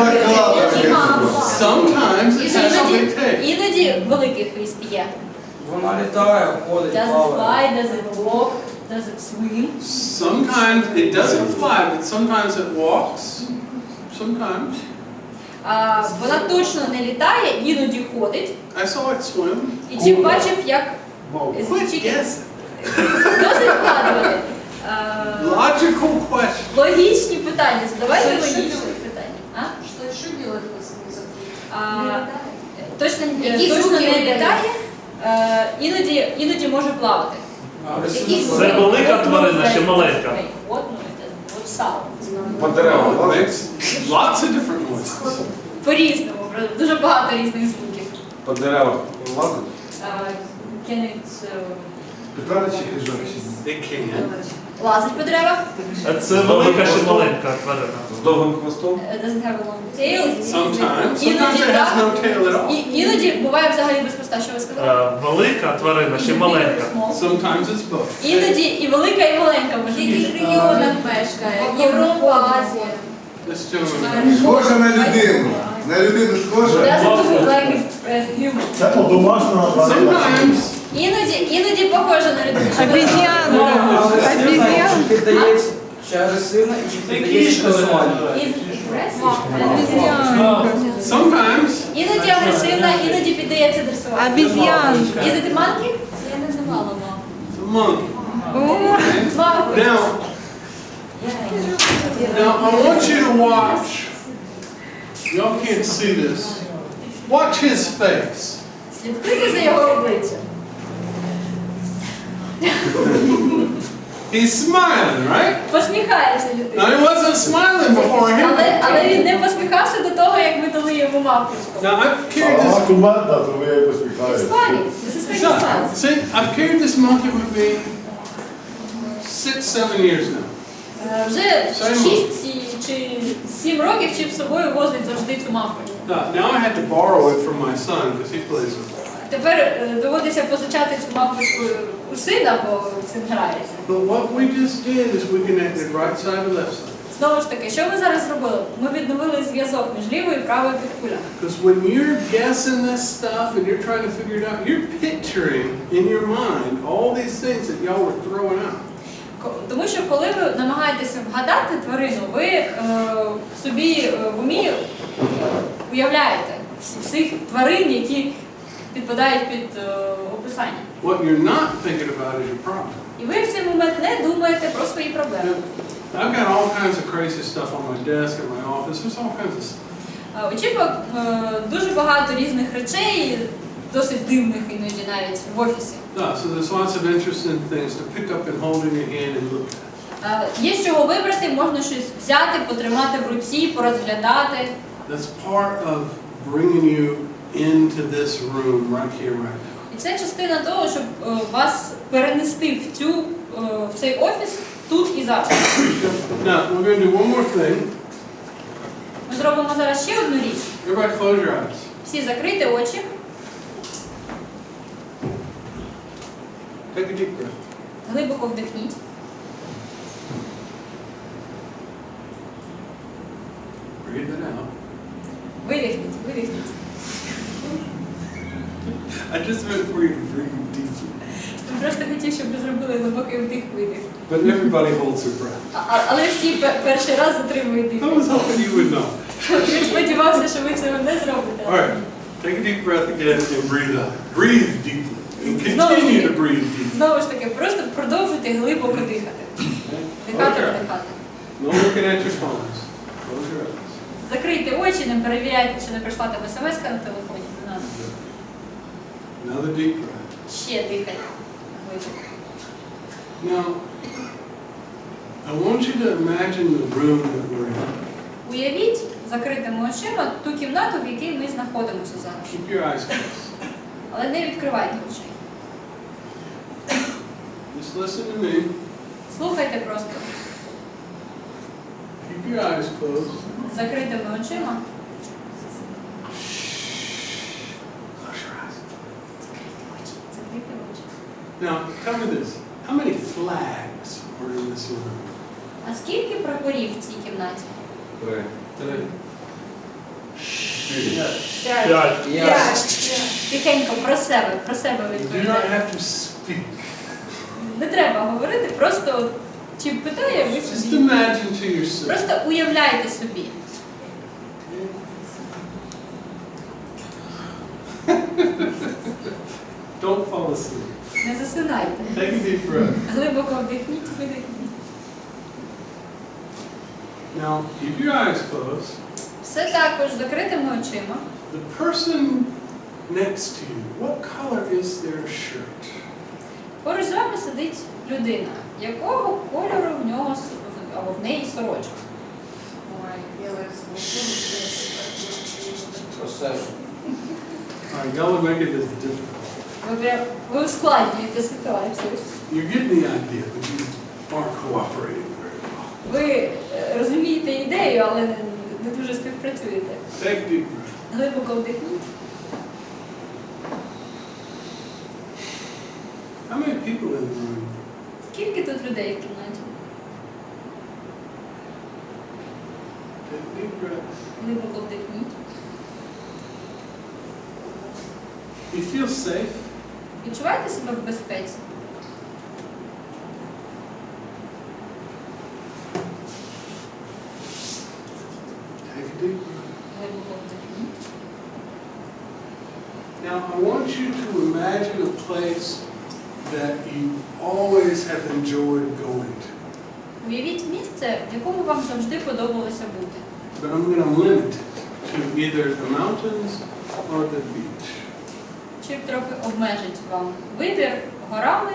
a mouth. Sometimes it has a big tail. Іноді великий хвіст є. Вона літає, ходить, Does it плаває. fly, does it walk, does it swim? Sometimes it doesn't fly, but sometimes it walks. Sometimes. Вона точно не літає, іноді ходить. I saw it swim. І чим бачив, як Quit guessing. досить вкладувати. Logical question. Логічні питання, задавайте логічні питання. А? Что еще делать после закрытия? Точно Які точно звуки не видає? літає, іноді може плавати. Це велика тварина чи маленька? По деревам лазить? Makes lots of different noises. По-різному, дуже багато різних звуків. По деревах лазить? Can it, Питали чи хижачі? It can. лазить по деревах? А це велика чи маленька тварина? З довгим хвостом? Doesn't have a long tail. Sometimes. Іноді Sometimes it has так. no tail at all. Іноді буває взагалі без хвоста, що ви сказали? Велика тварина чи маленька? Sometimes it's both. Іноді і велика, і маленька може В яких бути. регіонах мешкає? Європа, Азія. This gentleman. Схожа на людину. На людину схожа? Doesn't look like a human. Це домашня тварина. Sometimes. Іноді похоже на людину. Обезьянка. Обезьянка. Чи піддається, чи агресивна, і чи піддається пересуванню. Обезьянка. Sometimes. Іноді агресивна, іноді піддається дресуванню. Обезьянка. Is it a monkey? Я не знала, мама. It's a monkey. О, Now I want you to watch. Y'all can't see this. Watch his face. Слідкуйте за його обличчям. He's smiling, right? Посміхається Now людина. he wasn't smiling before him. Але він не посміхався до того, як ми дали йому мавпочку. Now I've carried Вона this. кумедна, то ви It's посміхаєте. funny. This is pretty fun. See, I've carried this monkey with me 6-7 years now. Вже 6 чи 7 років чим з собою возить завжди цю мавпочку. Now I had to borrow it from my son because he plays with it. Тепер доводиться позичати цю мавпочку у сина, бо син грається. But what we just did is we connected right side and left side. Знову ж таки, що ми зараз зробили? Ми відновили зв'язок між лівою і правою підкулями. Because when you're guessing this stuff and you're trying to figure it out, you're picturing in your mind all these things that y'all were throwing out. Тому що коли ви намагаєтеся вгадати тварину, ви собі в умі уявляєте всіх тварин, які підпадають під описання. What you're not thinking about is your problem. І ви в цей момент не думаєте про свої проблеми. I've got all kinds of crazy stuff on my desk in my office. There's all kinds of stuff. У Чіпа дуже багато різних речей, досить дивних іноді навіть в офісі. So there's lots of interesting things to pick up and hold in your hand and look at. Є з чого вибрати, можна щось взяти, потримати в руці, порозглядати. That's part of bringing you into this room right here, right now. І це частина того, щоб вас перенести в цей офіс тут і зараз. Now, we're going to do one more thing. Ми зробимо зараз ще одну річ. Everybody close your eyes. Всі закрийте очі. Take a deep breath. Глибоко вдихніть. Breathe it out. Видихніть, видихніть. I just meant for you to breathe deeply. Я просто хотів, щоб ви зробили глибокий вдих-видих. But everybody holds their breath. Але всі перший раз затримують дих. I was hoping you would know. Я сподівався, що ви цього не зробите. All right. Take a deep breath again and breathe out. Breathe deeply. And continue to breathe deeply. Знову ж таки, просто продовжуйте глибоко дихати. Дихати, вдихати. No looking at your phones. Close your eyes. Закрийте очі, не перевіряйте, чи не прийшла там смс-ка на телефоні. Не надо. Another deep breath. Ще дихайте. Глибоко. Now, I want you to imagine the room that we're in. Уявіть закритими очима ту кімнату, в якій ми знаходимося зараз. Keep your eyes closed. Але не відкривайте очей. Just listen to me. Слухайте просто. Keep your eyes closed. З закритими очима. Close your eyes. Закрийте очі. Закрийте очі. Now, tell me this. How many flags are in this room? А скільки прапорів в цій кімнаті? 3. Тихенько, про себе You do not відповідайте. have to speak. Не треба говорити, просто от, чи питає ви Just собі. imagine to yourself. Просто уявляйте собі. Don't fall asleep. Не засинайте. Take a deep breath. Глибоко вдихніть, видихніть. Now, keep your eyes closed. Все також з закритими очима. The person next to you, what color is their shirt? Поруч з вами сидить людина. Якого кольору в нього або в неї сорочка? All right, y'all are making this difficult. Ви ускладнюєте ситуацію. You get the idea, but you aren't cooperating very well. Ви розумієте ідею, але не дуже співпрацюєте. Take a deep breath. Глибоко вдихніть. How many people in the room? Скільки тут людей в кімнаті? Take a deep breath. Глибоко вдихніть. You feel safe? Відчуваєте себе в безпеці? Take a deep breath. Глибоко вдихніть. Now, I want you to imagine a place that you always have enjoyed going to. Уявіть місце, в якому вам завжди подобалося бути. But I'm going to limit it to either the mountains or the beach. Чи трохи обмежить вам вибір горами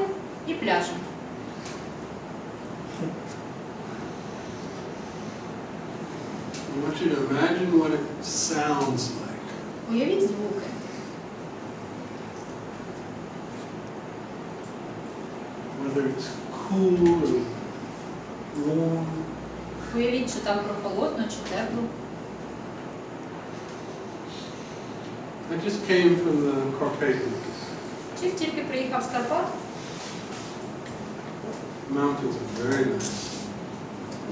і пляжем. I want you to imagine what it sounds like. Уявіть звуки. Whether it's cool or warm. Уявіть, чи там прохолодно, чи тепло. I just came from the Carpathians. Чи тільки приїхав з Карпат. Mountains are very nice.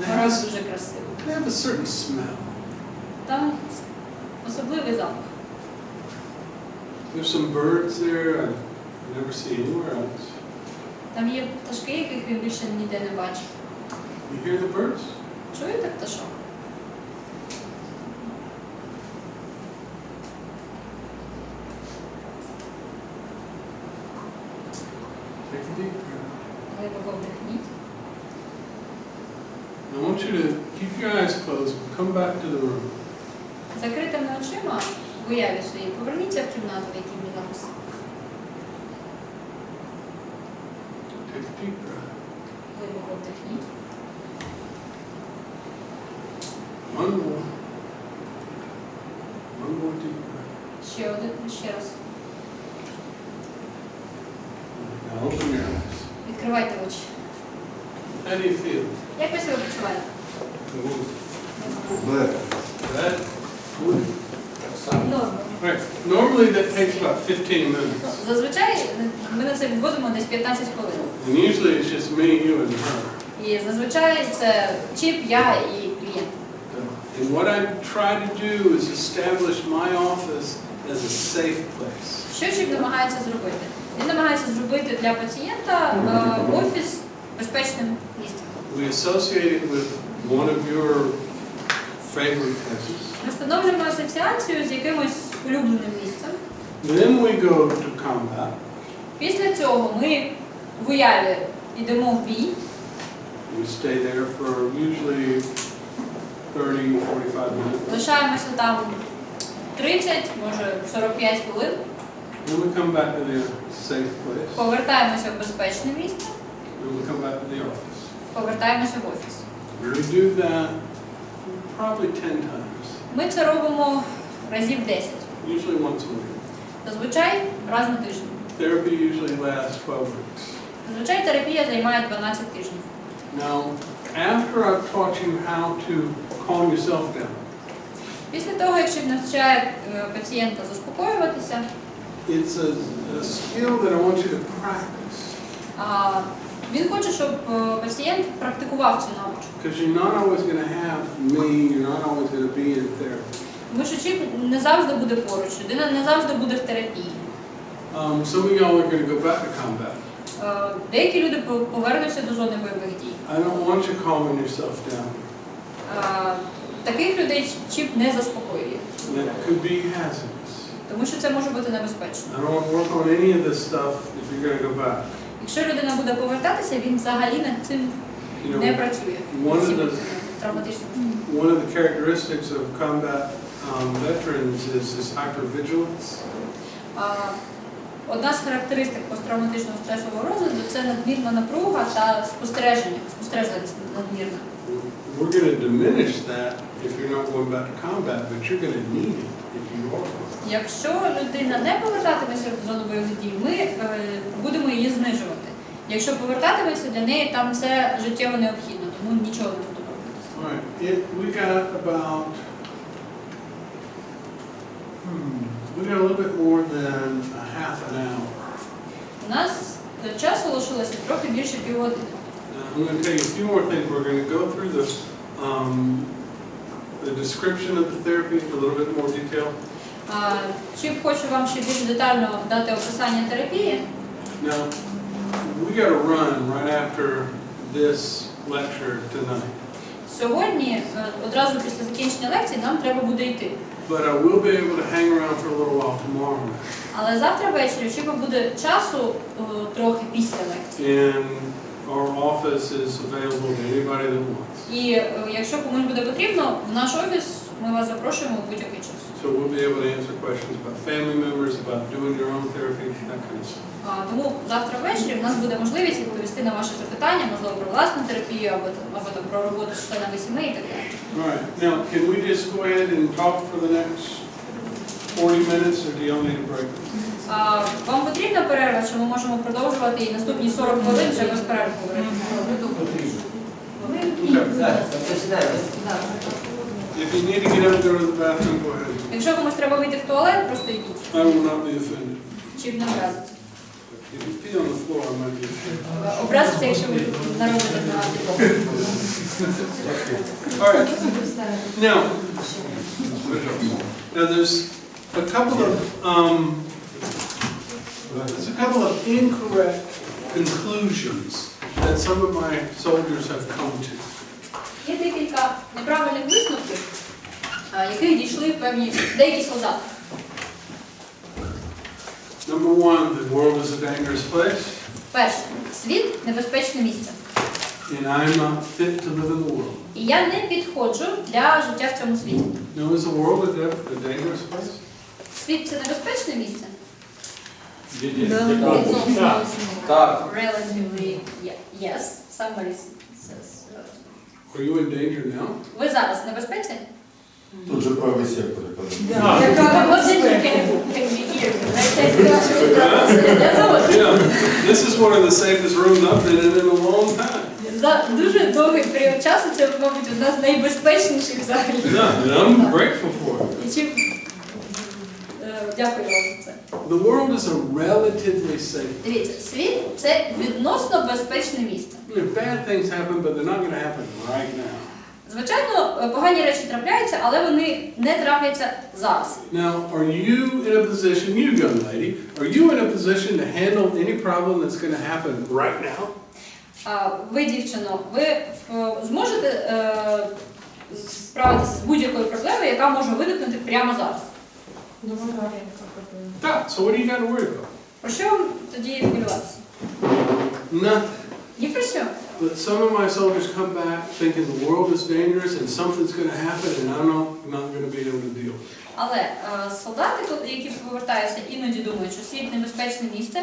Гора дуже красива. They have a certain smell. Там особливий запах. There's some birds there I've never seen anywhere else. Там є пташки, яких він більше ніде не бачив. You hear the birds? Чуєте пташок? Take a deep breath. Глибоко вдихніть. I want you to keep your eyes closed. Come back to the room. Закритими очима в уяві своїй поверніться в кімнату, в якій ми зараз. Take a deep breath. Глибоко вдихніть. One more. One more deep breath. Ще один, ще раз. Now open your eyes. Відкривайте очі. How do you feel? Як ви себе почуваєте? Блек. Good? Так само. Норма. Right. Normally that takes about 15 minutes. Зазвичай ми на це відводимо десь 15 хвилин. And usually it's just me, you, and her. І зазвичай це чіп, я і клієнт. And what I try to do is establish my office as a safe place. Що чіп намагається зробити? Він намагається зробити для пацієнта офіс безпечним місцем. We associate it with one of your favorite places. Ми встановлюємо асоціацію з якимось улюбленим місцем. Then we go to combat. Після цього ми в уяві йдемо в бій. We stay there for usually 30, 45 minutes. Лишаємося там 30, може 45 хвилин. Then we come back to the safe place. Повертаємося в безпечне місце. Then we come back to the office. Повертаємося в офіс. We do that probably 10 times. Ми це робимо разів 10. Usually once a week. Зазвичай раз на тиждень. Therapy usually lasts 12 weeks. Зазвичай терапія займає 12 тижнів. Now, after I've taught you how to calm yourself down, Після того, як чіп навчає пацієнта заспокоюватися, it's a skill that I want you to practice. Він хоче, щоб пацієнт практикував цю навичку. Because you're not always going to have me, you're not always going to be in therapy. Тому що чіп не завжди буде поруч, людина не завжди буде в терапії. Some of y'all are going to go back to combat. Деякі люди повернуться до зони бойових дій. I don't want you calming yourself down. Таких людей чіп не заспокоює. That could be hazardous. Тому що це може бути небезпечно. I don't want to work on any of this stuff if you're going to go back. Якщо людина буде повертатися, він взагалі над цим не працює. One of the characteristics of combat veterans is this hypervigilance. Одна з характеристик посттравматичного стресового розладу – це надмірна напруга та спостережливість надмірна. We're going to diminish that if you're not going back to combat, but you're going to need it if you are. Якщо людина не повертатиметься в зону бойових дій, ми будемо її знижувати. Якщо повертатиметься, для неї там це життєво необхідно, тому нічого не буде робити. We got a little bit more than a half an hour. У нас часу лишилося трохи більше півгодини. I'm going to tell you a few more things. We're going to go through the description of the therapy in a little bit more detail. Чіп хочу вам ще більш детально дати описання терапії. Now, we got to run right after this lecture tonight. Сьогодні, одразу після закінчення лекції, нам треба буде йти. But I will be able to hang around for a little while tomorrow night. Але завтра ввечері ще буде часу трохи після лекції. And our office is available to anybody that wants. І якщо комусь буде потрібно, в наш офіс ми вас запрошуємо в будь-який час. So we'll be able to answer questions about family members, about doing your own therapy, that kind of stuff. Тому завтра ввечері в нас буде можливість відповісти на ваші запитання, можливо, про власну терапію, або там, про роботу з членами сімей і так далі. All right. Now, can we just go ahead and talk for the next 40 minutes, or do y'all need a break? Вам потрібна перерва, чи ми можемо продовжувати і наступні 40 хвилин вже без перерви говорити? If you need to get up and go to the bathroom, go ahead. Якщо комусь треба вийти в туалет, просто йдіть. I will not be offended. Чи не образиться. If you pee on the floor, I might be offended. Образиться, якщо ви наробите на підлогу. All right. Now there's a couple of incorrect conclusions that some of my soldiers have come to. Є декілька неправильних висновків, яких дійшли деякі солдати. Number one, the world is a dangerous place. Перше, світ – небезпечне місце. And I'm not fit to live in the world. І я не підходжу для життя в цьому світі. Now, is the world a dangerous place? Світ – це небезпечне місце? Так. Relatively, yes. Somebody says. Are you in danger now? Ви зараз в небезпеці? Тут же правий сектор. What did you can be here? Yeah, this is one of the safest rooms I've been in a long time. За дуже довгий період часу це, мабуть, одна з найбезпечніших взагалі. Yeah, and I'm grateful for it. І чим Дякую вам за це. The world is a relatively safe. Дивіться, світ – це відносно безпечне місце. Bad things happen, but they're not going to happen right now. Звичайно, погані речі трапляються, але вони не трапляються зараз. Now, are you in a position, you young lady, are you in a position to handle any problem that's going to happen right now? Ви, дівчино, ви зможете справитися з будь-якою проблемою, яка може виникнути прямо зараз? Так, so what do you got to worry about? Про що вам тоді хвилюватися? Nothing. Ні про що. But some of my soldiers come back thinking the world is dangerous and something's going to happen and I'm not going to be able to deal with it. Але солдати, які повертаються, іноді думають, що світ небезпечне місце,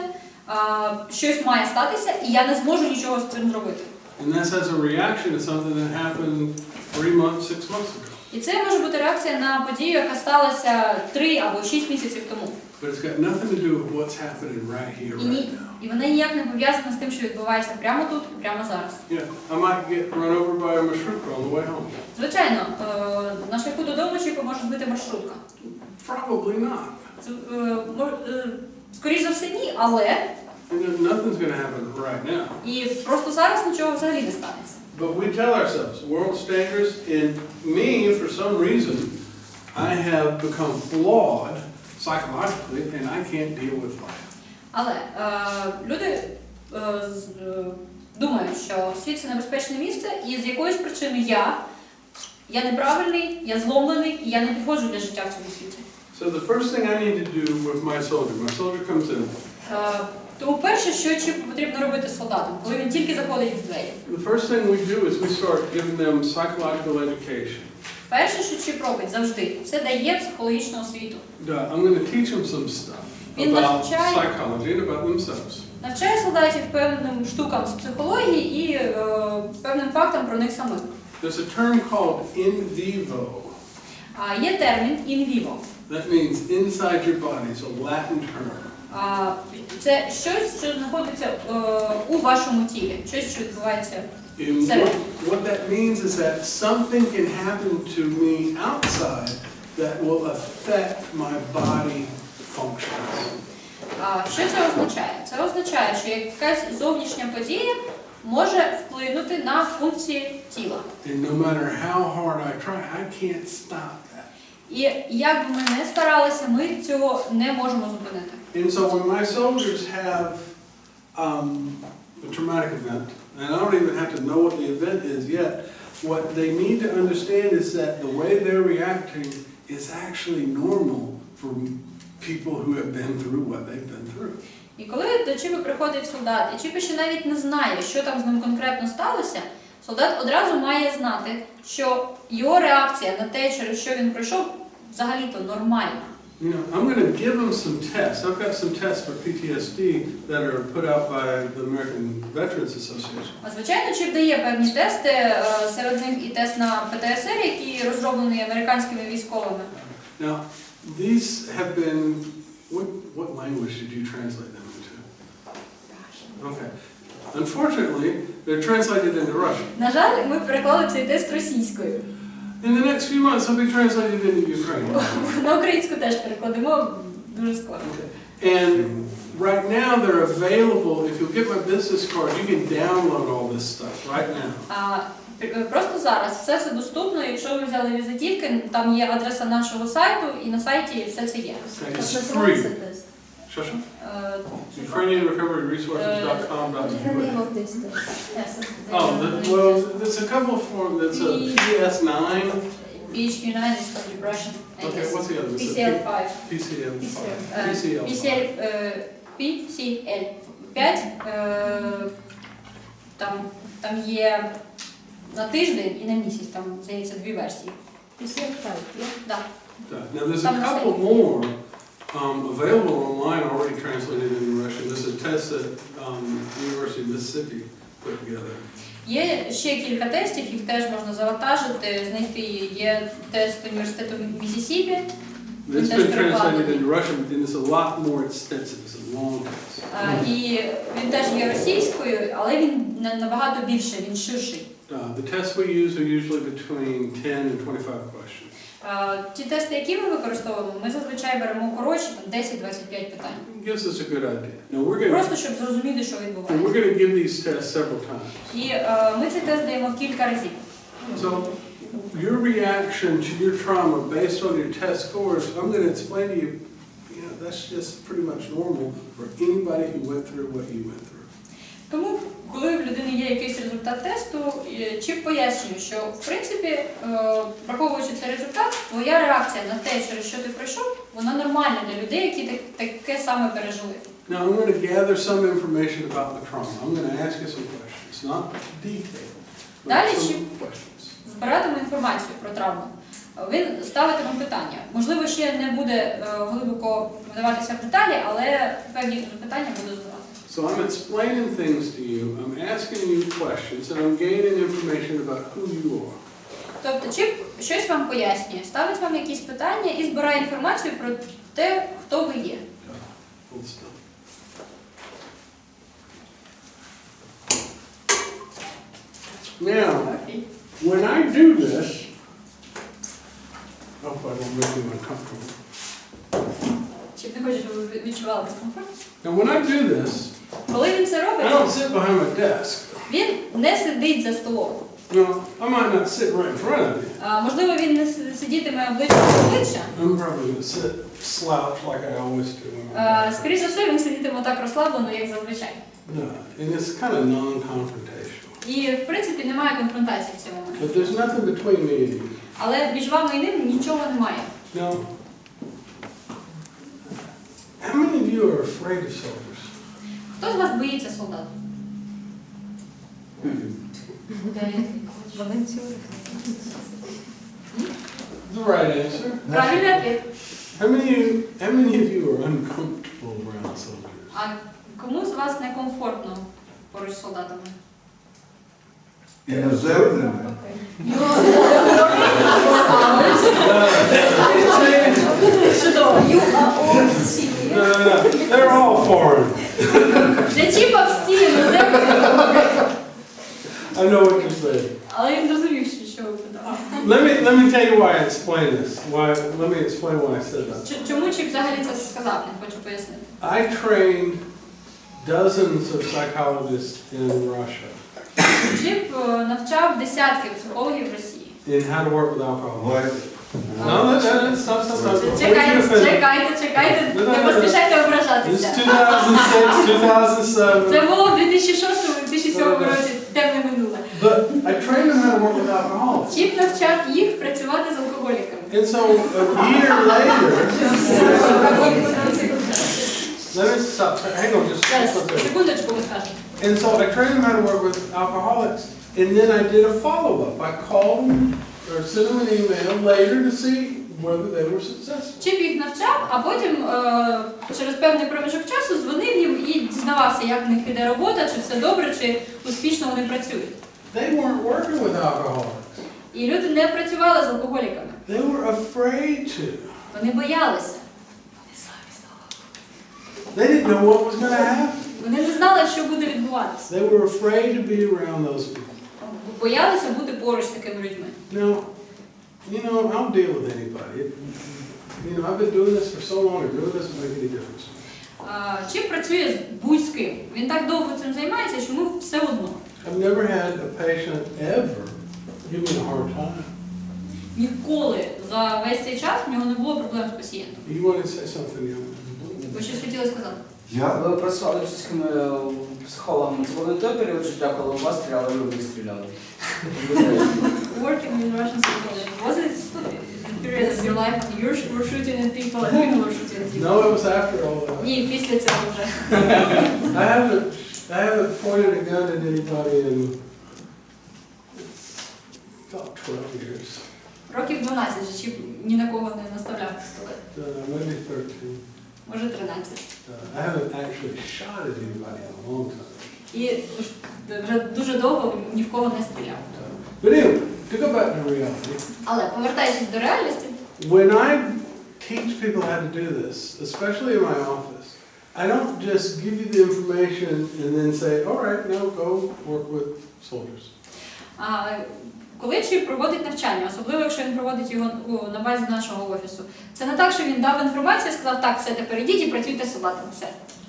щось має статися, і я не зможу нічого з цим зробити. And that's as a reaction to something that happened 3 months, 6 months ago. І це може бути реакція на подію, яка сталася 3 або 6 місяців тому. But it's got nothing to do with what's happening right here, right now. І вона ніяк не пов'язана з тим, що відбувається прямо тут і прямо зараз. Yeah, I might get run over by a marshrutka on the way home. Звичайно, на шляху додому чи може збити маршрутка. Probably not. Скоріше за все, ні, але Nothing's going to happen right now. і просто зараз нічого взагалі не станеться. But we tell ourselves, the world's dangerous, and me, for some reason, I have become flawed psychologically, and I can't deal with life. Але люди думають, що світ – це небезпечне місце, і з якоїсь причини я неправильний, я зломлений, і я не підходжу для життя в цьому світі. So the first thing I need to do with my soldier comes in. Тому перше, що потрібно робити з солдатом, коли він тільки заходить в двері. The first thing we do is we start giving them psychological education. Перше, що Чіп робить завжди, це дає психологічну освіту. I'm going to teach them some stuff about psychology and about themselves. Навчає солдатів певним штукам з психології і певним фактам про них самих. There's a term called in vivo. Є термін in vivo. That means inside your body, it's a Latin term. Це щось, що знаходиться у вашому тілі, щось, що відбувається всередині. What that means is that something can happen to me outside that will affect my body functions. Що це означає? Це означає, що якась зовнішня подія може вплинути на функції тіла. And no matter how hard I try, I can't stop that. І як би ми не старалися, ми цього не можемо зупинити. And so when my soldiers have a traumatic event, and I don't even have to know what the event is yet, what they need to understand is that the way they're reacting is actually normal for people who have been through what they've been through. І коли до Чіпи приходить солдат, і Чіпи ще навіть не знає, що там з ним конкретно сталося, солдат одразу має знати, що його реакція на те, через що він пройшов, взагалі-то нормальна. You know, I'm going to give them some tests. I've got some tests for PTSD that are put out by the American Veterans Association. Звичайно, Чіп дає певні тести, серед них і тест на ПТСР, який розроблений американськими військовими. Now, these have been, what language did you translate them into? Russian. Okay. Unfortunately, they're translated into Russian. На жаль, ми переклали цей тест російською. In the next few months, they'll be translated into Ukrainian. На українську теж перекладемо дуже скоро. And right now, they're available. If you'll get my business card, you can download all this stuff right now. Просто зараз все це доступно. Якщо ви взяли візитівки, там є адреса нашого сайту, і на сайті все це є. It's free. UkrainianRecoveryResources.com.ua. Oh, well, there's a couple of forms. There's a PS9. Beach United for Depression. Okay, what's the other? PCL5. PCL5. Там є на тиждень і на місяць, там, здається, 2 версії. PCL5, да? Now there's a couple more available online already translated into Russian. There's a test that University of Mississippi put together. Є ще кілька тестів, їх теж можна завантажити, знайти. Є тест університету Міссісіпі. It's been translated into Russian, and it's a lot more extensive. It's a long test. І він теж є російською, але він набагато більше, він ширший. The tests we use are usually between 10 and 25 questions. Ті тести, які ми використовуємо, ми зазвичай беремо коротші, там 10-25 питань. Gives us a good idea. Now we're going Просто щоб зрозуміти, що відбувається. to give these tests several times. І ми цей тест даємо кілька разів. So your reaction to your trauma based on your test scores, I'm going to explain to you, that's just pretty much normal for anybody who went through what you went through. Тому, коли в людини є якийсь результат тесту, Чіп пояснює, що, в принципі, враховуючи цей результат, твоя реакція на те, через що ти пройшов, вона нормальна для людей, які таке саме пережили. Now I'm going to gather some information about the trauma. I'm going to ask you some questions, not detailed, but Далі some Чіп questions. збиратиме інформацію про травму. Він ставитиме питання. Можливо, ще не буде глибоко вдаватися в деталі, але певні запитання буде задавати. So I'm explaining things to you, I'm asking you questions, and I'm gaining information about who you are. Тобто Чіп щось вам пояснює, ставить вам якісь питання і збирає інформацію про те, хто ви є. Hold still. Now, when I do this, I hope I don't make you uncomfortable. Чіп не хоче, щоб ви відчували дискомфорт. Now when I do this, Коли він це I робить, don't sit behind my desk. він не сидить за столом. No, I might not sit right in front of you. Можливо, він не сидітиме обличчя до обличчя. I'm probably going to sit slouched like I always do. When I'm Скоріше за все, він сидітиме так розслаблено, як зазвичай. No, and it's kind of non-confrontational. І, в принципі, немає конфронтації в цьому моменті. But there's nothing between me and you. Але між вами і ним нічого немає. Now, how many of you are afraid of soldiers? Хто з вас боїться солдат? The right answer. Правильний ответ. How many of you are uncomfortable around soldiers? А кому з вас некомфортно поруч з солдатами? Іноземними. Чудово. No. They're all foreign. Для Чіпа всі іноземні, I know what you're saying. але він зрозумів, що ви питали. Let me tell you why I explain this. Let me explain why I said that. Чому Чіп взагалі це сказав? Не хочу пояснити. I trained dozens of psychologists in Russia Чіп навчав десятки психологів в Росії. in how to work with alcohol. Ой, No, stop. Чекайте, не поспішайте It's ображатися. 2006, 2007. Це було в 2006-2007 році, темне минуле. But I trained them how to work with alcoholics. Чіп навчав їх працювати з алкоголіками. And so a year later, let me stop. Hang on, just Зараз, stop there. секундочку, ми скажемо. And so I trained them how to work with alcoholics, and then I did a follow-up. I called them or sent them an email later to see whether they were successful. Чіп їх навчав, а потім через певний проміжок часу дзвонив їм і дізнавався, як в них іде робота, чи все добре, чи успішно вони працюють. They weren't working with alcoholics. І люди не працювали з алкоголіками. They were afraid to. Вони боялися. They didn't know what was going to happen. Вони не знали, що буде відбуватися. They were afraid to be around those people. Боялися бути поруч з такими людьми. Now, I'll deal with anybody. I've been doing this for so long, it really doesn't make any difference. Чіп працює з будь-ким. Він так довго цим займається, що йому все одно. I've never had a patient ever give me a hard time. Ніколи за весь цей час в нього не було проблем з пацієнтом. You want to say something, young? Ви щось хотіли сказати? Ви працювали російськими психологами. Це був той період життя, коли у вас стріляли, ви стріляли. Working in Russian psychology, was it the period of your life when you were shooting at people and people were shooting at you? No, it was after all that. Ні, після цього вже. I haven't pointed a gun at anybody in about 12 years. Років 12 вже Чіп ні на кого не наставляв пістолет. Maybe 13. Може 13. I haven't actually shot at anybody in a long time. І вже дуже довго ні в кого не стріляв. But anyway, to go back to reality. Але повертаючись до реальності, When I teach people how to do this, especially in my office, I don't just give you the information and then say, all right, now go work with soldiers. Коли чіп проводить навчання, особливо якщо він проводить його на базі нашого офісу, це не так, що він дав інформацію і сказав, так, все, тепер ідіть і працюйте з солдатом, все.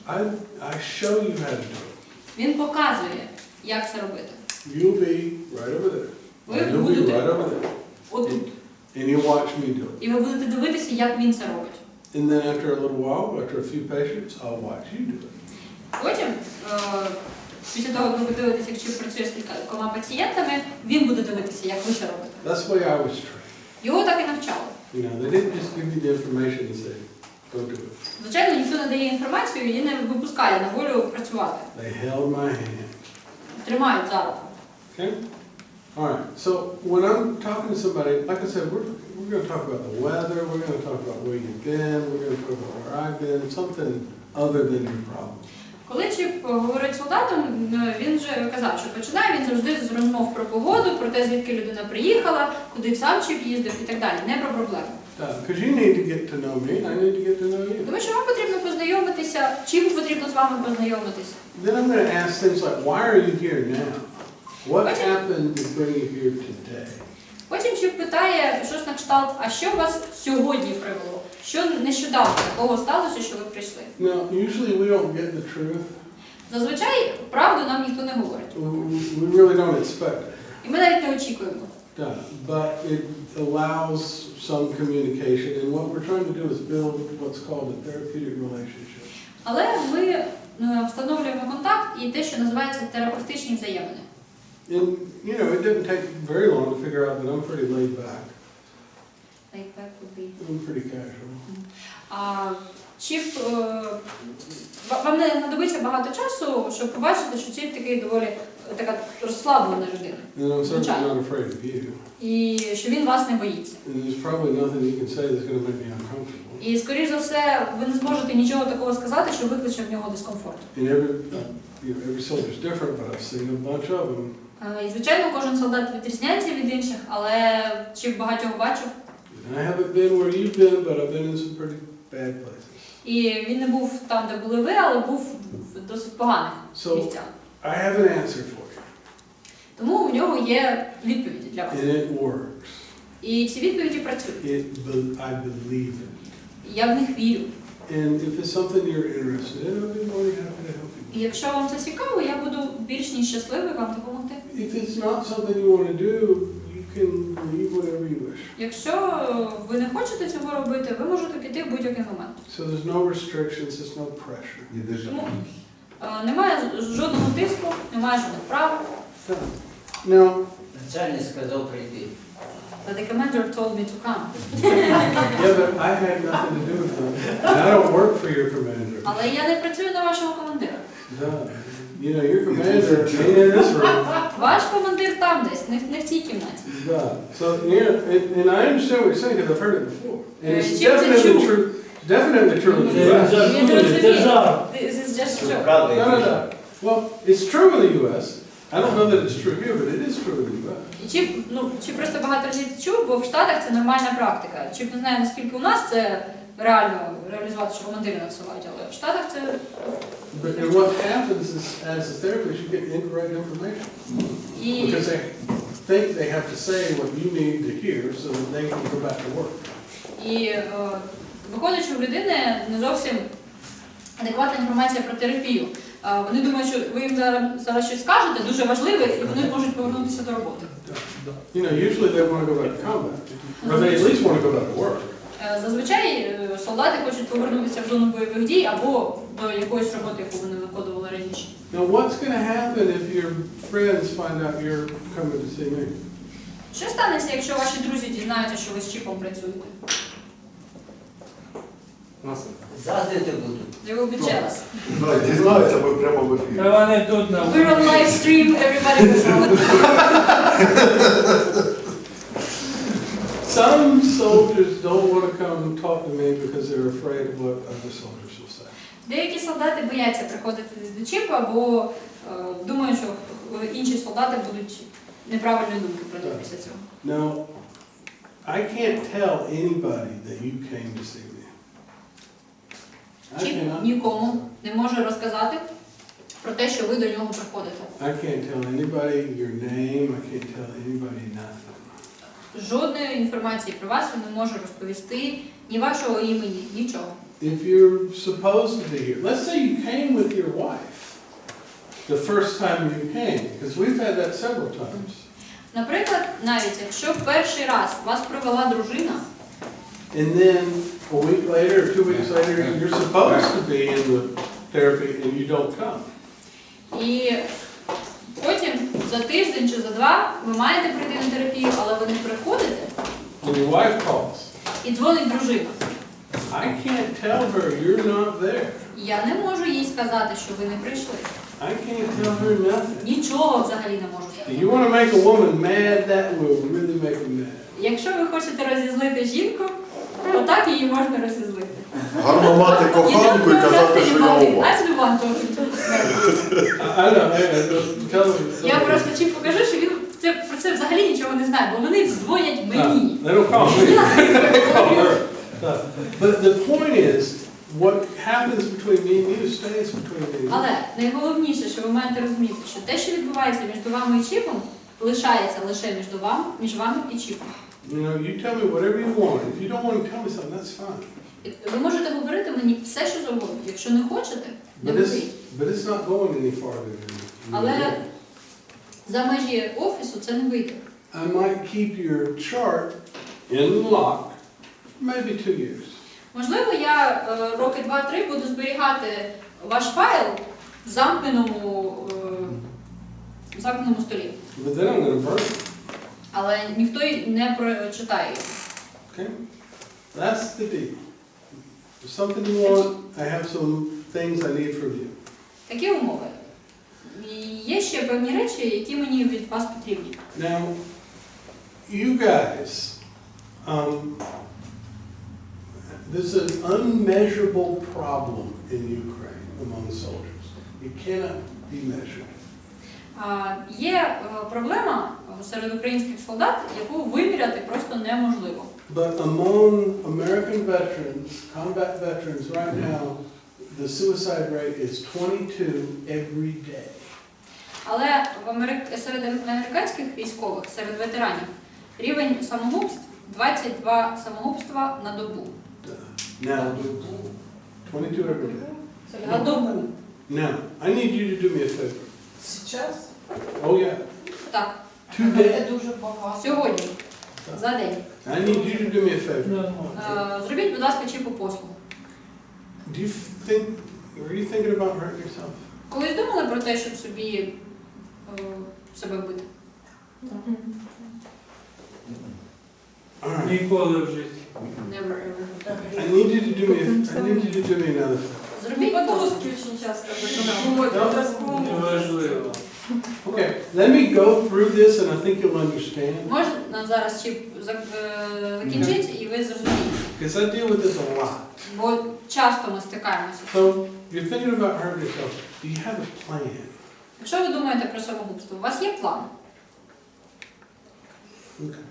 I show you how to do it. Він показує, як це робити. You'll be right over there. Ви You'll be будете right over there. отут. And you watch me do it. І ви будете дивитися, як він це робить. And then after a little while, after a few patients, I'll watch you do it. Потім, після того, як ви дивитеся, як чіп працює з кількома пацієнтами, він буде дивитися, як ви це робите. That's the way I was trained. Його так і навчали. You know, they didn't just give you the information and say, go do it. Звичайно, ніхто не дає інформацію і не випускає на волю працювати. They held my hand. Тримають за руку. Okay? All right. So when I'm talking to somebody, like I said, we're going to talk about the weather. We're going to talk about where you've been. We're going to talk about where I've been. Something other than your problem. Коли Чіп говорить солдатам, він вже казав, що починає він завжди з розмов про погоду, про те, звідки людина приїхала, куди сам Чіп їздив і так далі. Не про проблему. Because you need to get to know me, and I need to get to know you. Тому що вам потрібно познайомитися, Чіпу потрібно з вами познайомитися. Then I'm going to ask things like, why are you here now? What happened to bring you here today? Потім Чіп питає щось на кшталт, а що вас сьогодні привело? Що нещодавно такого сталося, що ви прийшли? Now, usually we don't get the truth. Зазвичай правду нам ніхто не говорить. We really don't expect it. І ми навіть не очікуємо. But it allows some communication, and what we're trying to do is build what's called a therapeutic relationship. Але ми встановлюємо контакт і те, що називається терапевтичні взаємини. And, you know, it didn't take very long to figure out that I'm pretty laid back. Laid back would be... I'm pretty casual. Чіп, вам не знадобиться багато часу, щоб побачити, що Чіп такий доволі така розслаблена людина. And I'm certainly not afraid of you. І що він вас не боїться. And there's probably nothing you can say that's going to make me uncomfortable. І, скоріш за все, ви не зможете нічого такого сказати, що викличе в нього дискомфорт. And every soldier's different, but I've seen a bunch of them. І, звичайно, кожен солдат відрізняється від інших, але Чіп багатьох бачив. And I haven't been where you've been, but I've been in some pretty bad places. І він не був там, де були ви, але був в досить поганих місцях. I have an answer for you. Тому у нього є відповіді для вас. And it works. І ці відповіді працюють. I believe it. Я в них вірю. And if it's something you're interested in, I'll be more than happy to help you. І якщо вам це цікаво, я буду більш ніж щасливий вам допомогти. If it's not something you want to do, you can leave whenever you wish. Якщо ви не хочете цього робити, ви можете піти в будь-який момент. So there's no restrictions, there's no pressure. Тому немає жодного тиску, немає жодних прав. Now, Начальник сказав прийти. But the commander told me to come. yeah, but I had nothing to do with that. And I don't work for your commander. Але я не працюю на вашого командира. No. You know, your commander ain't in this room. Ваш командир там десь, не в цій кімнаті. No. So, yeah, and I understand what you're saying because I've heard it before. And it's Чим це definitely чув? true. Definitely true in the U.S. Він розуміє. This is just a joke. No. Well, it's true in the U.S. I don't know that it's true here, but it is true in the U.S. Чи просто багато разів чув, бо в Штатах це нормальна практика. Чи не знаю, наскільки у нас це реально реалізувати, що командири надсилають, але в Штатах це... And what happens is, as a therapist, you get incorrect information. Because they think they have to say what you need to hear so that they can go back to work. І виходить, що в людини не зовсім адекватна інформація про терапію. Вони думають, що ви їм зараз щось скажете, дуже важливе, і вони можуть повернутися до роботи. You know, usually they want to go back to combat, or they at least want to go back to work. Зазвичай солдати хочуть повернутися в зону бойових дій або до якоїсь роботи, яку вони виконували раніше. Now, what's going to happen if your friends find out you're coming to see me? Що станеться, якщо ваші друзі дізнаються, що ви з Чіпом працюєте? Заздрити будуть. They will be jealous. Дізнаються, ми прямо в ефірі. Та вони тут на We're on live stream, everybody was on. Some soldiers don't want to come and talk to me because they're afraid of what other soldiers will say. Деякі солдати бояться приходити до Чіпа, бо думають, що інші солдати будуть неправильної думки про них після цього. Now, I can't tell anybody that you came to see me. I Чіп cannot. нікому не може розказати про те, що ви до нього приходите. I can't tell anybody your name, I can't tell anybody nothing. Жодної інформації про вас він не може розповісти, ні вашого імені, нічого. If you're supposed to be here, let's say you came with your wife the first time you came, because we've had that several times. Наприклад, навіть якщо перший раз вас привела дружина, And then a week later or 2 weeks later, you're supposed to be in the therapy and you don't come. і потім за тиждень чи за два ви маєте прийти на терапію, але ви не приходите, When your wife calls, і дзвонить дружина. I can't tell her you're not there. Я не можу їй сказати, що ви не прийшли. I can't tell her nothing. Нічого взагалі не можу If сказати. you want to make a woman mad, that will really make her mad. Якщо ви хочете розізлити жінку, то так її можна розізлити. Гарно мати коханку і казати, що я у вас. I don't Tell her. Я просто чим покажу, що він про це взагалі нічого не знає, бо вони дзвонять мені. They don't call me. They call her. But the point is, what happens between me and you stays between me and you. Але найголовніше, що ви маєте розуміти, що те, що відбувається між вами і чіпом, лишається лише між вами і чіпом. You know, you tell me whatever you want. If you don't want to tell me something, that's fine. Ви можете говорити мені все, що завгодно. Якщо не хочете, не говоріть. But it's not going any farther than you. Але за межі офісу це не вийде. I might keep your chart in lock, maybe 2 years. Можливо, я роки 2-3 буду зберігати ваш файл в замкненому столі. But then I'm going to burn it. Але ніхто й не прочитає його. Okay? That's the deal. If something you want, I have some things I need from you. Такі умови. І є ще певні речі, які мені від вас потрібні. Now, you guys, there's an unmeasurable problem in Ukraine among soldiers. It cannot be measured. Є проблема серед українських солдат, яку виміряти просто неможливо. But among American veterans, combat veterans, right now, the suicide rate is 22 every day. Але серед американських військових, серед ветеранів, рівень самогубств 22 самогубства на добу. Now, 22 every day. На добу. Now, I need you to do me a favor. Сейчас? Oh yeah, Так. today. Дуже багато. Сьогодні. За день. I need you to do me a favor. Зробіть, будь ласка, чіпу послугу. Do you think, were you thinking about hurting yourself? Колись думали про те, щоб собі себе вбити? All right. Ніколи в житті. Never ever. I need you to do me another favor. Зробіть послугу. очень часто об Неважливо. Okay, let me go through this and I think you'll understand. Можна зараз чіп закінчити і ви зрозумієте. Because I deal with this a lot. Бо часто ми стикаємося. So, you're thinking about hurting yourself. Do you have a plan? Якщо ви думаєте про самогубство, у вас є план? Okay.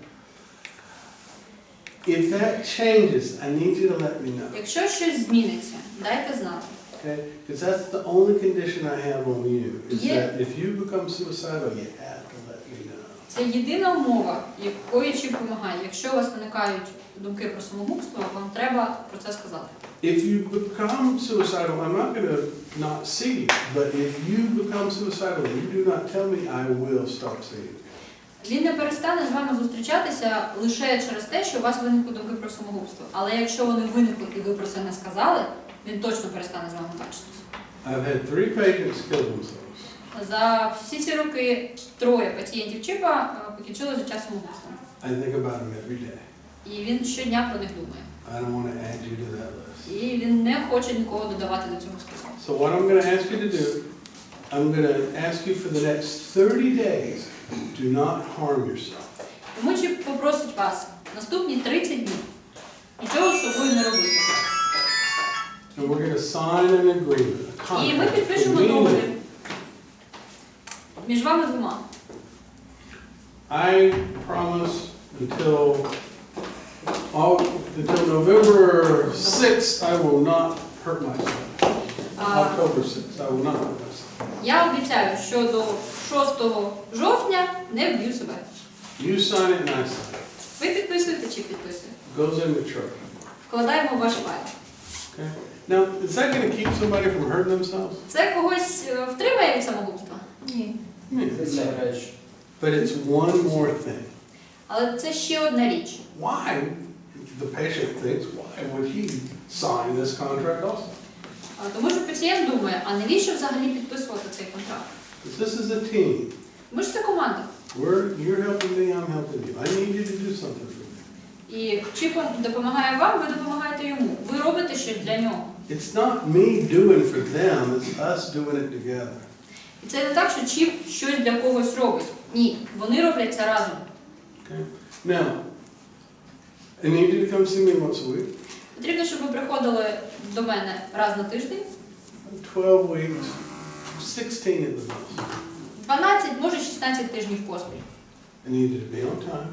If that changes, I need you to let me know. Якщо щось зміниться, дайте знати. Okay? Because that's the only condition I have on you. Is Yeah. that if you become suicidal, you have to let me know. Це єдина умова, якої чіп вимагає. Якщо у вас виникають думки про самогубство, вам треба про це сказати. If you become suicidal, I'm not going to not see you, but if you become suicidal and you do not tell me, I will start seeing you. Він не перестане з вами зустрічатися лише через те, що у вас виникли думки про самогубство. Але якщо вони виникли і ви про це не сказали, він точно перестане з вами бачитися. I've had 3 patients kill themselves. За всі ці роки 3 пацієнтів чіпа покінчили життя самогубством. I think about them every day. І він щодня про них думає. I don't want to add you to that list. І він не хоче нікого додавати до цього списку. So what I'm going to ask you to do, I'm going to ask you for the next 30 days, do not harm yourself. Тому чіп попросить вас наступні 30 днів нічого з собою не робити. And we're going to sign an agreement, a І ми contract. підпишемо between договір you. між вами двома. I promise until November 6th, I will not hurt myself. October 6th, I will not hurt myself. Я обіцяю, що до 6 жовтня не вб'ю себе. You sign it and I sign it. Ви підписуєте чи підписуєте? Goes in the chart. Вкладаємо в ваш файл. Okay. Now, is that going to keep somebody from hurting themselves? Це когось втримає від самогубства? Ні. Yeah. But it's one more thing. Але це ще одна річ. Why, the patient thinks, why would he sign this contract also? Тому що пацієнт думає, а навіщо взагалі підписувати цей контракт? Because this is a team. Ми ж це команда. You're helping me, I'm helping you. I need you to do something for me. І Чіп допомагає вам, ви допомагаєте йому. Ви робите щось для нього. It's not me doing for them, it's us doing it together. І це не так, що Чіп щось для когось робить. Ні, вони роблять це разом. Okay. Now, I need you to come see me once a week. Потрібно, щоб ви приходили до мене раз на тиждень. 12 weeks, 16 at the most. 12, може 16 тижнів поспіль. I need you to be on time.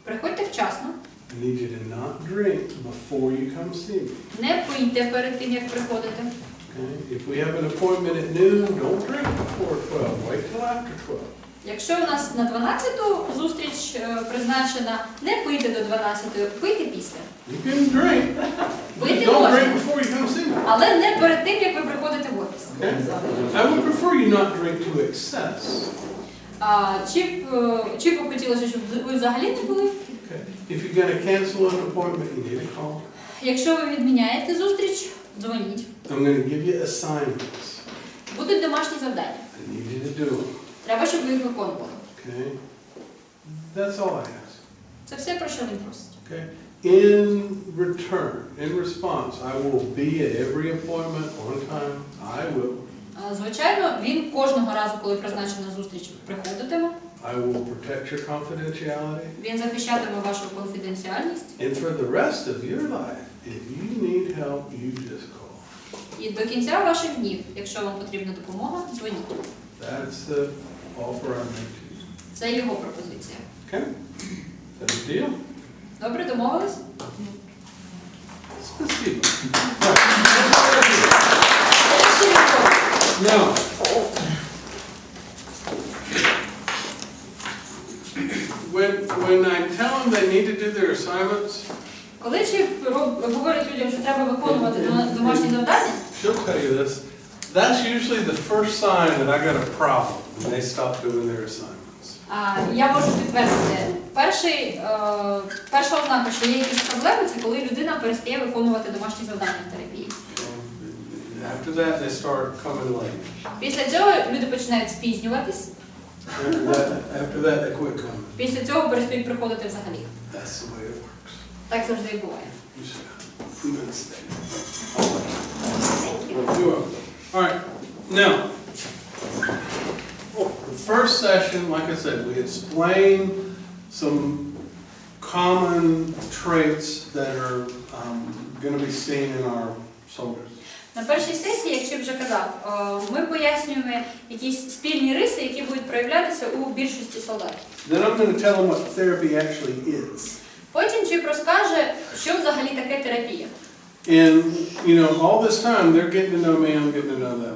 Приходьте вчасно. I need you to not drink before you come see me. Не пийте перед тим, як приходите. Okay? If we have an appointment at noon, don't drink before 12. Wait till after 12. Якщо у нас на 12-ту зустріч призначена, не пийте до 12-ї, пийте після. You can drink, but Пийте don't можна, drink before you come see me. але не перед тим, як ви приходите в офіс. Okay? I would prefer you not drink to excess. Чи б хотілося, щоб ви взагалі не були? Okay. If you're going to cancel an appointment, you need a call. Якщо ви відміняєте зустріч, дзвоніть. I'm going to give you assignments. Будуть домашні завдання. I need you to do them. Треба, щоб ви їх виконували. Okay? That's all I ask. Це все, про що він просить. Okay? In return, in response, I will be at every appointment on time. I will. Звичайно, він кожного разу, коли призначена зустріч, приходитиме. I will protect your confidentiality. Він захищатиме вашу конфіденціальність. And for the rest of your life, if you need help, you just call. І до кінця ваших днів, якщо вам потрібна допомога, дзвоніть. That's the offer I make to you. Це його пропозиція. Okay? Is that a deal? Добре, домовились? Спасибо. Ще Now, when I tell them they need to do their assignments, коли Чіп говорить людям, що треба виконувати домашні завдання, she'll tell you this. That's usually the first sign that I got a problem when they stop doing their assignments. я можу підтвердити. Перша ознака, що є якісь проблеми, це коли людина перестає виконувати домашні завдання в терапії. After that, they start coming late. Після цього люди починають спізнюватись. After that, they quit coming. Після цього перестають приходити взагалі. That's the way it works. Так завжди і буває. You should. You understand. You're welcome. All right. Now, the first session, like I said, we explain some common traits that are going to be seen in our soldiers. На першій сесії, як Чіп вже казав, ми пояснюємо якісь спільні риси, які будуть проявлятися у більшості солдатів. Then I'm going to tell them what therapy actually is. Потім Чіп розкаже, що взагалі таке терапія. And, all this time, they're getting to know me, I'm getting to know them.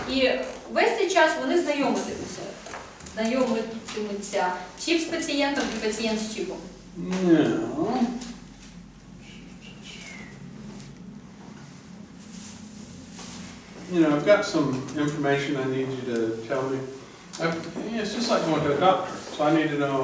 І весь цей час вони знайомитимуться. Чіп з пацієнтом і пацієнт з Чіпом. No. I've got some information I need you to tell me. It's just like going to a doctor. So I need to know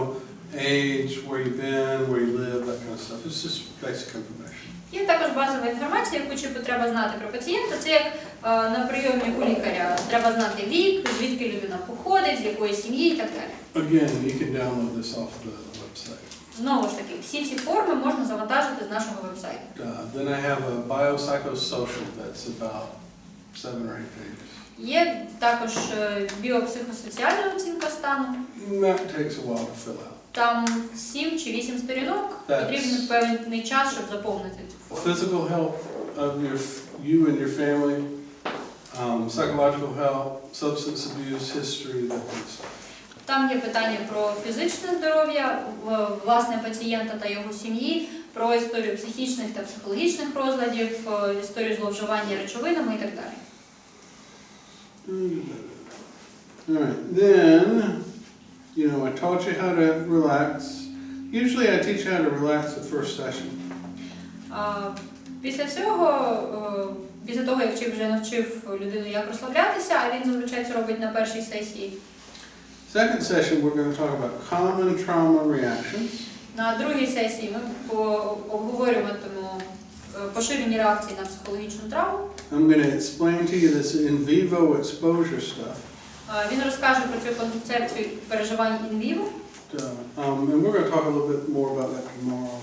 age, where you've been, where you live, that kind of stuff. It's just basic information. Є також базова інформація, яку Чіпу треба знати про пацієнта. Це як на прийомі у лікаря. Треба знати вік, звідки людина походить, з якої сім'ї і так далі. Again, you can download this off the website. Знову ж таки, всі ці форми можна завантажити з нашого вебсайту. Then I have a biopsychosocial that's about 7 or 8 pages. Є також біопсихосоціальна оцінка стану. That takes a while to fill out. Там 7 чи 8 сторінок, потрібен певний час, щоб заповнити цю форму. Physical health of you and your family, psychological health, substance abuse history, that kind of stuff. Там є питання про фізичне здоров'я, власне, пацієнта та його сім'ї, про історію психічних та психологічних розладів, історію зловживання речовинами і так далі. All right, then, I taught you how to relax. Usually I teach you how to relax the first session. Після того, як вже навчив людину, як розслаблятися, а він зазвичай це робить на першій сесії. Second session, we're going to talk about common trauma reactions. На другій сесії ми обговорюватимемо поширені реакції на психологічну травму. I'm going to explain to you this in vivo exposure stuff. Він розкаже про цю концепцію переживань in vivo. And we're going to talk a little bit more about that tomorrow.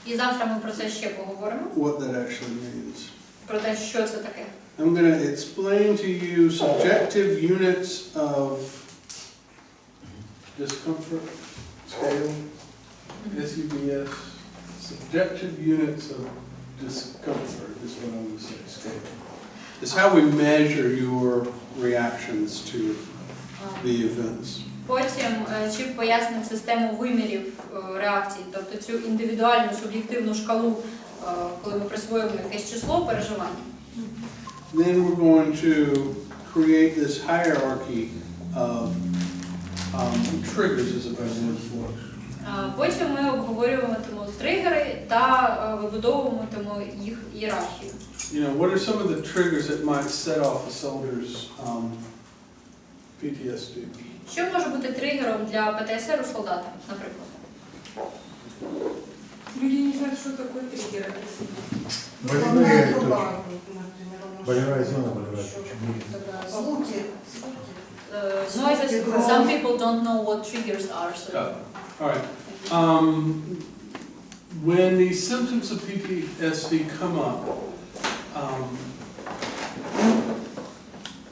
І завтра ми про це ще поговоримо. What that actually means. Про те, що це таке. I'm going to explain to you subjective units of discomfort scale, SUDS. Subjective units of discomfort is what I'm going to say, scale. It's how we measure your reactions to the events. Потім Чіп пояснив систему вимірів реакцій, тобто цю індивідуальну суб'єктивну шкалу, коли ми присвоюємо якесь число переживання. Then we're going to create this hierarchy of triggers, is a better word for it. Потім ми обговорюватимемо тригери та вибудовуватимемо їх ієрархію. What are some of the triggers that might set off a soldier's PTSD? Що може бути тригером для ПТСР у солдата, наприклад? Люди не знают, что такое триггер. Болевая зона, болевая. Звуки. Noises. Some people don't know what triggers are. So. All right. When these symptoms of PTSD come up,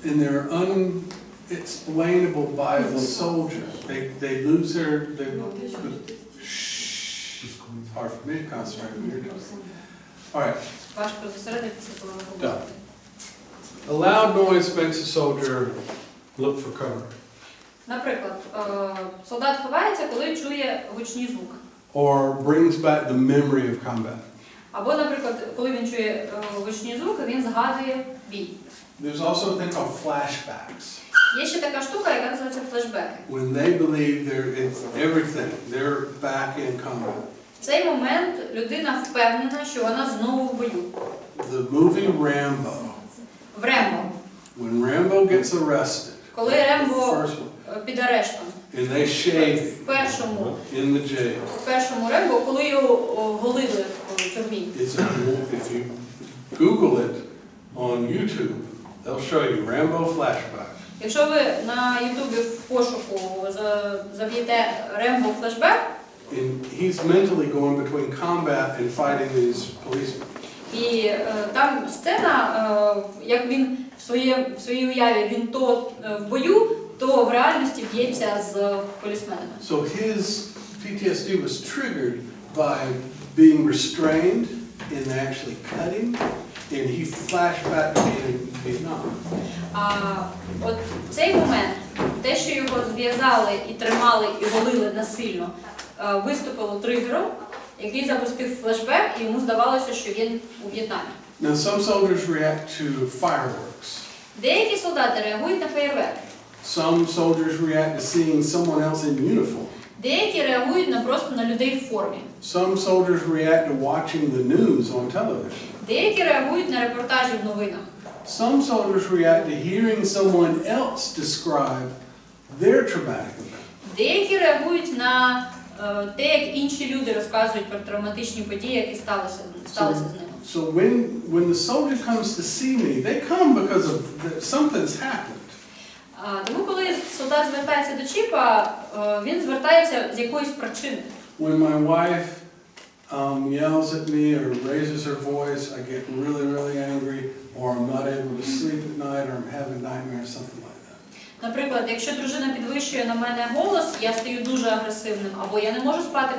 and they're unexplainable by the soldier, they lose their shh. It's hard for me to concentrate when you're talking. All right. Done. A loud noise makes a soldier look for cover. Наприклад, солдат ховається, коли чує гучні звуки. Or brings back the memory of combat. Або, наприклад, коли він чує гучні звуки, він згадує бій. There's also a thing called flashbacks. Є ще така штука, яка називається флешбеки. When they believe it's everything, they're back in combat. В цей момент людина впевнена, що вона знову в бою. The movie Rambo. В Рембо. When Rambo gets arrested. Коли Рембо під арештом. And they shave В першому Рембо, коли його голили в тюрмі. If you Google it on YouTube, they'll show you Rambo flashback. Якщо ви на Ютубі в пошуку заб'єте Рембо флешбек, And he's mentally going between combat and fighting these policemen. І там сцена, як він в своїй уяві, він то в бою, то в реальності б'ється з полісменами. So his PTSD was triggered by being restrained and actually cutting, and he flashed back to being in Vietnam. От цей момент, те, що його зв'язали і тримали і голили насильно, виступило тригером, який запустив флешбек, і йому здавалося, що він у В'єтнамі. Now some soldiers react to fireworks. Деякі солдати реагують на феєрверки. Some soldiers react to seeing someone else in uniform. Деякі реагують просто на людей в формі. Some soldiers react to watching the news on television. Деякі реагують на репортажі в новинах. Some soldiers react to hearing someone else describe their traumatic event. Деякі реагують на те, як інші люди розказують про травматичні події, які сталися з ними. So when the soldier comes to see me, they come because of something's happened. Тому коли солдат звертається до Чіпа, він звертається з якоїсь причини. When my wife yells at me or raises her voice, I get really, really angry, or I'm not able to sleep at night, or I'm having nightmares, something like that. Наприклад, якщо дружина підвищує на мене голос, я стаю дуже агресивним, або я не можу спати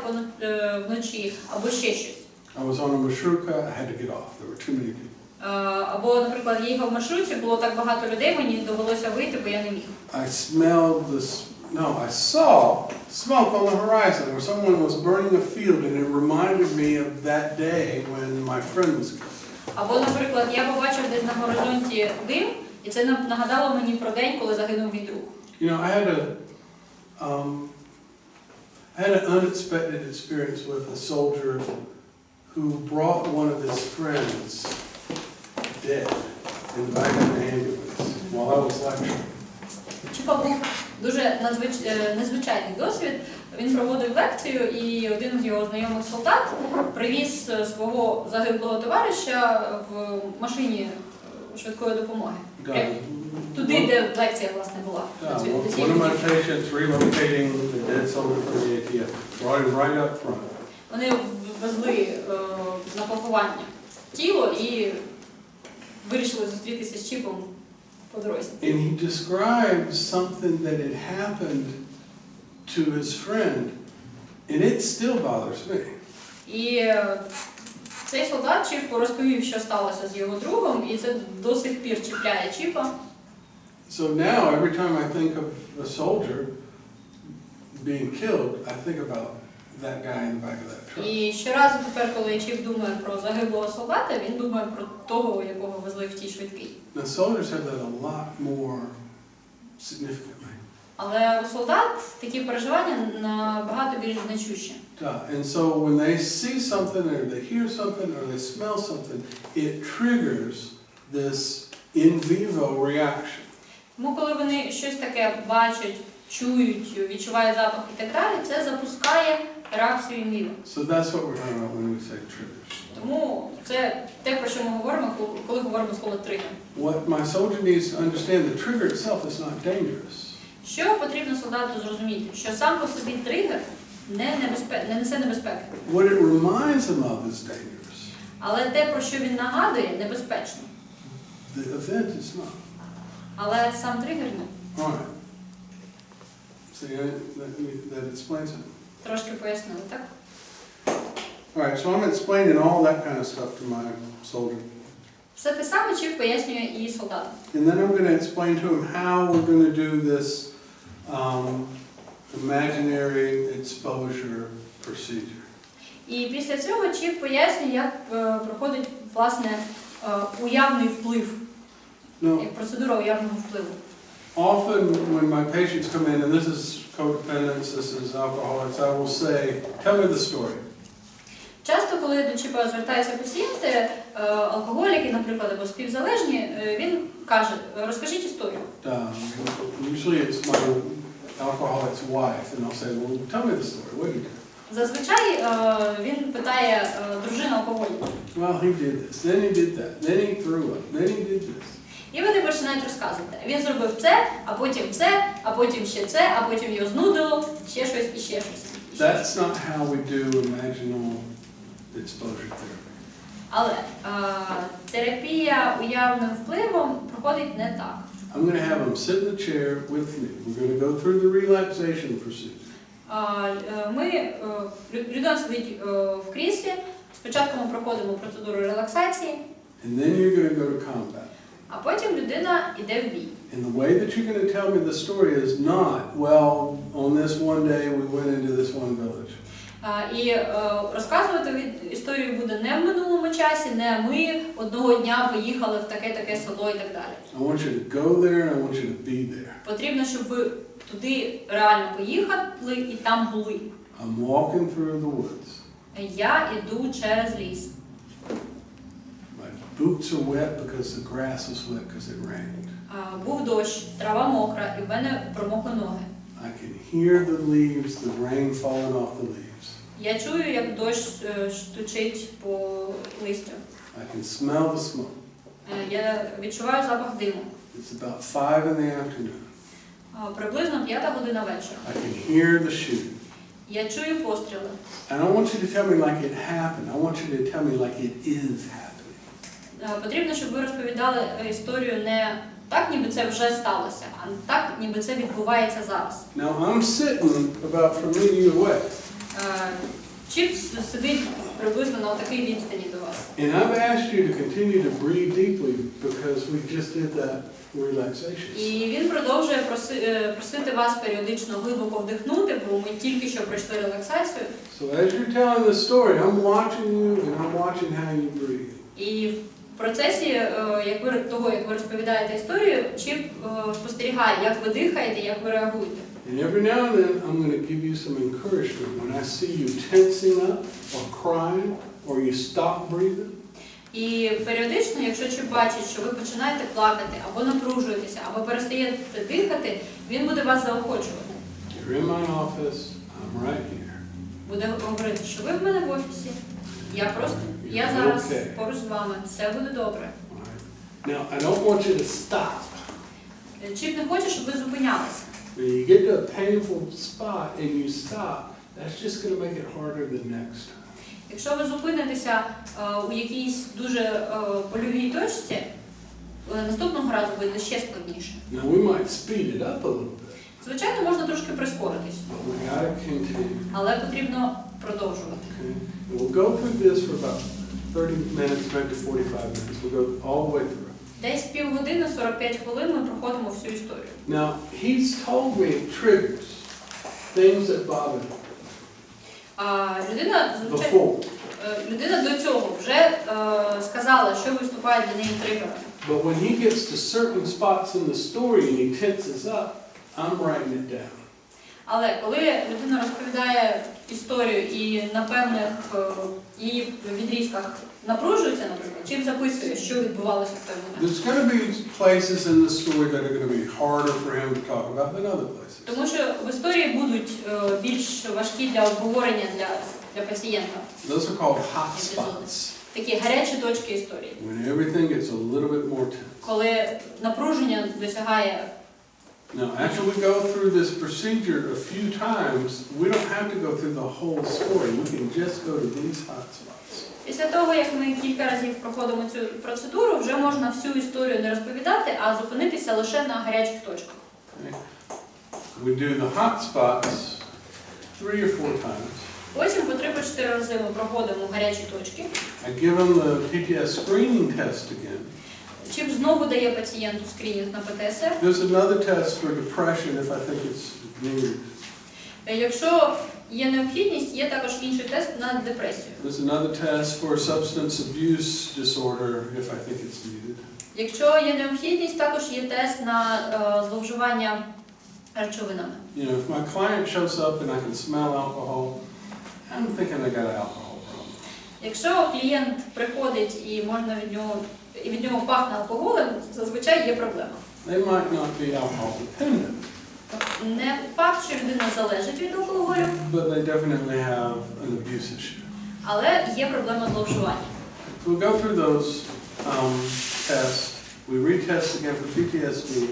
вночі, або ще щось. I was on a marshrutka, I had to get off. There were too many people. Або, наприклад, я їхав в маршрутці, було так багато людей, мені довелося вийти, бо я не міг. I saw smoke on the horizon where someone was burning a field, and it reminded me of that day when my friend was killed. Або, наприклад, я побачив десь на горизонті дим, і це нагадало мені про день, коли загинув мій друг. You know, I had an unexpected experience with a soldier who brought one of his friends dead in the back of an ambulance while I was lecturing. Чіпа був дуже незвичайний досвід. Він проводив лекцію, і один з його знайомих солдат привіз свого загиблого товариша в машині швидкої допомоги. Туди, де лекція, власне, була. One of my patients relocating the dead soldier from the ATF, brought him right up front. Вони везли на поховання тіло і вирішили зустрітися з Чіпом по дорозі. And he described something that had happened to his friend, and it still bothers me. І цей солдат Чіп розповів, що сталося з його другом, і це до сих пір чіпляє Чіпа. So now, every time I think of a soldier being killed, I think about that guy in the back of that truck. І щоразу тепер, коли Чіп думає про загиблого солдата, він думає про того, якого везли в тій швидкій. Now, soldiers have that a lot more significantly. Але у солдат такі переживання набагато більш значущі. And so when they see something, or they hear something, or they smell something, it triggers this in vivo reaction. Тому коли вони щось таке бачать, чують, відчувають запах і так далі, це запускає реакцію in vivo. So that's what we're talking about when we say triggers. Тому це те, про що ми говоримо, коли говоримо слово тригер. What my soldier needs to understand, the trigger itself is not dangerous. Що потрібно солдату зрозуміти? Що сам по собі тригер не несе небезпеки. What it reminds him of is dangerous. Але те, про що він нагадує, небезпечно. The event is not. Але сам тригер ні. All right. See, that explains it. Трошки пояснили, так? All right, so I'm explaining all that kind of stuff to my soldier. Все те саме Чіп пояснює і солдатам. And then I'm going to explain to him how we're going to do this imaginary exposure procedure. І після цього Чіп пояснює, як проходить, власне, уявний вплив, як процедура уявного впливу. Often when my patients come in, and this is codependence, this is alcoholics, I will say, tell me the story. Часто, коли до Чіпа звертаються пацієнти, алкоголіки, наприклад, або співзалежні, він каже, розкажіть історію. Usually it's my alcoholic's wife, and I'll say, well, tell me the story, what did you do? Зазвичай він питає дружину алкоголіка. Well, he did this, then he did that, then he threw up, then he did this. І вони починають розказувати. Він зробив це, а потім ще це, а потім його знудило, ще щось і ще щось. That's not how we do imaginal exposure therapy. Але терапія уявним впливом проходить не так. I'm going to have them sit in the chair with me. We're going to go through the relaxation procedure. Людина сидить в кріслі, спочатку ми проходимо процедуру релаксації, And then you're going to go to combat. а потім людина йде в бій. And the way that you're going to tell me the story is not, well, on this one day we went into this one village. І розказувати історію буде не в минулому часі, не ми одного дня поїхали в таке-таке село і так далі. I want you to go there and I want you to be there. Потрібно, щоб ви туди реально поїхали і там були. I'm walking through the woods. Я йду через ліс. My boots are wet because the grass was wet because it rained. Був дощ, трава мокра, і в мене промокли ноги. I can hear the leaves, the rain falling off the leaves. Я чую, як дощ стучить по листю. I can smell the smoke. Я відчуваю запах диму. It's about 5 in the afternoon. Приблизно 5 година вечора. I can hear the shooting. Я чую постріли. I don't want you to tell me like it happened. I want you to tell me like it is happening. Потрібно, щоб ви розповідали історію не так, ніби це вже сталося, а так, ніби це відбувається зараз. Now I'm sitting about from me away. Чіп сидить приблизно на такій відстані до вас. And I've asked you to continue to breathe deeply because we just did that relaxation. І він продовжує просити вас періодично глибоко вдихнути, бо ми тільки що пройшли релаксацію. So as you're telling the story, I'm watching you and I'm watching how you breathe. І процесі того, як ви розповідаєте історію, чіп спостерігає, як ви дихаєте, як ви реагуєте. And every now and then, I'm going to give you some encouragement. When I see you tensing up or crying or you stop breathing, І періодично, якщо чіп бачить, що ви починаєте плакати, або напружуєтеся, або перестаєте дихати, він буде вас заохочувати. you're in my office, I'm right here. Буде говорити, що ви в мене в офісі, я зараз поруч з вами, все буде добре. All right. Now, I don't want you to stop. Чіп не хоче, щоб ви зупинялися. When you get to a painful spot and you stop, that's just going to make it harder the next time. Якщо ви зупинитеся у якійсь дуже больовій точці, наступного разу буде ще складніше. Now, we might speed it up a little bit, Звичайно, можна трошки прискоритись, but we got to continue. але потрібно продовжувати. Okay? We'll go through this for about 30 minutes, maybe 45 minutes. We'll go all the way through. Десь півгодини, 45 хвилин ми проходимо всю історію. Now, he's told me triggers, things that bother him Людина до цього вже сказала, що виступає для неї тригером. But when he gets to certain spots in the story and he tenses up, I'm writing it down. Але коли людина розповідає історію і на певних її відрізках напружується, наприклад, чим записує, що відбувалося в той момент. There's going to be places in the story that are going to be harder for him to talk about than other places. Тому що в історії будуть більш важкі для обговорення для пацієнта. Those are called hot spots. Такі гарячі точки історії. When everything gets a little bit more tense. Коли напруження досягає. Now, after we go through this procedure a few times, we don't have to go through the whole story. We can just go to these hot spots. Після того, як ми кілька разів проходимо цю процедуру, вже можна всю історію не розповідати, а зупинитися лише на гарячих точках. Okay. We do the hot spots 3 or 4 times. Потім по 3-4 рази ми проходимо гарячі точки. I give them the PTS screening test again. Чіп знову дає пацієнту скринінг на ПТСР. There's another test for depression if I think it's needed. Якщо є необхідність, є також інший тест на депресію. There's another test for substance abuse disorder if I think it's needed. Якщо є необхідність, також є тест на зловживання речовинами. You know, if my client shows up and I can smell alcohol, I'm thinking they got an alcohol problem. Якщо клієнт приходить і можна від нього пахне алкоголем, зазвичай є проблема. They might not be alcohol dependent. Не факт, що людина залежить від алкоголю, But they definitely have an abuse issue. але є проблема зловживання. So we go through those tests. We retest again for PTSD.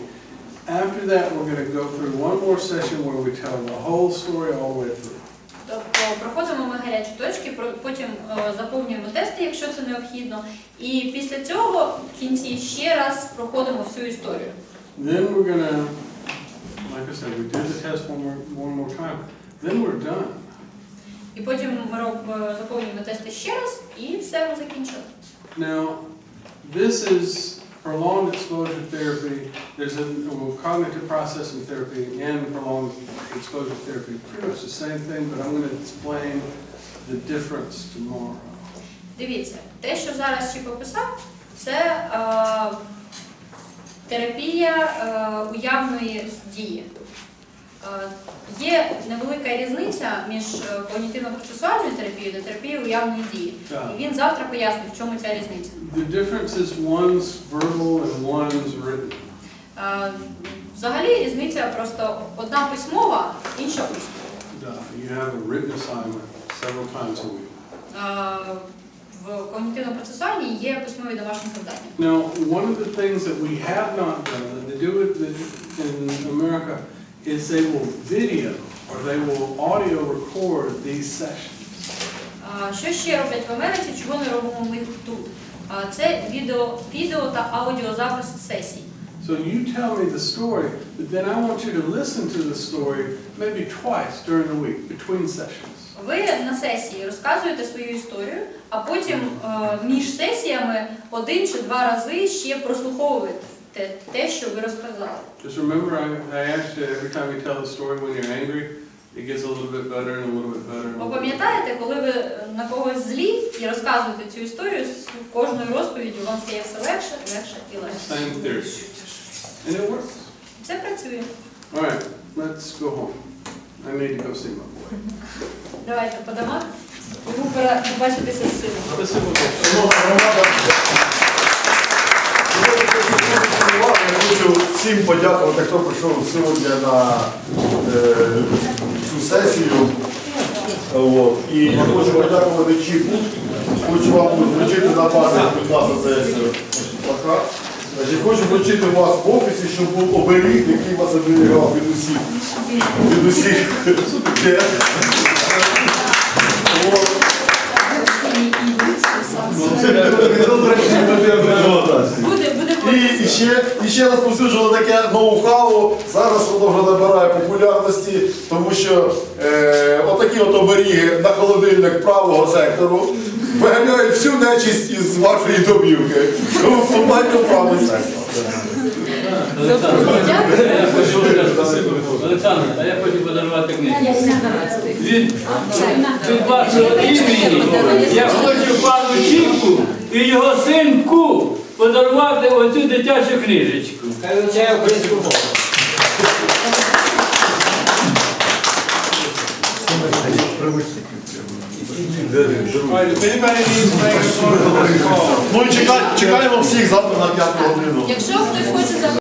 After that, we're going to go through one more session where we tell the whole story all the way through. Тобто проходимо ми гарячі точки, потім заповнюємо тести, якщо це необхідно, і після цього в кінці ще раз проходимо всю історію. Then we're going to, like I said, we do the test one more time. Then we're done. І потім ми заповнюємо тести ще раз, і все, ми закінчили. Now, this is prolonged exposure therapy. There's a cognitive processing therapy and prolonged exposure therapy. Pretty much the same thing, but I'm going to explain the difference tomorrow. Дивіться, те, що зараз Чіп описав, це терапія уявної дії. Є невелика різниця між когнітивно-процесуальною терапією та терапією уявної дії. І він завтра пояснить, в чому ця різниця. The difference is one's verbal and one's written. Взагалі різниця просто одна письмова, інша усна. You have a written assignment several times a week. В когнітивно-процесуальній є письмові домашні завдання. Now, one of the things that we have not done, that they do it in America, is they will video or they will audio record these sessions. Що ще роблять в Америці, чого не робимо ми тут? Це відео та аудіозапис сесій. So you tell me the story, but then I want you to listen to the story maybe twice during the week, between sessions. Ви на сесії розказуєте свою історію, а потім між сесіями 1 чи 2 рази ще прослуховуєте те, що ви розказали. Just remember, I asked you every time you tell the story when you're angry, it gets a little bit better and a little bit better. Ви пам'ятаєте, коли ви на когось злі і розказуєте цю історію, з кожною розповіддю вам стає все легше, легше і легше. Same theory. And it works. Це працює. All right, let's go home. I need to go see my boy. Давайте по домах. Йому пора побачитися з сином. Спасибо. Я хочу всім подякувати, хто прийшов сьогодні на цю сесію. От. І я хочу подякувати Чіпу. Хочу вам вручити на пам'ять, будь ласка, сесію. Значить, хочу вручити у вас в офісі, щоб був оберіг, який вас оберігав від усіх. Від усіх. І ще розповсюджували таке ноу-хау, зараз воно вже набирає популярності, тому що отакі от оберіги на холодильник правого сектору виганяють всю нечисть із вашої домівки. Тому побачимо правий сектор. Олександр, а я хочу подарувати книгу. Від вашого імені я хочу пану Чіпку і його синку подарувати оцю дитячу книжечку. Хай вивчає українську мову. All right, if anybody needs to make a phone call. Ну і чекаємо всіх завтра на 5 годину. Якщо хтось хоче